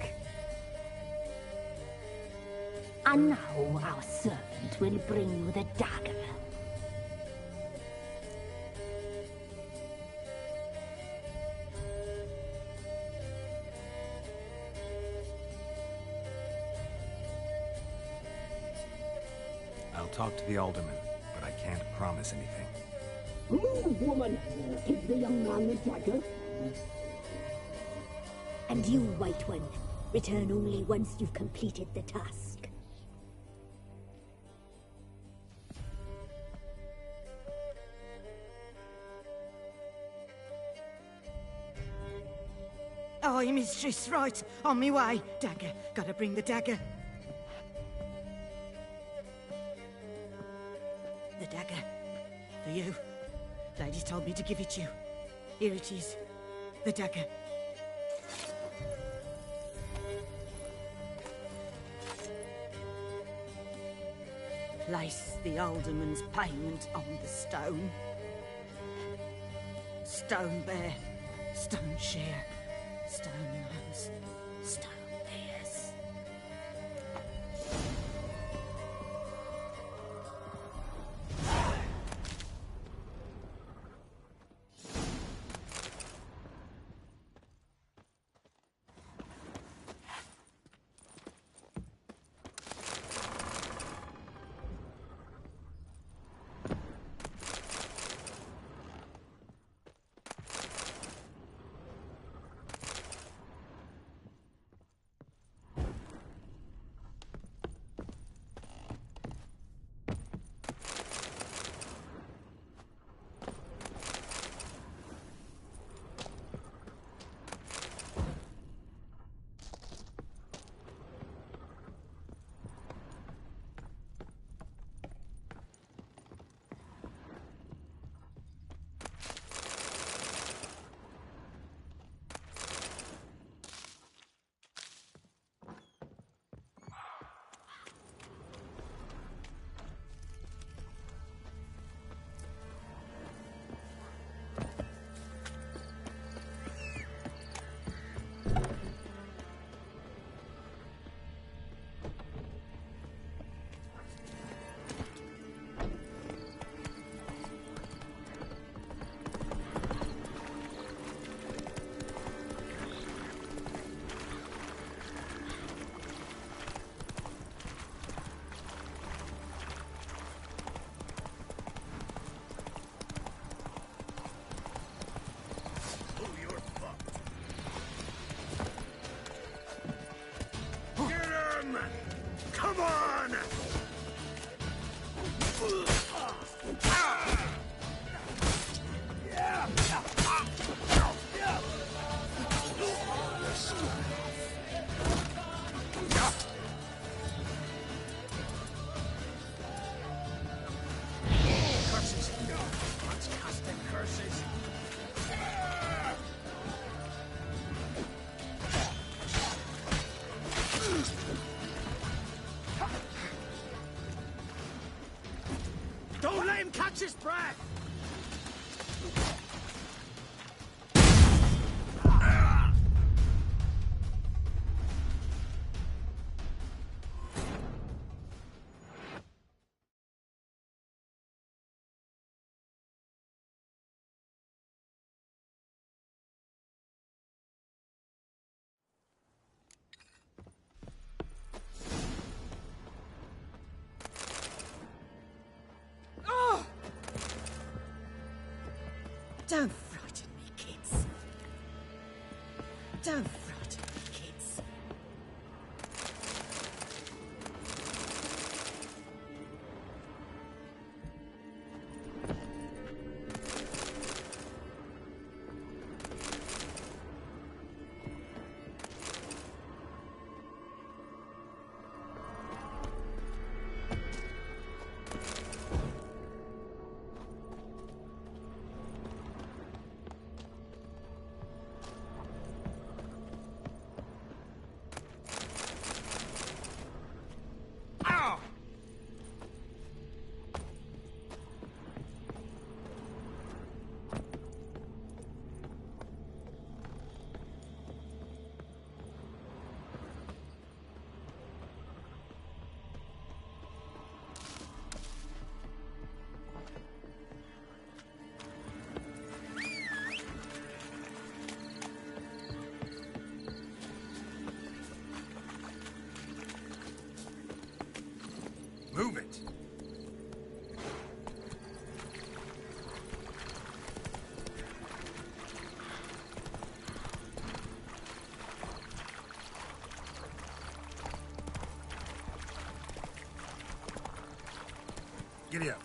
And now our servant will bring you the dagger. I'll talk to the alderman, but I can't promise anything. Move, woman! Give the young man the dagger. And you, White One, return only once you've completed the task. Aye, mistress, right. On me way. Dagger. Gotta bring the dagger. The dagger. For you. Ladies told me to give it you. Here it is. The dagger. Place the alderman's payment on the stone. Stone bear. Stone shear. Stone nose. Stone ears. Come on! Curses! Let's cast the curses! Don't let him catch his breath! Don't frighten me, kids. Don't frighten me, kids. Move it! Giddy up.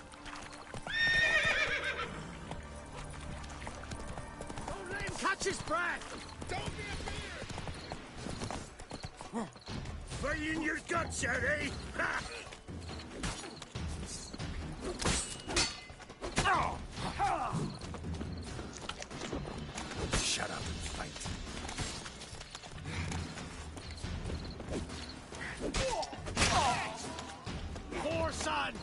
Don't let him catch his breath! Don't be a beard! Fight in your guts, Eddie! Ha! Shut up and fight. Poor son!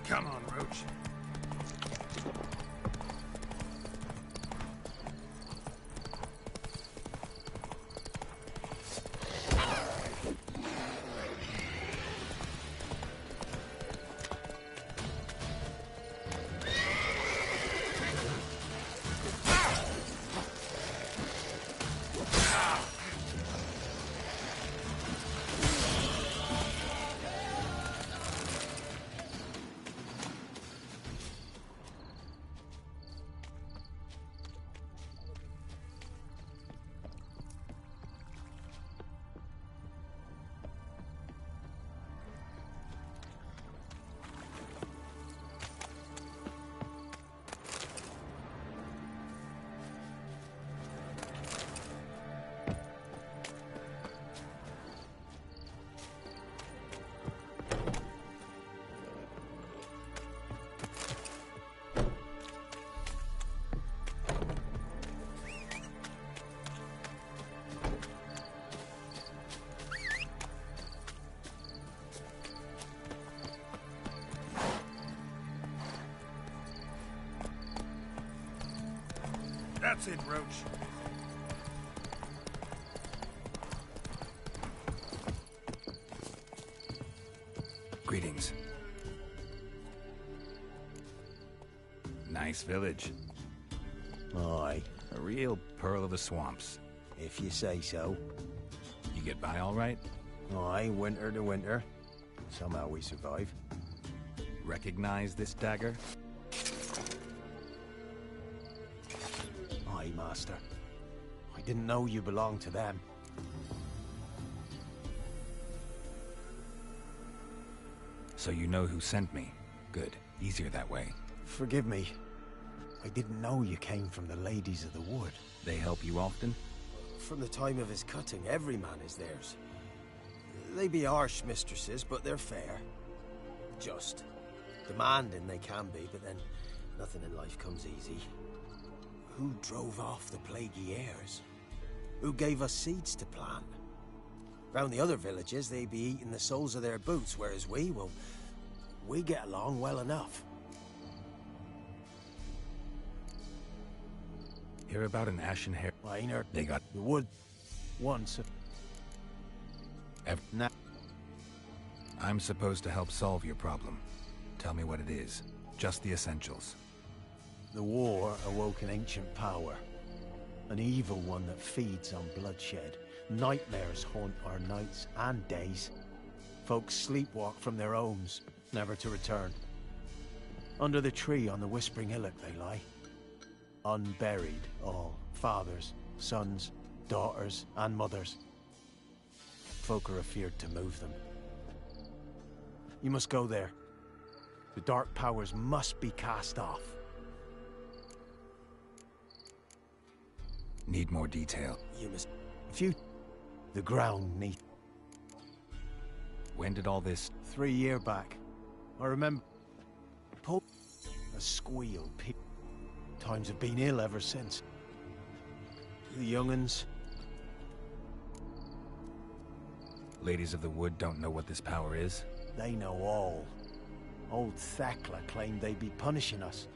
Come on, Roach. That's it, Roach. Greetings. Nice village. Aye. A real pearl of the swamps. If you say so. You get by all right? Aye, winter to winter. Somehow we survive. Recognize this dagger? Aye, Master. I didn't know you belonged to them. So you know who sent me. Good. Easier that way. Forgive me. I didn't know you came from the Ladies of the Wood. They help you often? From the time of his cutting, every man is theirs. They be harsh mistresses, but they're fair. Just. Demanding they can be, but then nothing in life comes easy. Who drove off the plaguey airs? Who gave us seeds to plant? Round the other villages, they be eating the soles of their boots, whereas we, well, we get along well enough. Hear about an ashen hair? Minor. They got the wood once. Now, I'm supposed to help solve your problem. Tell me what it is. Just the essentials. The war awoke an ancient power. An evil one that feeds on bloodshed. Nightmares haunt our nights and days. Folks sleepwalk from their homes, never to return. Under the tree on the Whispering Hillock they lie. Unburied all. Fathers, sons, daughters, and mothers. Folk are afeared to move them. You must go there. The dark powers must be cast off. Need more detail. You must... The ground needs... When did all this... 3 years back. I remember... A squeal. Times have been ill ever since. The young'uns... Ladies of the Wood don't know what this power is? They know all. Old Thekla claimed they'd be punishing us.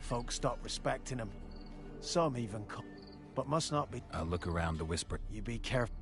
Folks stopped respecting him. Some even but must not be... I'll look around the Whisper. You be careful.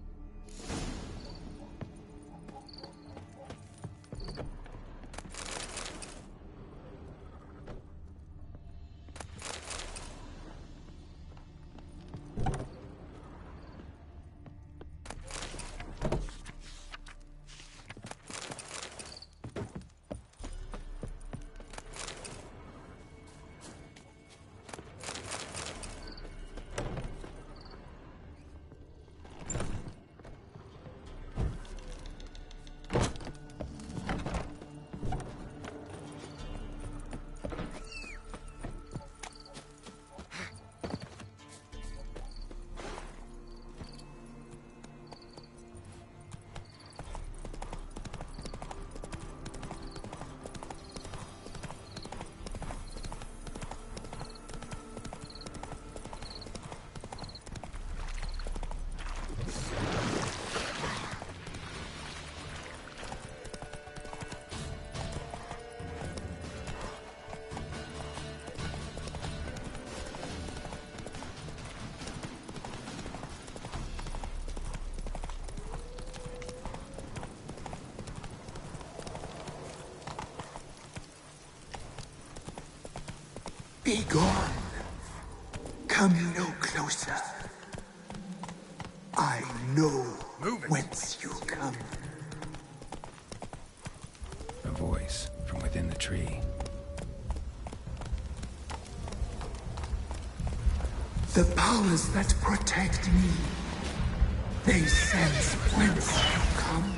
Be gone. Come no closer. I know whence you come. A voice from within the tree. The powers that protect me, they sense whence you come.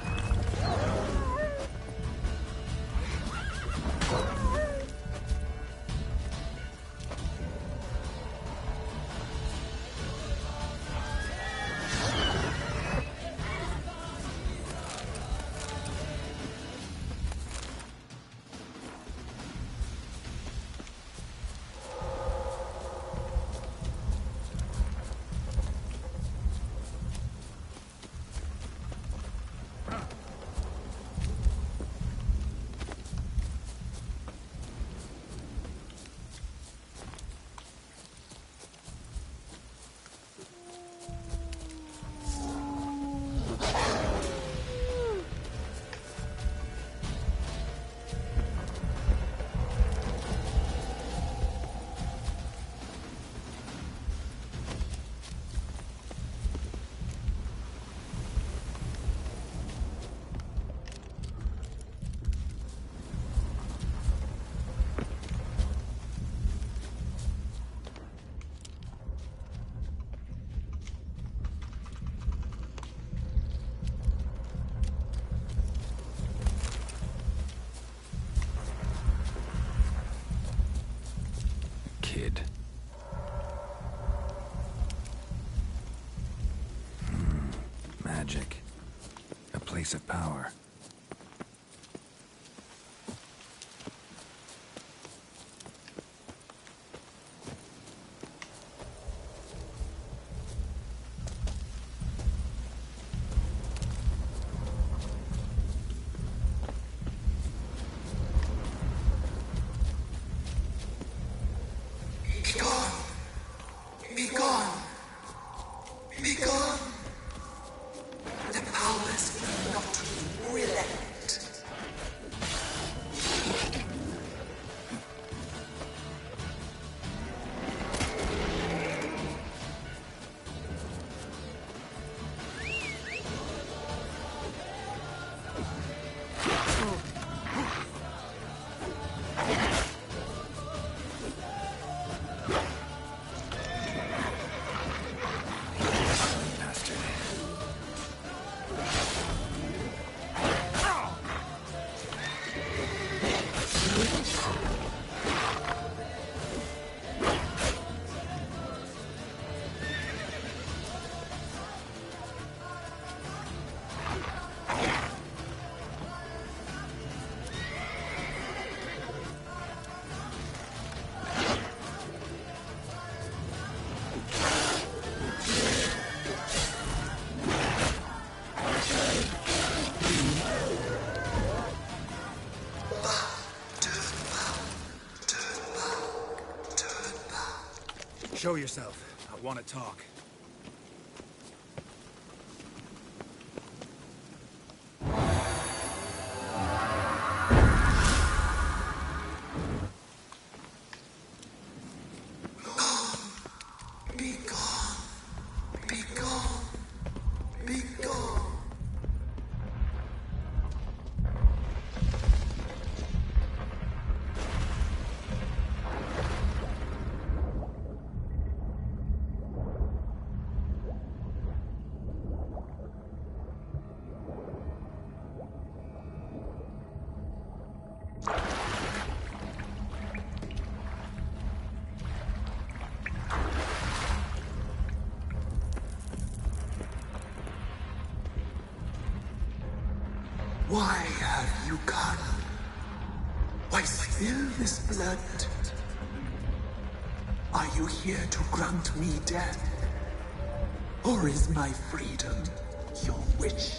magic. A place of power. Be gone! Be gone! Be gone! The powers will not relent. Show yourself. I want to talk. Be gone! Be gone! Be gone! Why have you come? Why spill this blood? Are you here to grant me death? Or is my freedom your wish?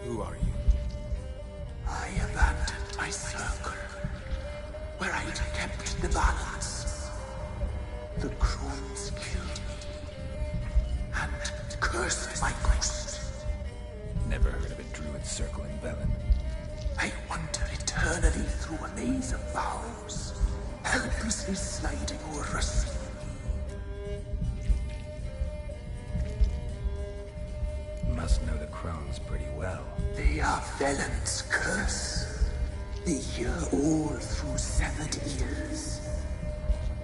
Who are you? I abandoned my circle, where I'd kept the balance. The crones killed me, and cursed my ghost. Never heard of a druid circle in Velen. I wander eternally through a maze of vows, helplessly sliding over a sea. Must know the crones pretty well. They are Velen's curse. They hear all through severed ears.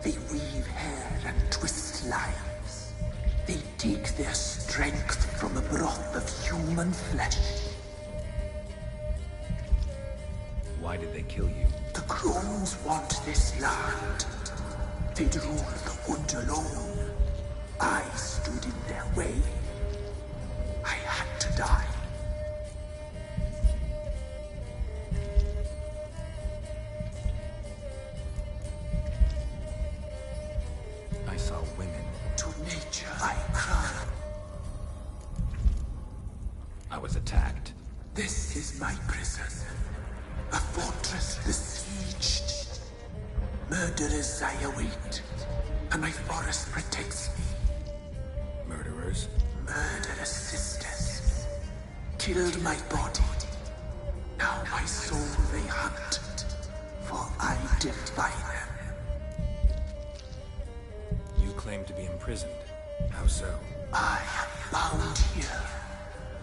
They weave hair and twist lives. They take their strength from the broth of human flesh. Why did they kill you? The crones want this land. They'd rule the wood alone. I stood in their way. I had to die. I saw women. To nature I cry. I was attacked. This is my prison. A fortress besieged. Murderers I await, and my forest protects me. Murderers? Murderous sisters. Killed my body. Now my soul they hunt, for I defy them. You claim to be imprisoned. How so? I am bound here,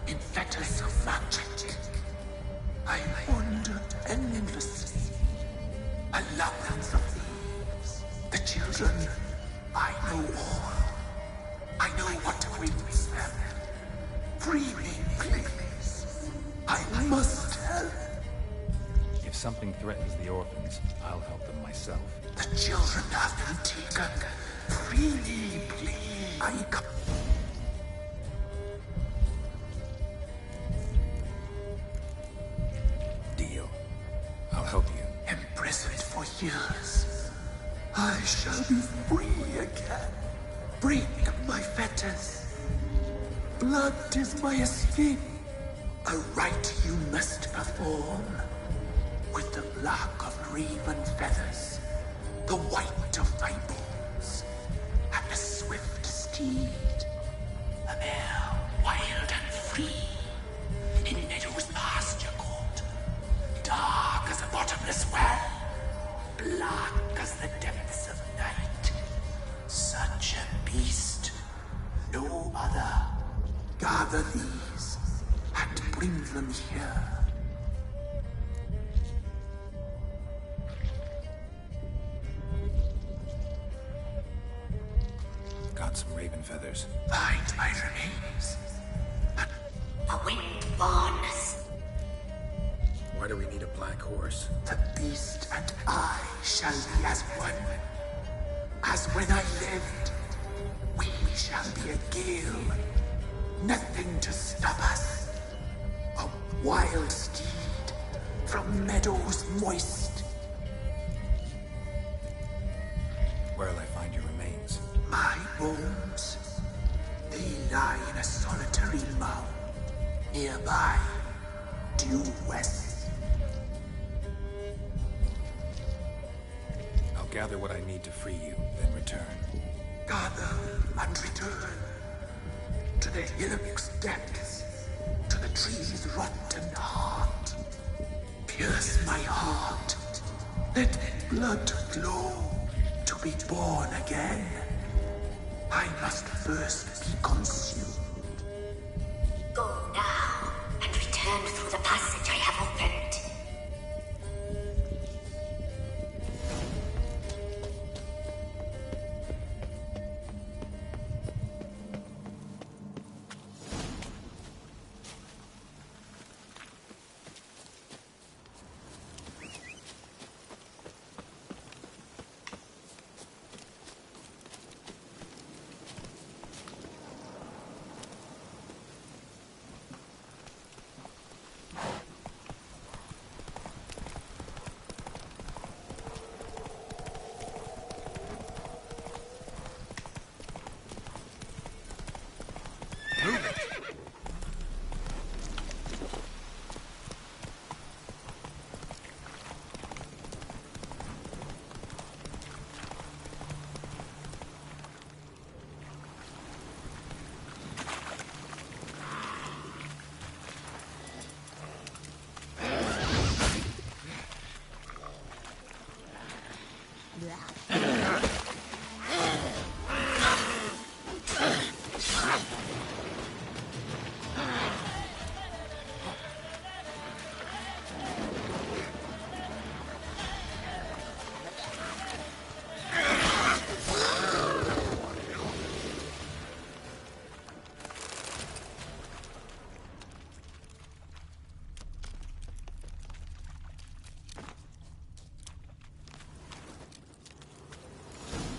in fetters of magic. I wandered endlessly, a labyrinth of thieves. The children, I know all. something threatens the orphans, I'll help them myself. The children have been taken. Freely, please. I come. Deal. I'll help you. Imprisoned for years, I shall be free again. Break my fetters. Blood is my escape. A rite you must perform. With the black of raven feathers, the white of my bones, and a swift steed. A mare wild and free, in meadows pasture court, dark as a bottomless well, black as the depths of night. Such a beast, no other. Gather these, and bring them here. Got some raven feathers. Find my remains. A winged barness. Why do we need a black horse? The beast and I shall be as one. As when I lived. We shall be a gale. Nothing to stop us. A wild steed from meadows moist. Where'll I find your remains? My bones, they lie in a solitary mound, nearby, due west. I'll gather what I need to free you, then return. Gather and return to the hillock's depths, to the tree's rotten heart. Pierce my heart, let blood flow to be born again. I must first be consumed. Go now, and return through the passage I have opened.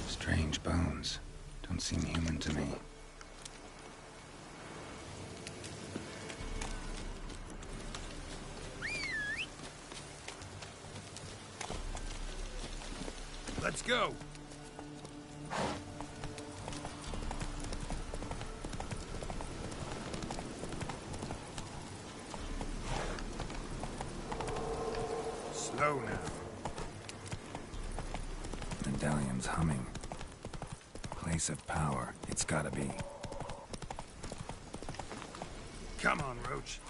Strange bones. Don't seem human to me. Let's go. Slow now. Medallion's humming. Place of power. It's gotta be. Come on, Roach.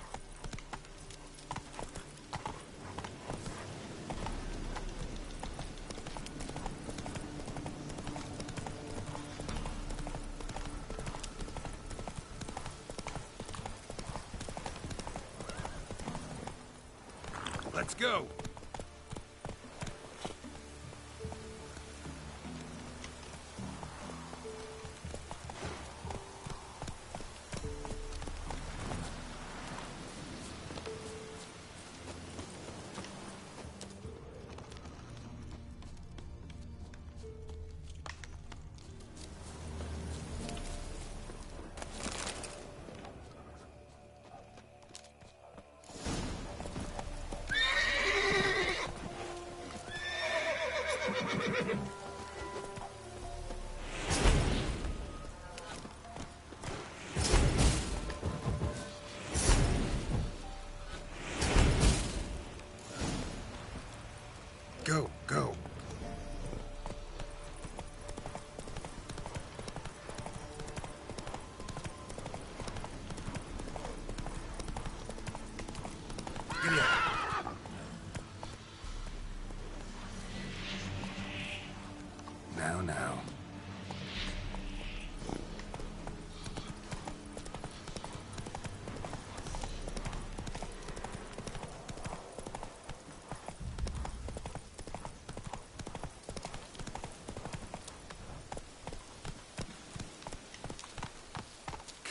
Let's go.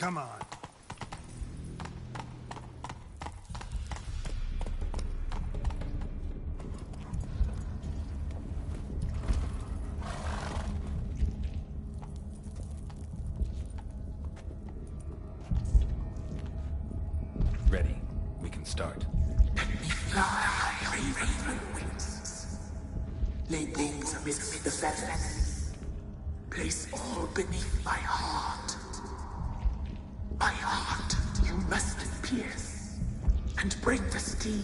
Come on. Ready. We can start. Fly, raven wings. Lay wings amidst the feathers. Place all beneath my heart. My heart you must pierce, and bring the steed.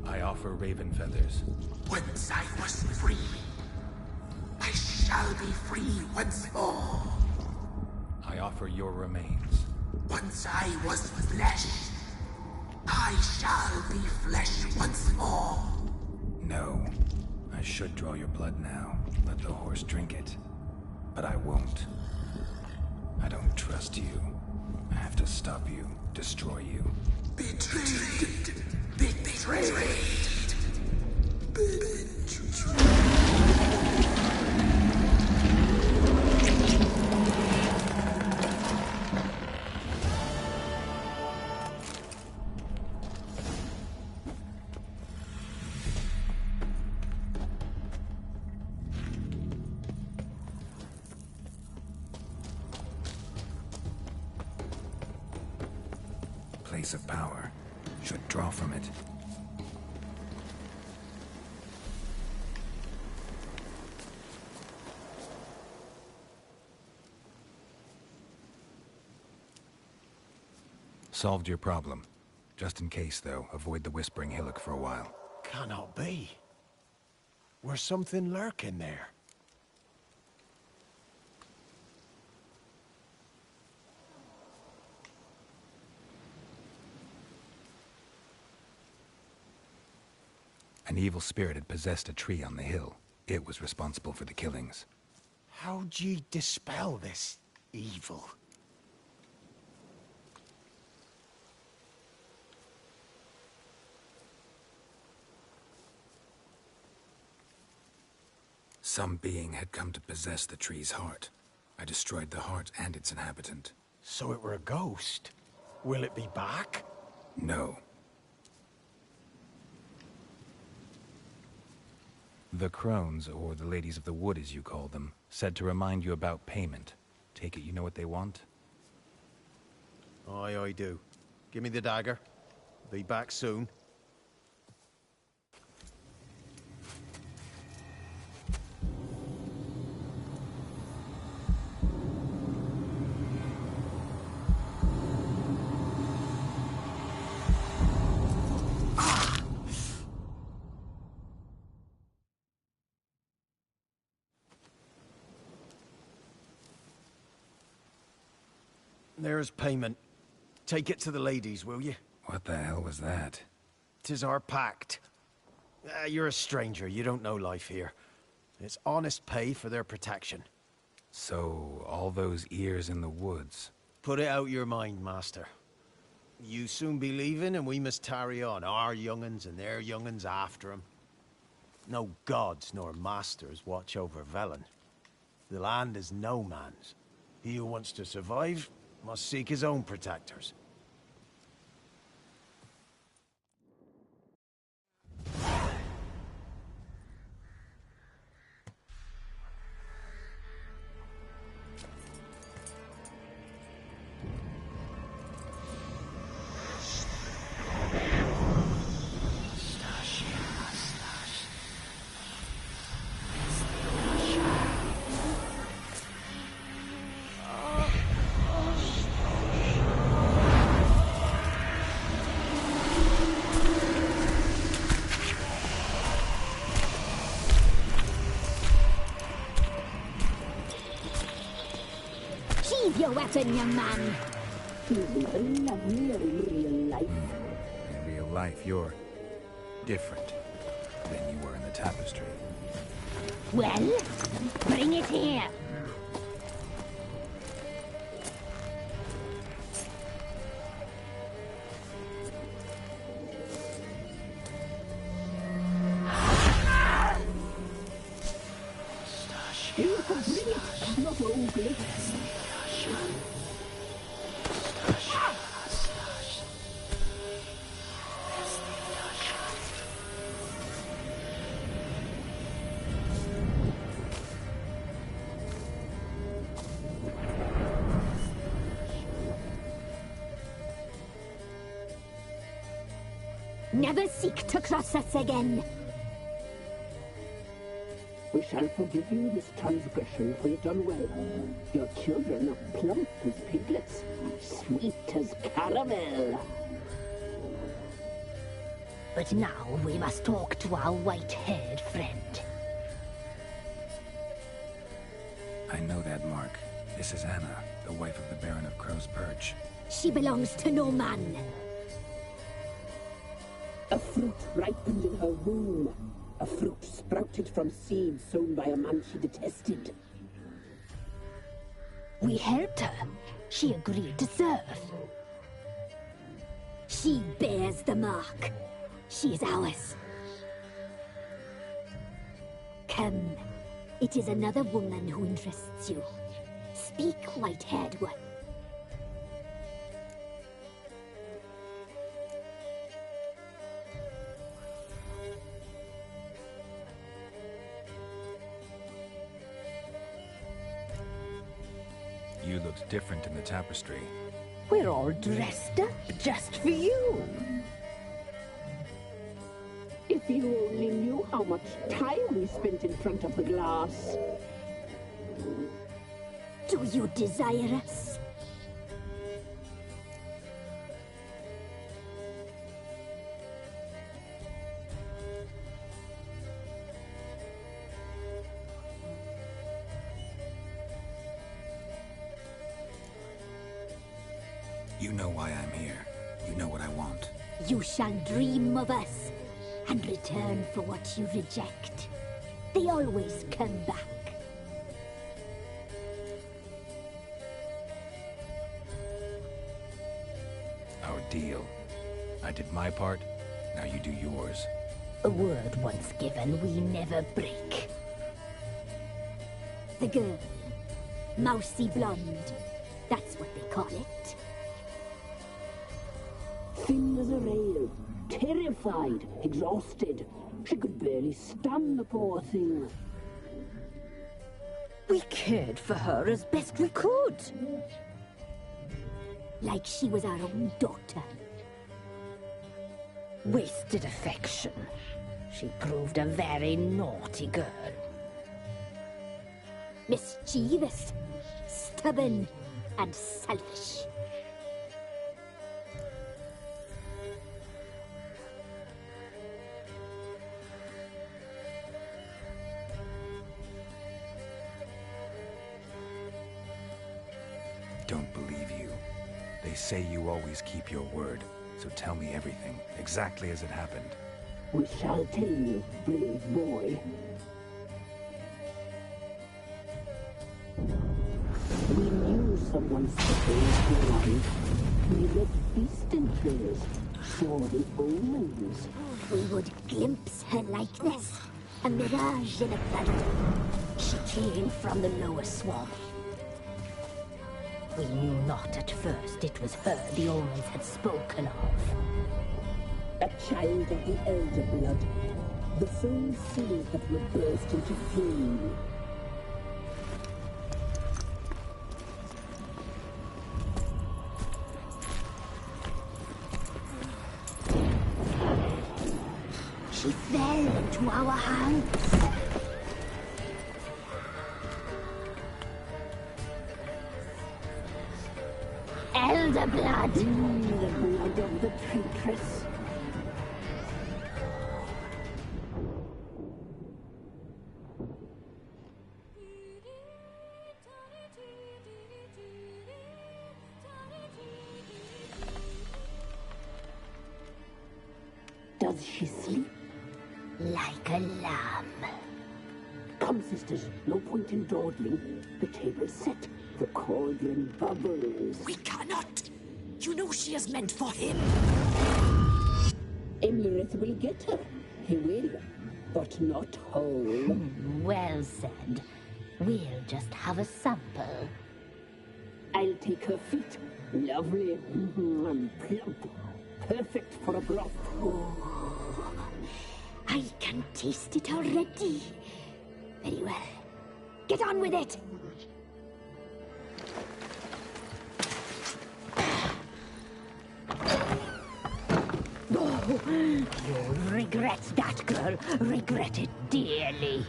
I offer raven feathers. Once I was free, I shall be free once more. I offer your remains. Once I was flesh, I shall be flesh once more. No. I should draw your blood now. Let the horse drink it. But I won't. I don't trust you. I have to stop you, destroy you. Betrayed. Betrayed. Place of power. Should draw from it. Solved your problem. Just in case, though, avoid the Whispering Hillock for a while. Cannot be. Where's something lurking there? An evil spirit had possessed a tree on the hill. It was responsible for the killings. How'd ye dispel this evil? Some being had come to possess the tree's heart. I destroyed the heart and its inhabitant. So it were a ghost. Will it be back? No. The crones, or the ladies of the wood as you call them, said to remind you about payment. Take it you know what they want? Aye, I do. Give me the dagger. Be back soon. There's payment. Take it to the ladies, will you? What the hell was that? 'Tis our pact. You're a stranger. You don't know life here. It's honest pay for their protection. So, all those ears in the woods. Put it out your mind, master. You soon be leaving, and we must tarry on. Our young'uns and their young'uns after 'em. No gods nor masters watch over Velen. The land is no man's. He who wants to survive must seek his own protectors. Sheathe your weapon, young man. You'll be very lovely in real life. In real life, you're different than you were in the tapestry. Well, bring it here. Here, bring it, not ugly. Never seek to cross us again. We shall forgive you this transgression, for you've done well. Your children are plump as piglets, sweet as caramel. But now we must talk to our white-haired friend. I know that mark. This is Anna, the wife of the Baron of Crow's Perch. She belongs to no man. A fruit ripened in her womb. A fruit sprouted from seeds sown by a man she detested. We helped her. She agreed to serve. She bears the mark. She is ours. Come. It is another woman who interests you. Speak, white-haired one. You looked different in the tapestry. We're all dressed up just for you. If you only knew how much time we spent in front of the glass. Do you desire us? You know why I'm here. You know what I want. You shall dream of us and return for what you reject. They always come back. Our deal. I did my part, now you do yours. A word once given, we never break. The girl. Mousy blonde. That's what they call it. Thin as a rail, terrified, exhausted. She could barely stand, the poor thing. We cared for her as best we could. Like she was our own daughter. Wasted affection. She proved a very naughty girl. Mischievous, stubborn, and selfish. Don't believe you. They say you always keep your word, so tell me everything, exactly as it happened. We shall tell you, brave boy. We knew someone special in your life. We read feasting prayers, saw the omens. We would glimpse her likeness, a mirage in a flood. She came from the lower swamp. We knew not at first it was her the omens had spoken of. A child of the elder blood, the same seed that would burst into flame. She fell into our hands. Elder blood! The blood of the traitress. Does she sleep? Like a lamb. Come, sisters, no point in dawdling. The table's set. The cauldron bubbles. We cannot! You know she is meant for him! Emlyrith will get her. He will, but not whole. Well said. We'll just have a sample. I'll take her feet. Lovely and plump. Perfect for a broth. Oh, I can taste it already. Very well. Get on with it! Oh, you'll regret that, girl. Regret it dearly.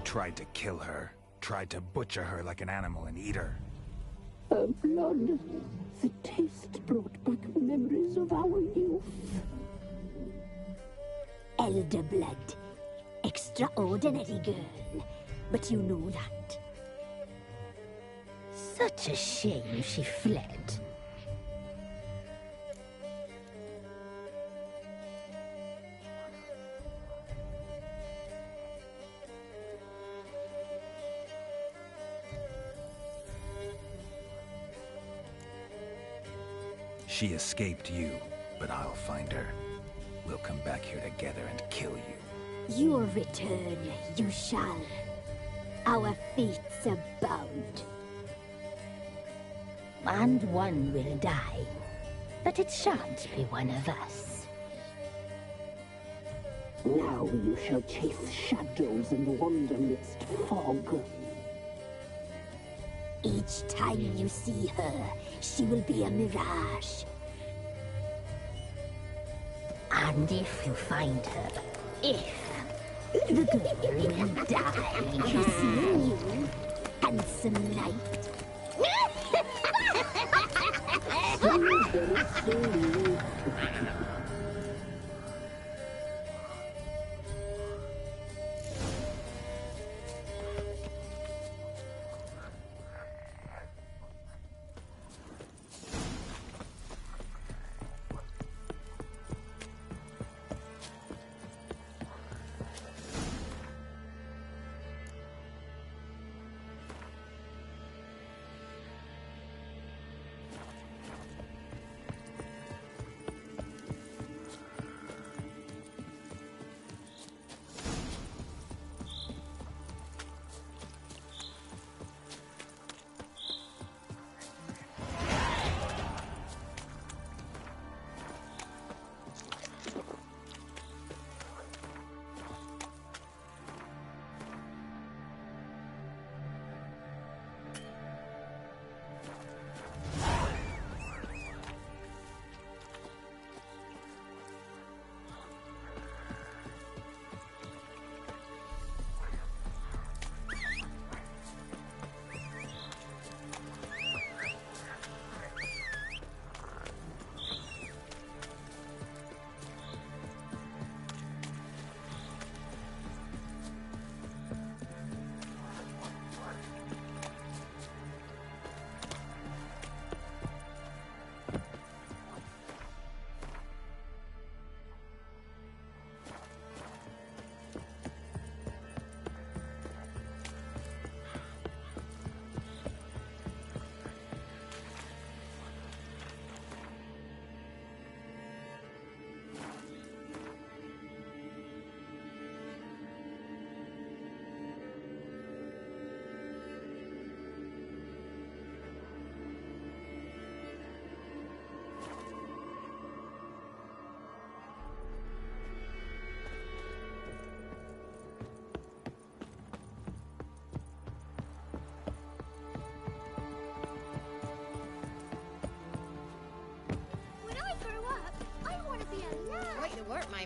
Tried to kill her. Tried to butcher her like an animal and eat her. Her blood. The taste brought back memories of our youth. Elder blood. Extraordinary girl. But you know that. Such a shame she fled. She escaped you, but I'll find her. We'll come back here together and kill you. Your return, you shall. Our fates are bound. And one will die, but it shan't be one of us. Now you shall chase shadows and wander midst fog. Each time you see her, she will be a mirage. And if you find her, the girl will die. Seeing you, handsome knight.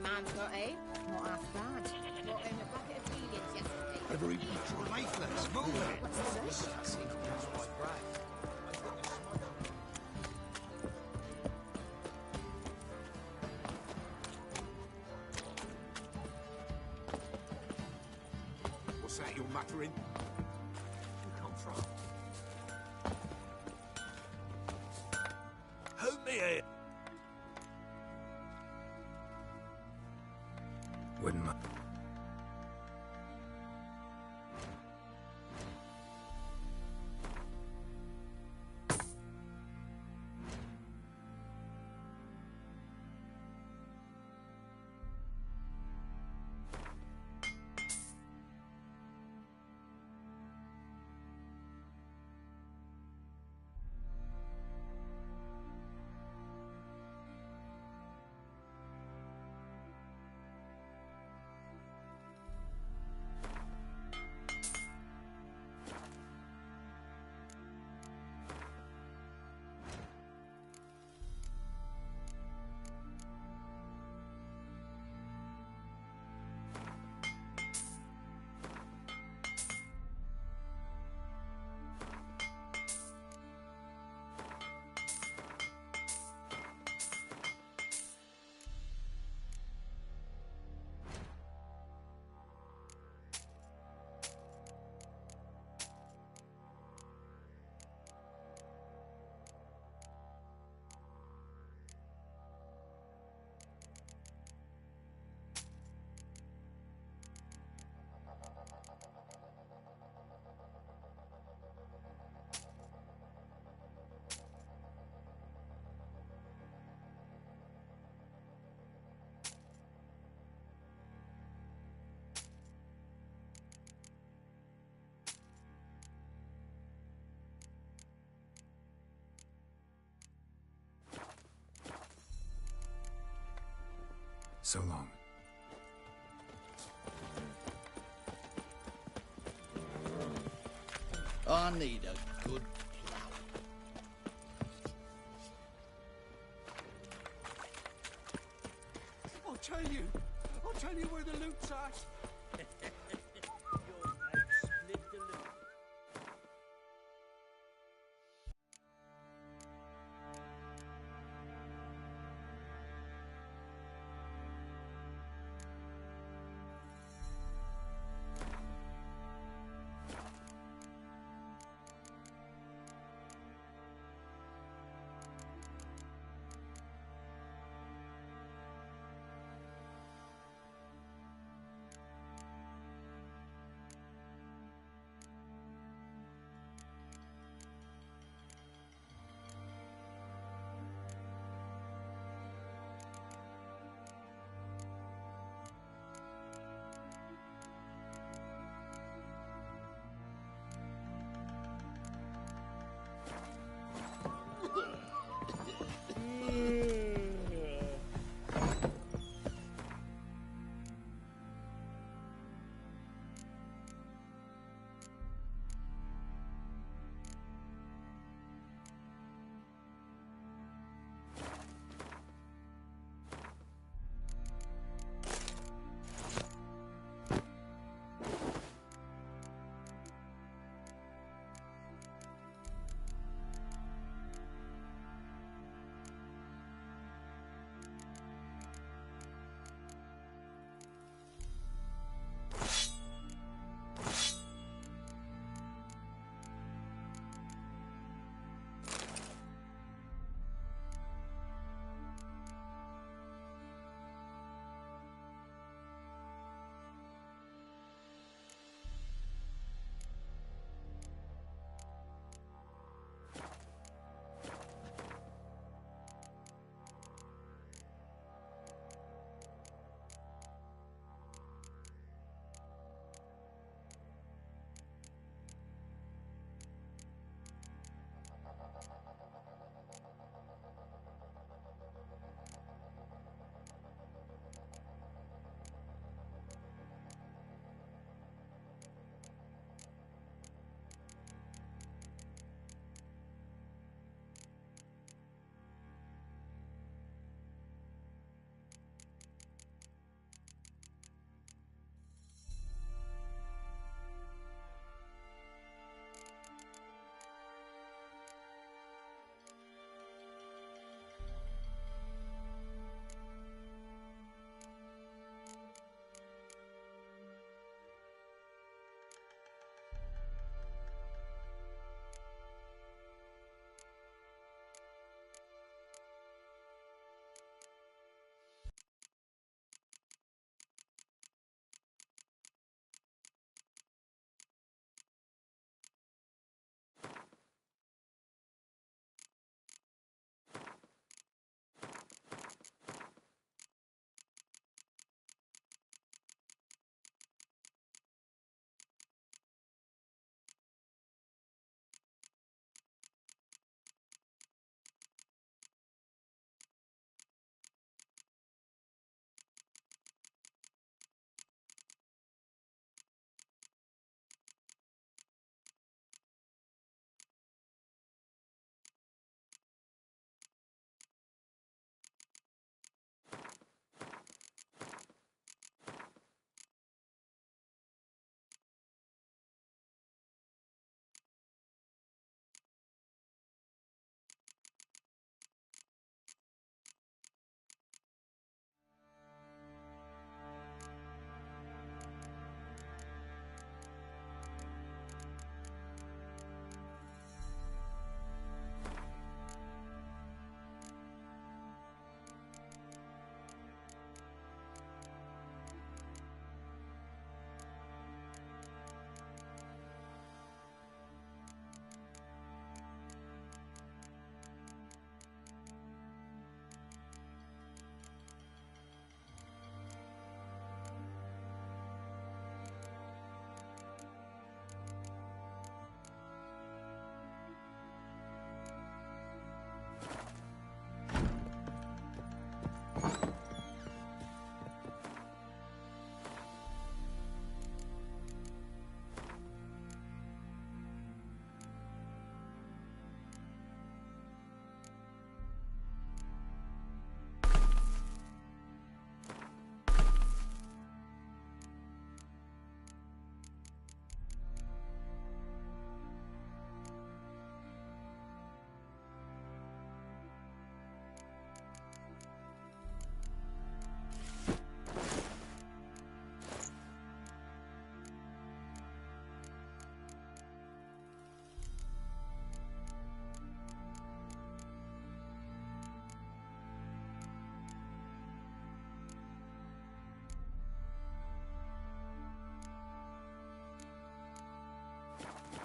my man's got, eh? Not half bad. Brought in a bucket of feedings yesterday. Every much lifeless. Move it. What's this? What's that you're muttering? You come from? Help me here. Wouldn't mind. So long. I need a good plough. I'll tell you where the loot's at.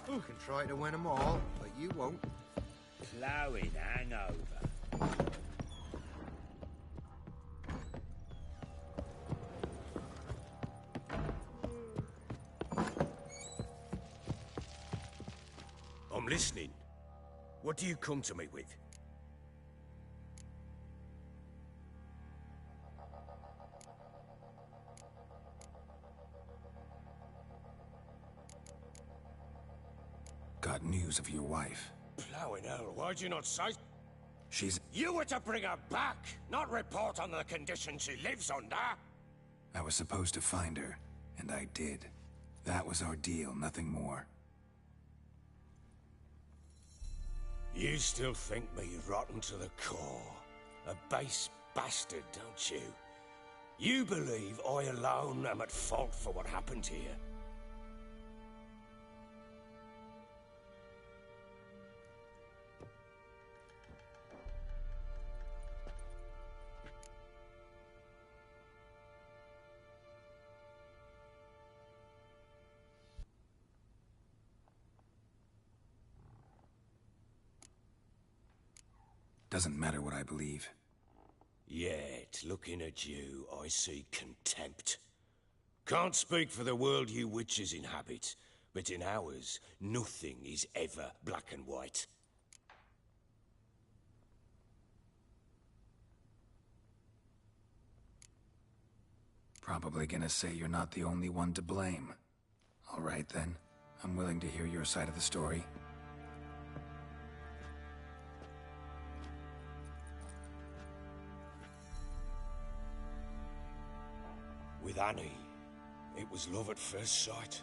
You can try to win them all, but you won't. Ploughing hangover. I'm listening. What do you come to me with? Got news of your wife. Ploughing hell, why'd you not say? She's... You were to bring her back, not report on the conditions she lives under. I was supposed to find her, and I did. That was our deal, nothing more. You still think me rotten to the core. A base bastard, don't you? You believe I alone am at fault for what happened here. Doesn't matter what I believe. Yet, looking at you, I see contempt. Can't speak for the world you witches inhabit, but in ours, nothing is ever black and white. Probably gonna say you're not the only one to blame. All right then, I'm willing to hear your side of the story. With Annie, it was love at first sight.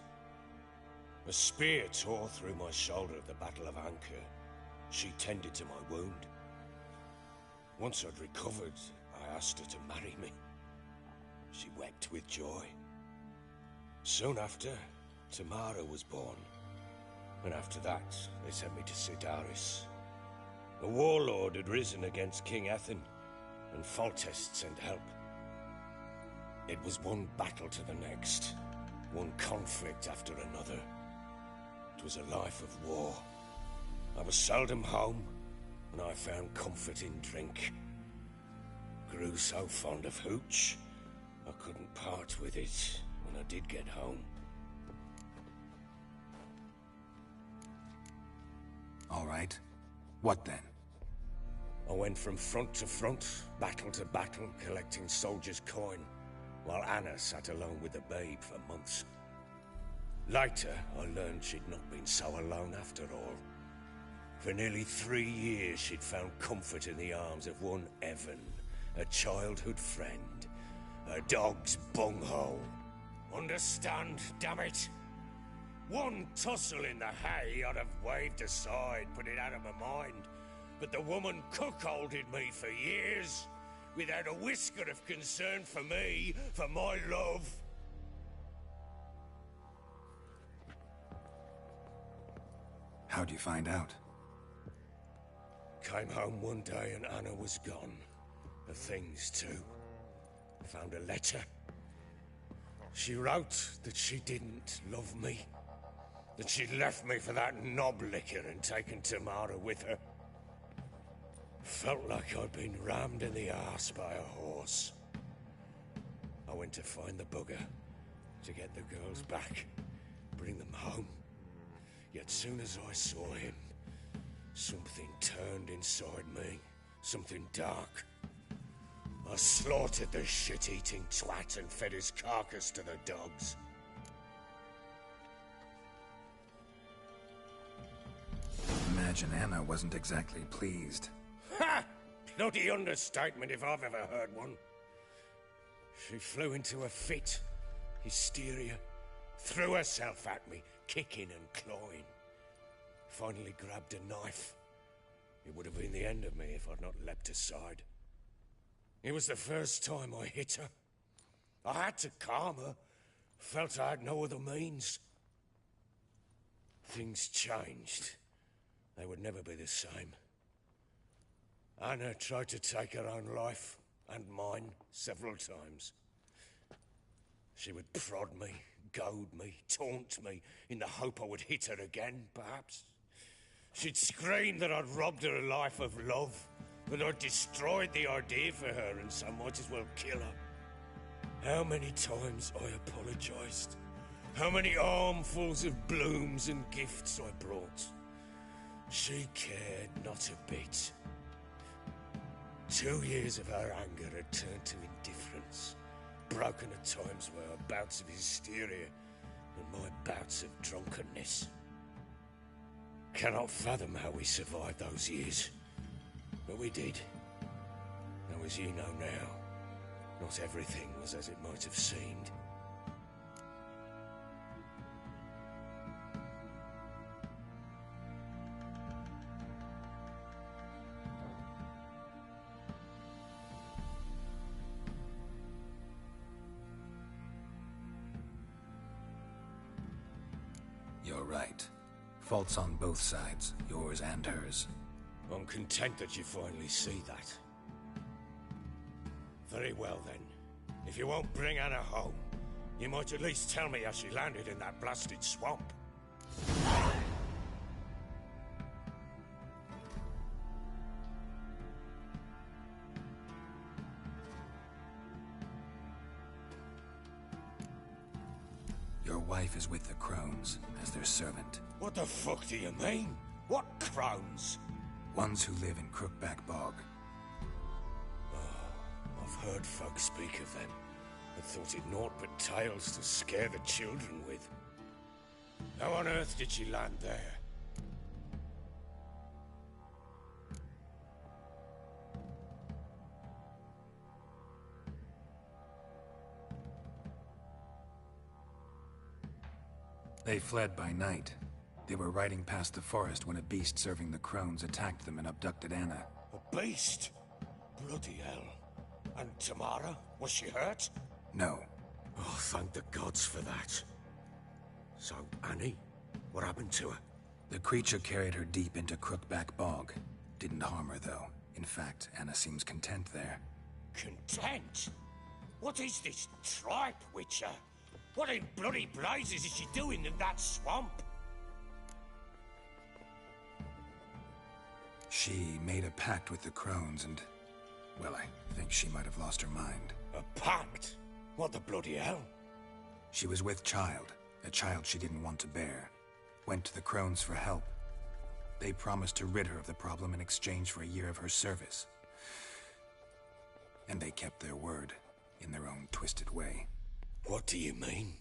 A spear tore through my shoulder at the Battle of Anchor. She tended to my wound. Once I'd recovered, I asked her to marry me. She wept with joy. Soon after, Tamara was born. And after that, they sent me to Sidaris. A warlord had risen against King Ethan, and Foltest sent help. It was one battle to the next, one conflict after another. It was a life of war. I was seldom home, and I found comfort in drink. Grew so fond of hooch, I couldn't part with it when I did get home. All right. What then? I went from front to front, battle to battle, collecting soldiers' coin, while Anna sat alone with the babe for months. Later, I learned she'd not been so alone after all. For nearly 3 years, she'd found comfort in the arms of one Evan, a childhood friend, a dog's bunghole. Understand, damn it? One tussle in the hay I'd have waved aside, put it out of my mind, but the woman cuckolded me for years, without a whisker of concern for me, for my love. How'd you find out? Came home one day and Anna was gone. Her things too. Found a letter. She wrote that she didn't love me. That she'd left me for that knob licker and taken Tamara with her. Felt like I'd been rammed in the arse by a horse. I went to find the bugger, to get the girls back, bring them home. Yet soon as I saw him, something turned inside me, something dark. I slaughtered the shit-eating twat and fed his carcass to the dogs. Imagine Anna wasn't exactly pleased. Ha! Bloody understatement if I've ever heard one. She flew into a fit, hysteria, threw herself at me, kicking and clawing. Finally grabbed a knife. It would have been the end of me if I'd not leapt aside. It was the first time I hit her. I had to calm her. Felt I had no other means. Things changed. They would never be the same. Anna tried to take her own life, and mine, several times. She would prod me, goad me, taunt me, in the hope I would hit her again, perhaps. She'd scream that I'd robbed her life of love, that I'd destroyed the idea for her, and so might as well kill her. How many times I apologised. How many armfuls of blooms and gifts I brought. She cared not a bit. 2 years of her anger had turned to indifference, broken at times by her bouts of hysteria and my bouts of drunkenness. Cannot fathom how we survived those years, but we did. Though as you know now, not everything was as it might have seemed. You're right. Faults on both sides, yours and hers. I'm content that you finally see that. Very well then. If you won't bring Anna home, you might at least tell me how she landed in that blasted swamp. Your wife is with the Crones, as their servant. What the fuck do you mean? What Crones? Ones who live in Crookback Bog. Oh, I've heard folk speak of them, and thought it naught but tales to scare the children with. How on earth did she land there? They fled by night. They were riding past the forest when a beast serving the Crones attacked them and abducted Anna. A beast? Bloody hell. And Tamara? Was she hurt? No. Oh, thank the gods for that. So, Annie? What happened to her? The creature carried her deep into Crookback Bog. Didn't harm her, though. In fact, Anna seems content there. Content? What is this tripe, Witcher? What in bloody blazes is she doing in that swamp? She made a pact with the Crones and... well, I think she might have lost her mind. A pact? What the bloody hell? She was with child, a child she didn't want to bear. Went to the Crones for help. They promised to rid her of the problem in exchange for a year of her service. And they kept their word, in their own twisted way. What do you mean?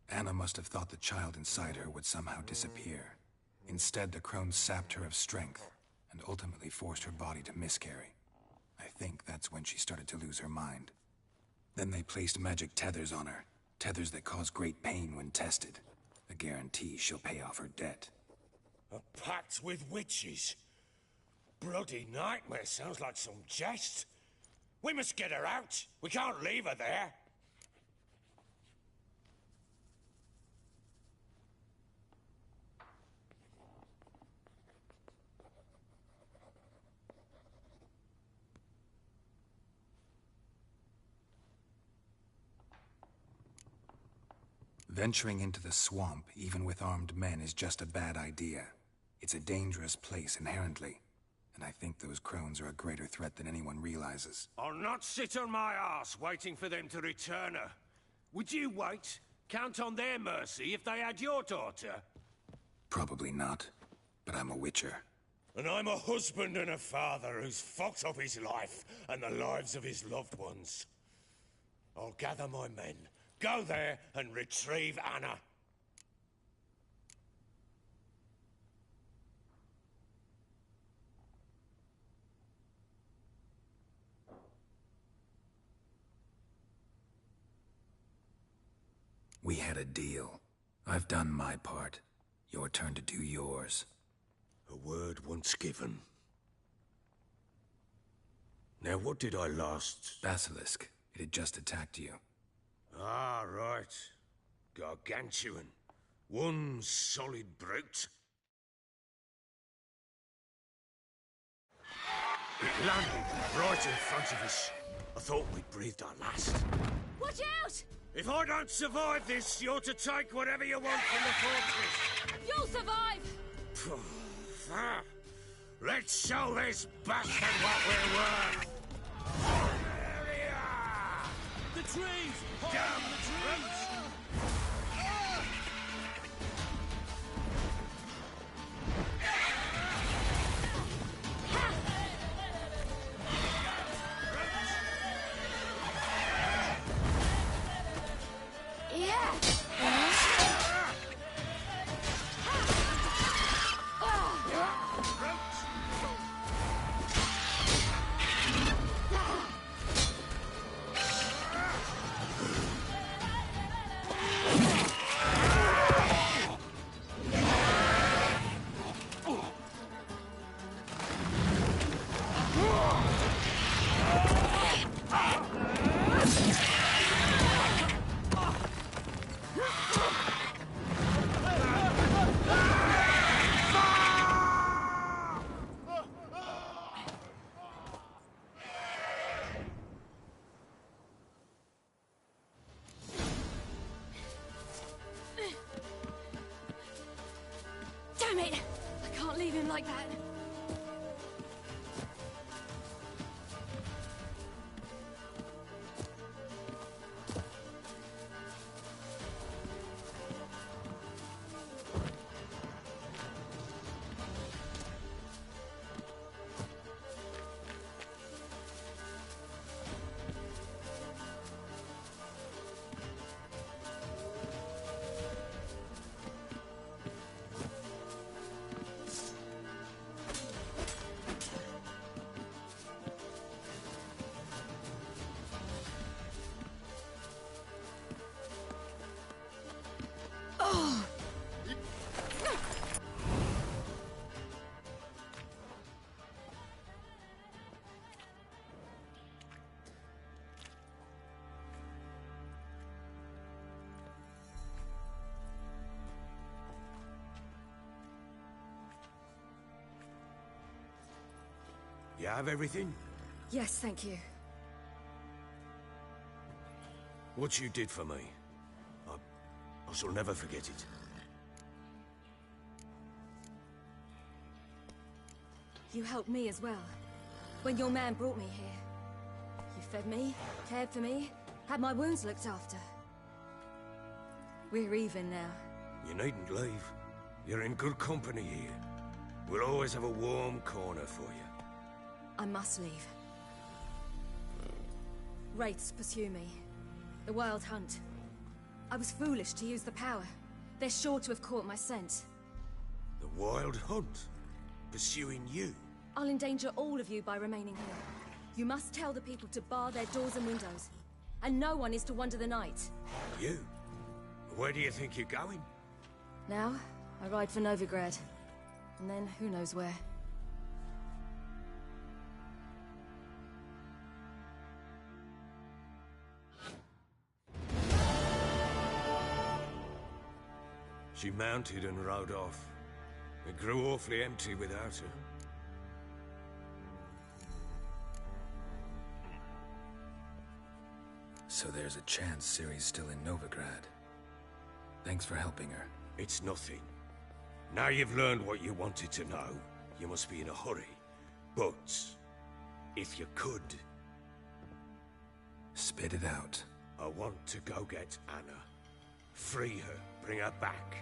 Anna must have thought the child inside her would somehow disappear. Instead, the Crones sapped her of strength, and ultimately forced her body to miscarry. I think that's when she started to lose her mind. Then they placed magic tethers on her, tethers that cause great pain when tested. A guarantee she'll pay off her debt. A pact with witches? Bloody nightmare, sounds like some jest. We must get her out. We can't leave her there. Venturing into the swamp, even with armed men, is just a bad idea. It's a dangerous place inherently, and I think those Crones are a greater threat than anyone realizes. I'll not sit on my ass waiting for them to return her. Would you wait? Count on their mercy if they had your daughter? Probably not, but I'm a witcher. And I'm a husband and a father who's fucked up his life and the lives of his loved ones. I'll gather my men, go there and retrieve Anna. We had a deal. I've done my part. Your turn to do yours. A word once given. Now, what did I last... Basilisk. It had just attacked you. Ah, right. Gargantuan. One solid brute. It landed right in front of us. I thought we'd breathed our last. Watch out! If I don't survive this, you're to take whatever you want from the fortress. You'll survive! Let's show this bastard what we're worth! The trees! Down the trees! Damn it! I can't leave him like that. You have everything? Yes, thank you. What you did for me, I shall never forget it. You helped me as well. When your man brought me here. You fed me, cared for me, had my wounds looked after. We're even now. You needn't leave. You're in good company here. We'll always have a warm corner for you. I must leave. Wraiths pursue me. The Wild Hunt. I was foolish to use the power. They're sure to have caught my scent. The Wild Hunt? Pursuing you? I'll endanger all of you by remaining here. You must tell the people to bar their doors and windows. And no one is to wander the night. You? Where do you think you're going? Now, I ride for Novigrad. And then, who knows where. She mounted and rode off. It grew awfully empty without her. So there's a chance Ciri's still in Novigrad. Thanks for helping her. It's nothing. Now you've learned what you wanted to know, you must be in a hurry. But, if you could... Spit it out. I want to go get Anna. Free her, bring her back.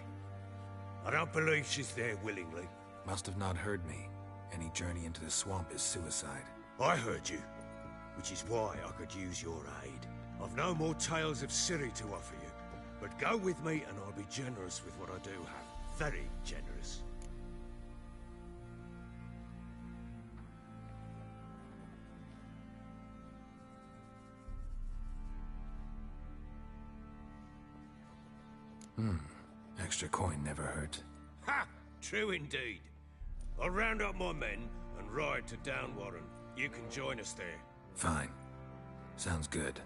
I don't believe she's there willingly. Must have not heard me. Any journey into the swamp is suicide. I heard you, which is why I could use your aid. I've no more tales of Ciri to offer you, but go with me and I'll be generous with what I do have. Very generous. Extra coin never hurt. Ha! True indeed. I'll round up my men and ride to Downwarren. You can join us there. Fine. Sounds good.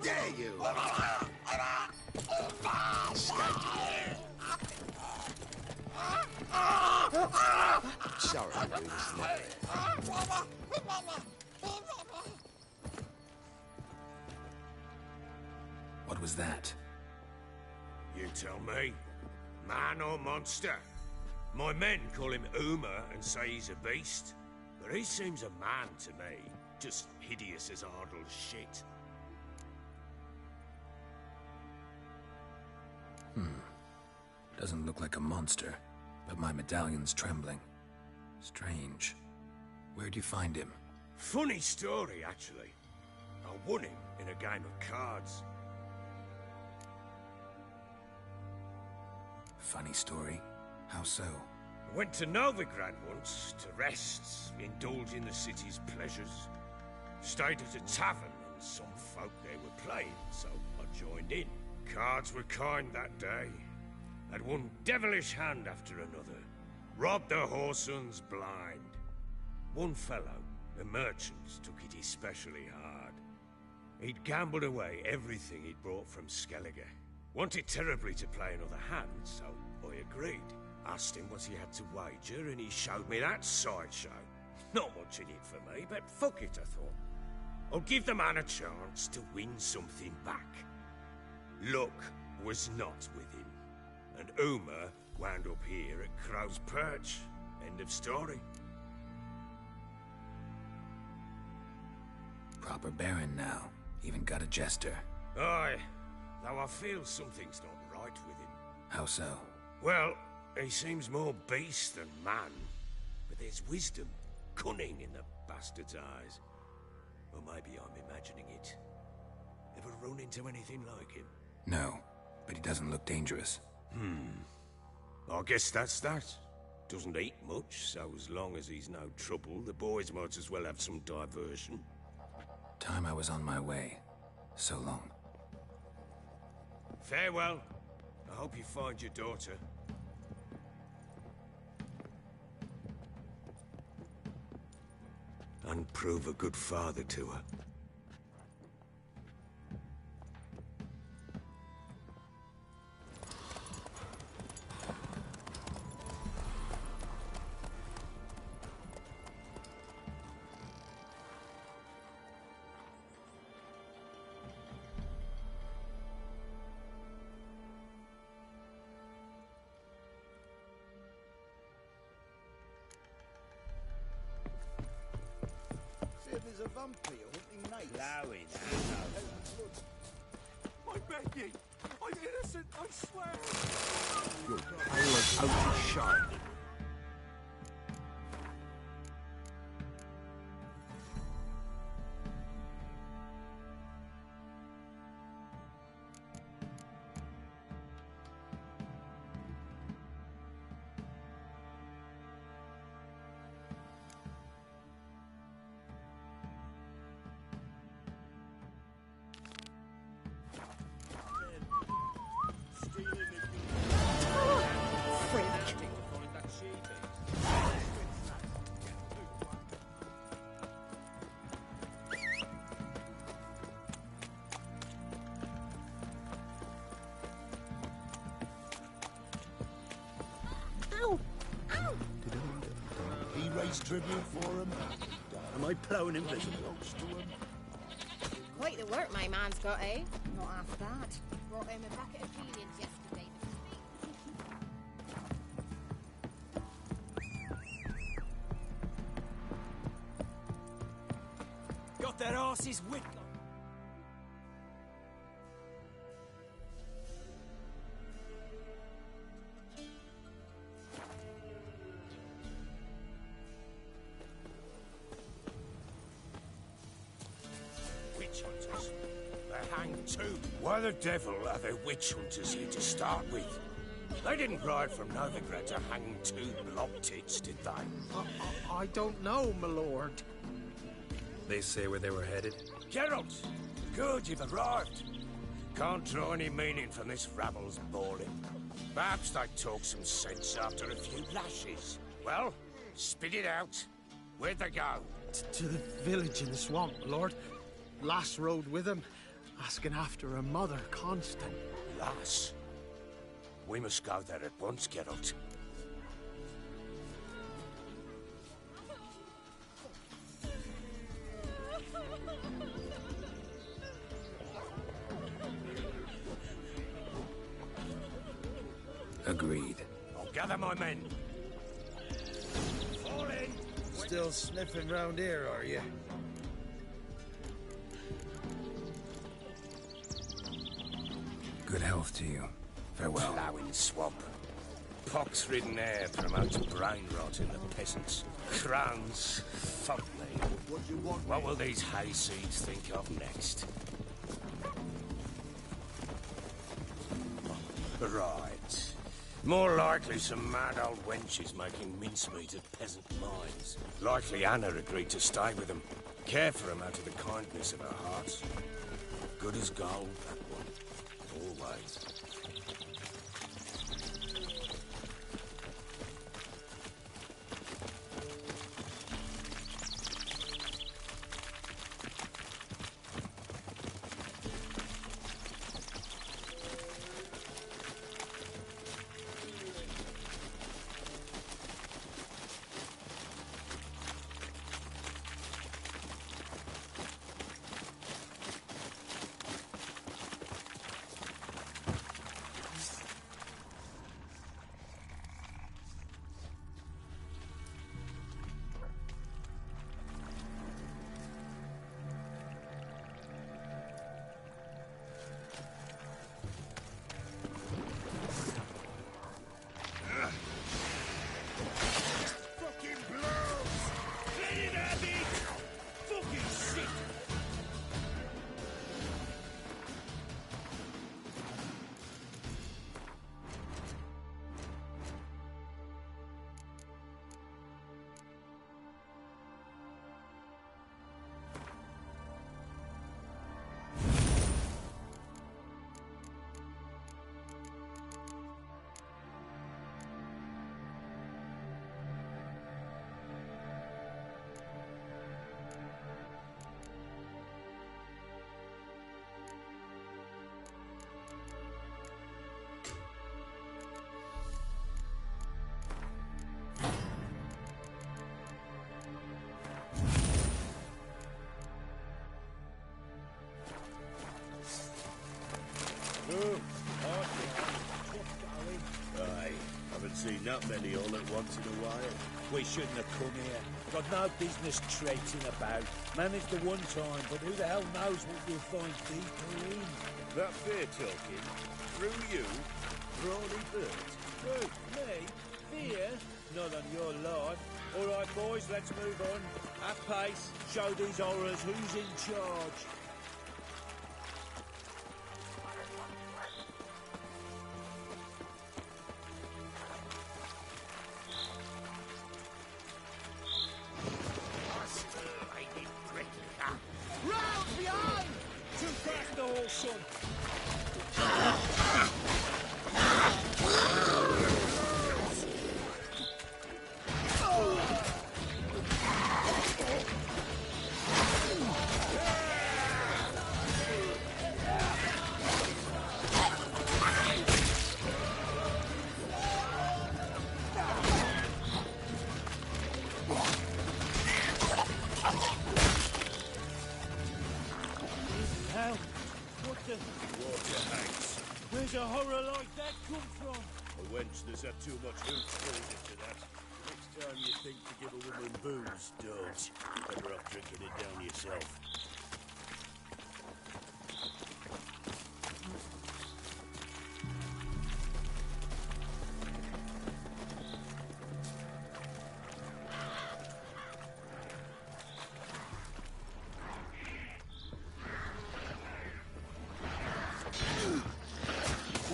Dare you! Sorry, we was never. What was that? You tell me. Man or monster? My men call him Uma and say he's a beast. But he seems a man to me. Just hideous as Ardle's shit. Doesn't look like a monster, but my medallion's trembling. Strange. Where'd you find him? Funny story, actually. I won him in a game of cards. Funny story? How so? I went to Novigrad once to rest, indulge in the city's pleasures. Stayed at a tavern and some folk there were playing, so I joined in. Cards were kind that day. Had one devilish hand after another. Robbed the whoresun's blind. One fellow, a merchant, took it especially hard. He'd gambled away everything he'd brought from Skellige. Wanted terribly to play another hand, so I agreed. Asked him what he had to wager, and he showed me that sideshow. Not much in it for me, but fuck it, I thought. I'll give the man a chance to win something back. Luck was not with him, and Uma wound up here at Crow's Perch. End of story. Proper baron now. Even got a jester. Aye, though I feel something's not right with him. How so? Well, he seems more beast than man, but there's wisdom, cunning in the bastard's eyes. Or maybe I'm imagining it. Ever run into anything like him? No, but he doesn't look dangerous. I guess that's that. Doesn't eat much, so as long as he's no trouble, the boys might as well have some diversion. Time I was on my way. So long. Farewell. I hope you find your daughter. And prove a good father to her. There's a vampire hunting nights. Allowing I beg you! I'm innocent, I swear! Your power's out to shine. He raised tribute for him. Am I prone invisible? Quite the work my man's got, eh? Not half bad. Brought him a bucket of peelings yesterday. Got their asses whipped. Witch hunters. They're hanged too. Why the devil are there witch hunters here to start with? They didn't ride from Novigrad to hang two blob tits, did they? I don't know, my lord. They say where they were headed? Geralt! Good, you've arrived. Can't draw any meaning from this rabble's bawling. Perhaps they talk some sense after a few lashes. Well, spit it out. Where'd they go? To the village in the swamp, my lord. Lass rode with him, asking after her mother, Constant. Lass? We must go there at once, Geralt. Agreed. I'll gather my men. Fall in! Still sniffing round here, are you? Good health to you. Farewell. Ploughing swamp. Pox-ridden air promotes brain rot in the peasants. Crowns, fuck me. What will these hayseeds think of next? Right. More likely some mad old wenches making mincemeat at peasant mines. Likely Anna agreed to stay with them. Care for them out of the kindness of her heart. Good as gold, that one. Always. Aye, haven't seen that many all at once in a while. We shouldn't have come here. Got no business traipsing about. Managed the one time, but who the hell knows what we'll find deeper in? That fair talking, through you, Brawny Bird. Who, me? Fear? Not on your life. All right, boys, let's move on. At pace, show these horrors who's in charge. Round behind! Too fast, the whole son. Hell, what the... Water hanks. Where's a horror like that come from? A wench that's had too much hooch pulled into that. Next time you think to give a woman booze, don't. Better off drinking it down yourself.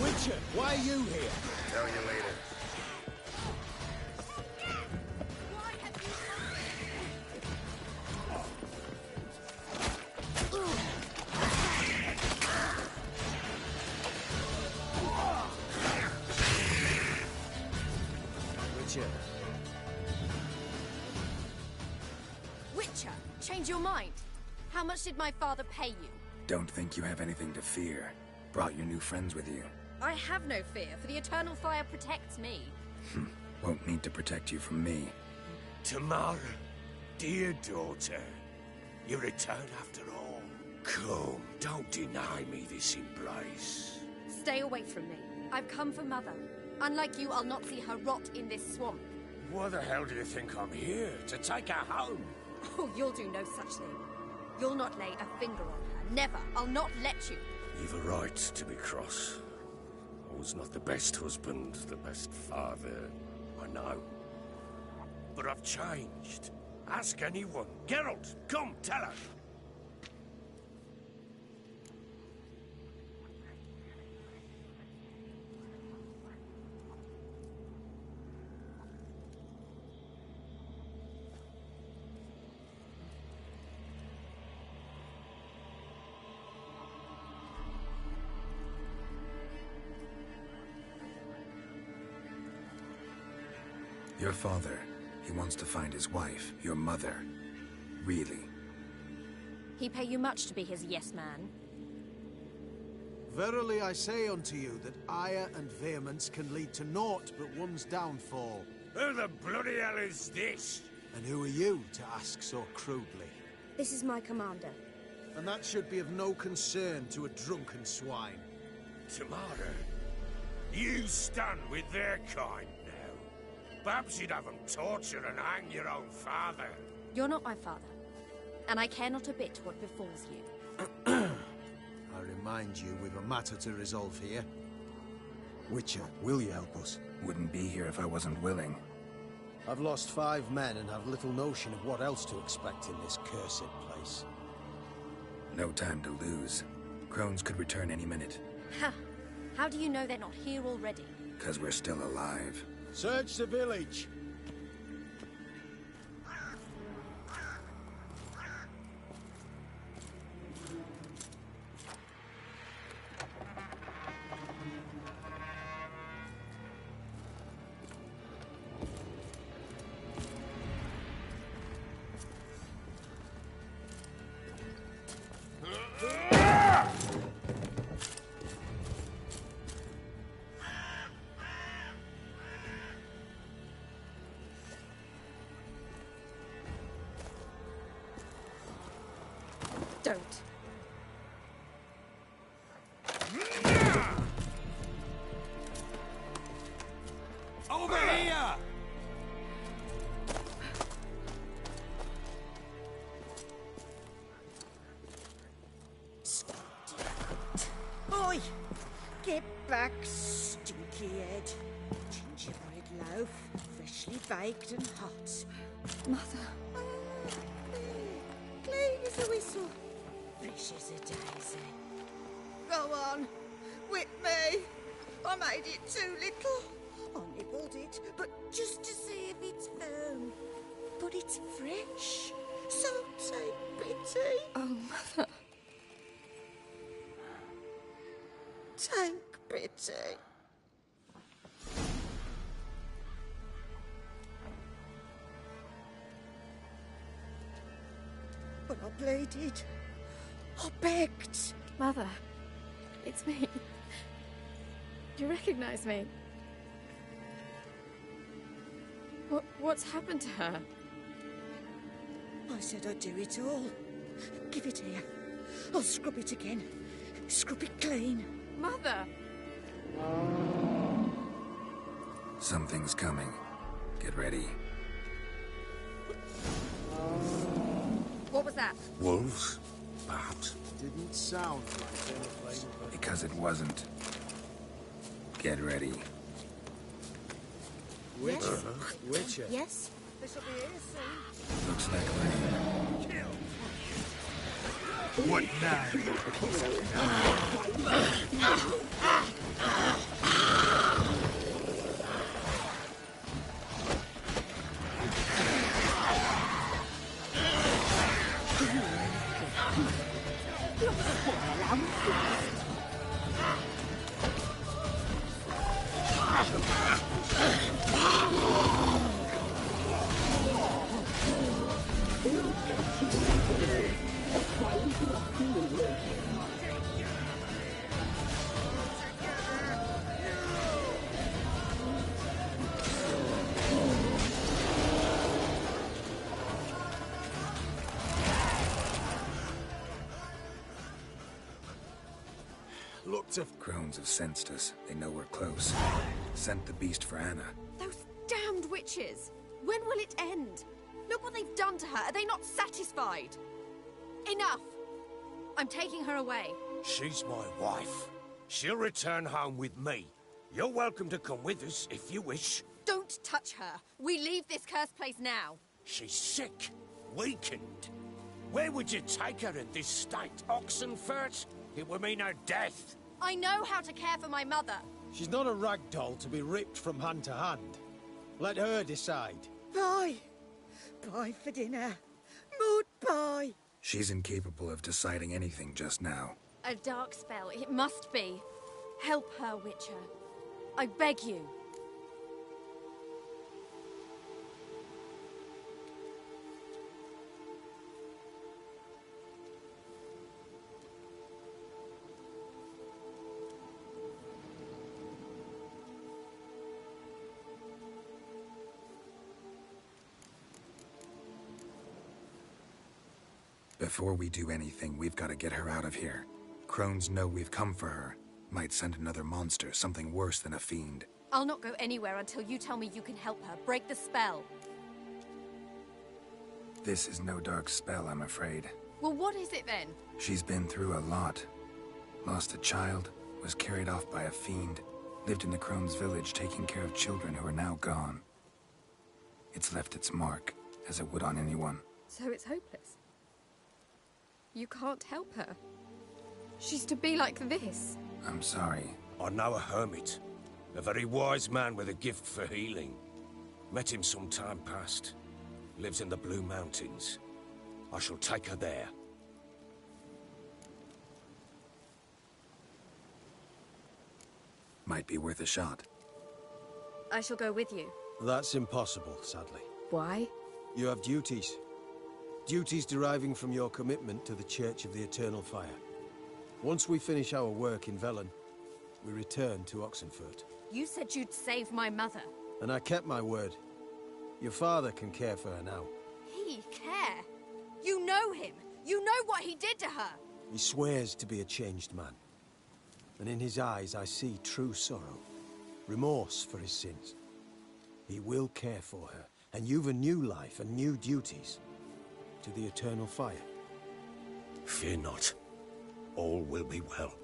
Witcher, why are you here? Tell you later. Witcher. Witcher, change your mind. How much did my father pay you? Don't think you have anything to fear. Brought your new friends with you. I have no fear, for the eternal fire protects me. Won't need to protect you from me. Tamara, dear daughter, you return after all. Come, don't deny me this embrace. Stay away from me. I've come for Mother. Unlike you, I'll not see her rot in this swamp. Why the hell do you think I'm here? To take her home? Oh, you'll do no such thing. You'll not lay a finger on her. Never. I'll not let you. You've a right to be cross. I was not the best husband, the best father, I know. But I've changed. Ask anyone. Geralt, come, tell her. Your father, he wants to find his wife, your mother. Really? He pay you much to be his yes-man. Verily I say unto you that ire and vehemence can lead to naught but one's downfall. Who the bloody hell is this? And who are you to ask so crudely? This is my commander. And that should be of no concern to a drunken swine. Tamara, you stand with their kind now. Perhaps you'd have them torture and hang your own father. You're not my father, and I care not a bit what befalls you. I remind you, we've a matter to resolve here. Witcher, will you help us? Wouldn't be here if I wasn't willing. I've lost 5 men and have little notion of what else to expect in this cursed place. No time to lose. Crones could return any minute. Ha! How do you know they're not here already? 'Cause we're still alive. Search the village! Don't. Over here! Oi! Get back, stinky head. Gingerbread loaf, freshly baked and hot. Mother. Clean as a whistle. Fresh as a daisy. Go on, whip me. I made it too little. I nibbled it, but just to see if it's firm. But it's fresh, so take pity. Oh, Mother. Take pity. But I pleaded. I begged. Mother, it's me. You recognize me? What's happened to her? I said I'd do it all. Give it here. I'll scrub it again. Scrub it clean. Mother! Something's coming. Get ready. What was that? Wolves? Perhaps. Didn't sound like anything. Because it wasn't. Get ready. Witcher? Witcher? Yes? This'll be here soon. Looks like rain. What now? Looked of Crones have sensed us. They know we're close. Sent the beast for Anna. Those damned witches! When will it end? Look what they've done to her. Are they not satisfied? Enough! I'm taking her away. She's my wife. She'll return home with me. You're welcome to come with us if you wish. Don't touch her. We leave this cursed place now. She's sick, weakened. Where would you take her in this state? Oxenfurt? It would mean her death. I know how to care for my mother. She's not a rag doll to be ripped from hand to hand. Let her decide. Bye. Bye for dinner. Maud, bye. She's incapable of deciding anything just now. A dark spell, it must be. Help her, Witcher. I beg you. Before we do anything, we've got to get her out of here. Crones know we've come for her. Might send another monster, something worse than a fiend. I'll not go anywhere until you tell me you can help her. Break the spell. This is no dark spell, I'm afraid. Well, what is it then? She's been through a lot. Lost a child, was carried off by a fiend, lived in the Crone's village taking care of children who are now gone. It's left its mark, as it would on anyone. So it's hopeless. You can't help her. She's to be like this. I'm sorry. I know a hermit. A very wise man with a gift for healing. Met him some time past. Lives in the Blue Mountains. I shall take her there. Might be worth a shot. I shall go with you. That's impossible, sadly. Why? You have duties. Duties deriving from your commitment to the Church of the Eternal Fire. Once we finish our work in Velen, we return to Oxenfurt. You said you'd save my mother. And I kept my word. Your father can care for her now. He care? You know him. You know what he did to her. He swears to be a changed man. And in his eyes I see true sorrow. Remorse for his sins. He will care for her. And you've a new life and new duties. To the Eternal Fire. Fear not. All will be well.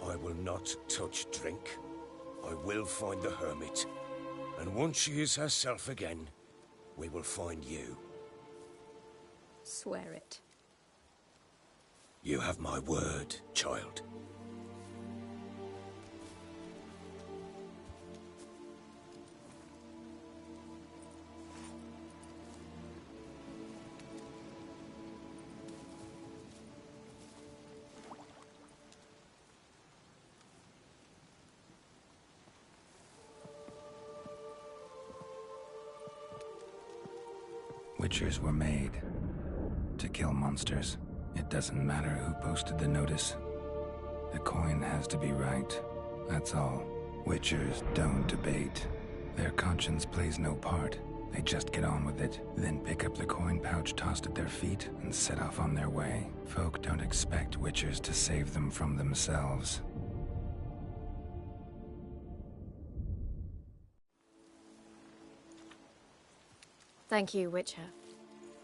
I will not touch drink. I will find the hermit. And once she is herself again, we will find you. Swear it. You have my word, child. Witchers were made to kill monsters. It doesn't matter who posted the notice. The coin has to be right. That's all. Witchers don't debate. Their conscience plays no part. They just get on with it, then pick up the coin pouch tossed at their feet and set off on their way. Folk don't expect witchers to save them from themselves. Thank you, Witcher.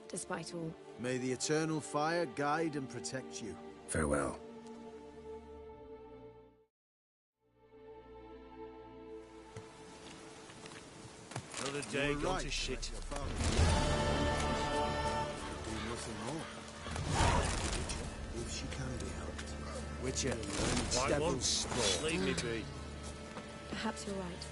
Despite all. May the Eternal Fire guide and protect you. Farewell. Another day gone to shit. Nothing more. If she can be helped. Witcher, Why won't leave me be? Perhaps you're right.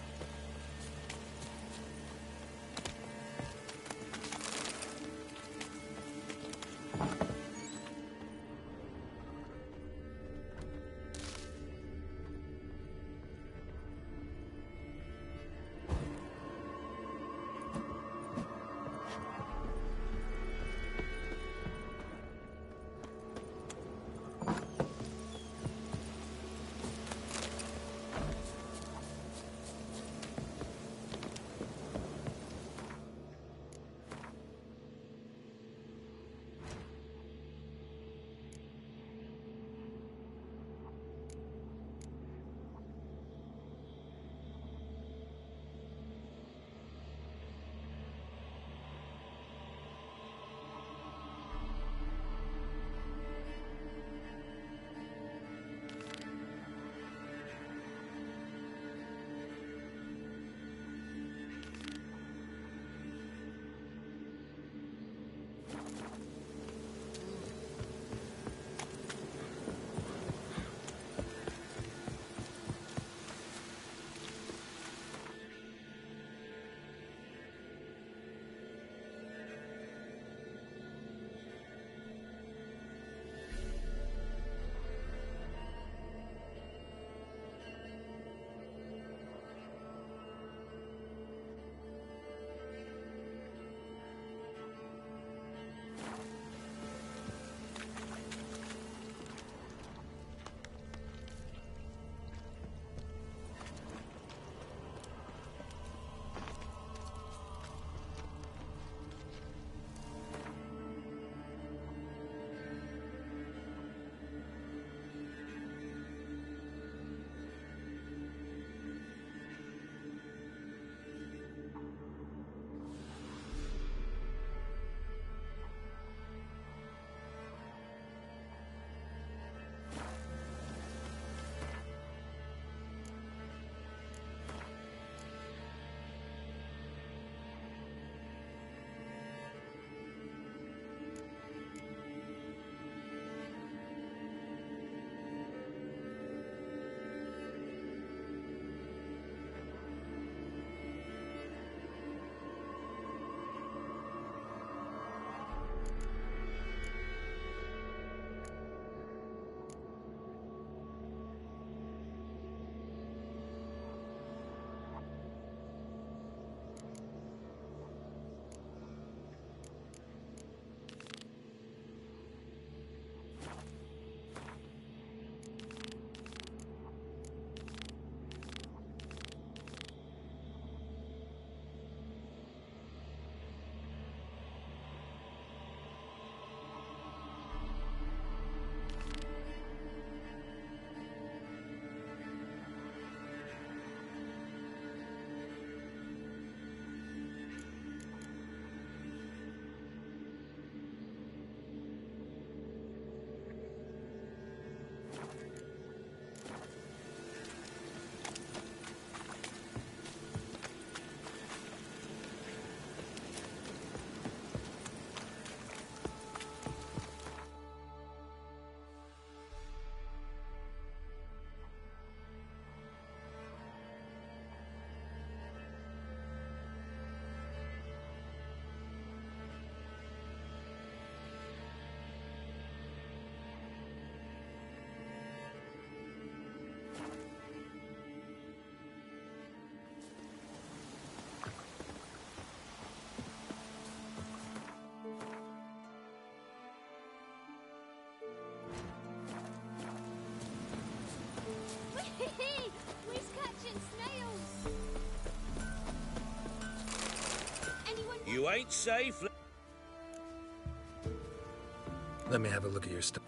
You ain't safe. Let me have a look at your stuff.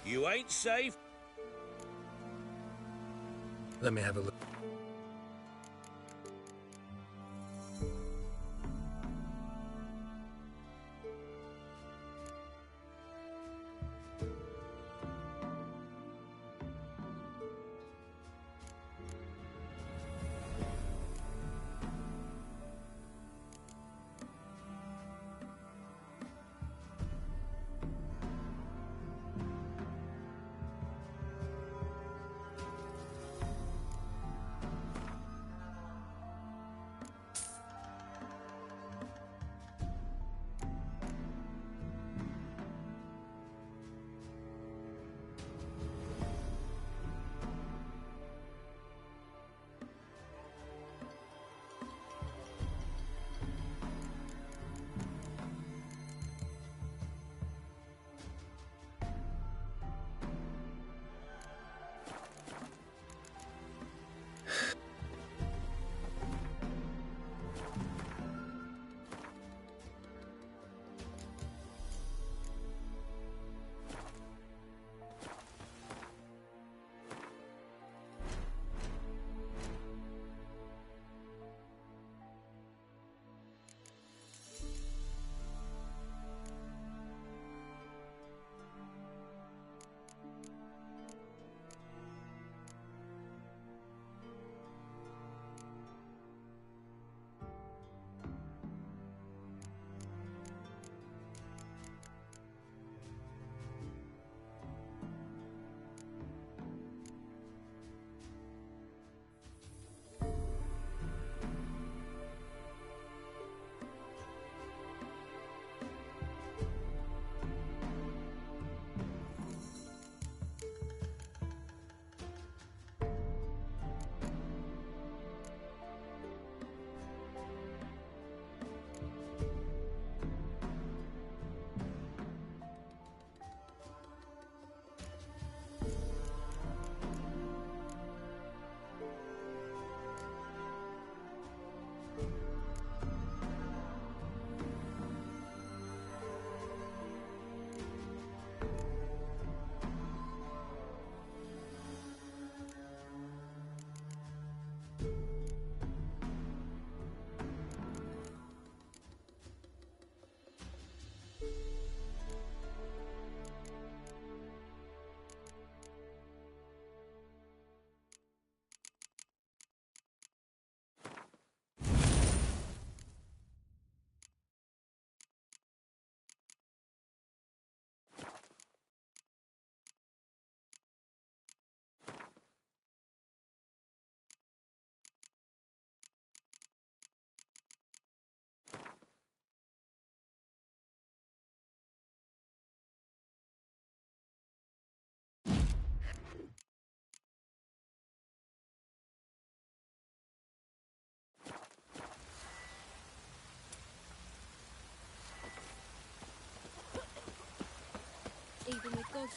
You ain't safe. Let me have a look.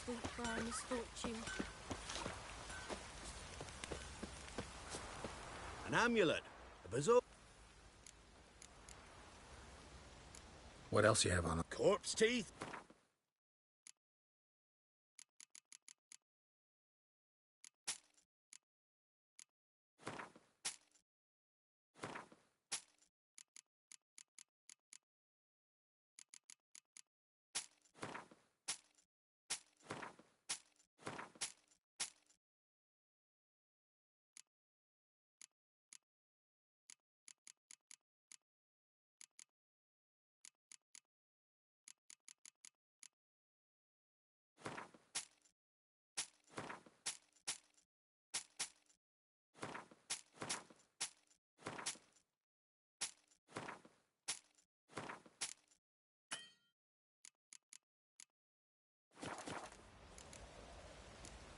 weep for our misfortune. An amulet. A bazaar. What else you have on? Corpse teeth.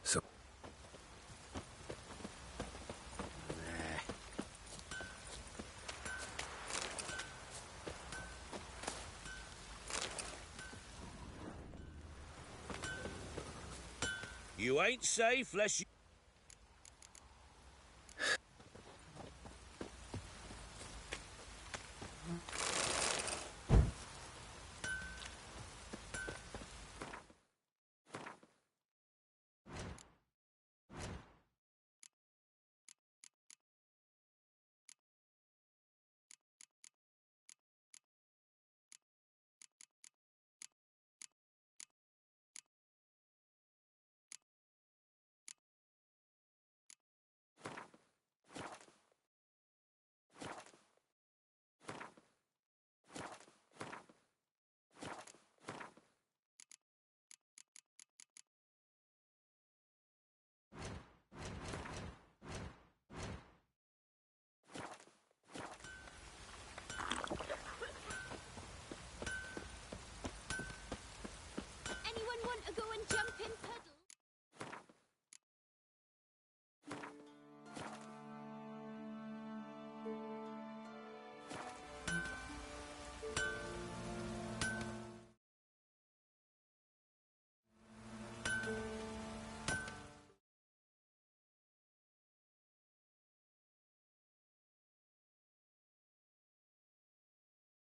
So. You ain't safe lest you... Anyone want to go and jump in puddle?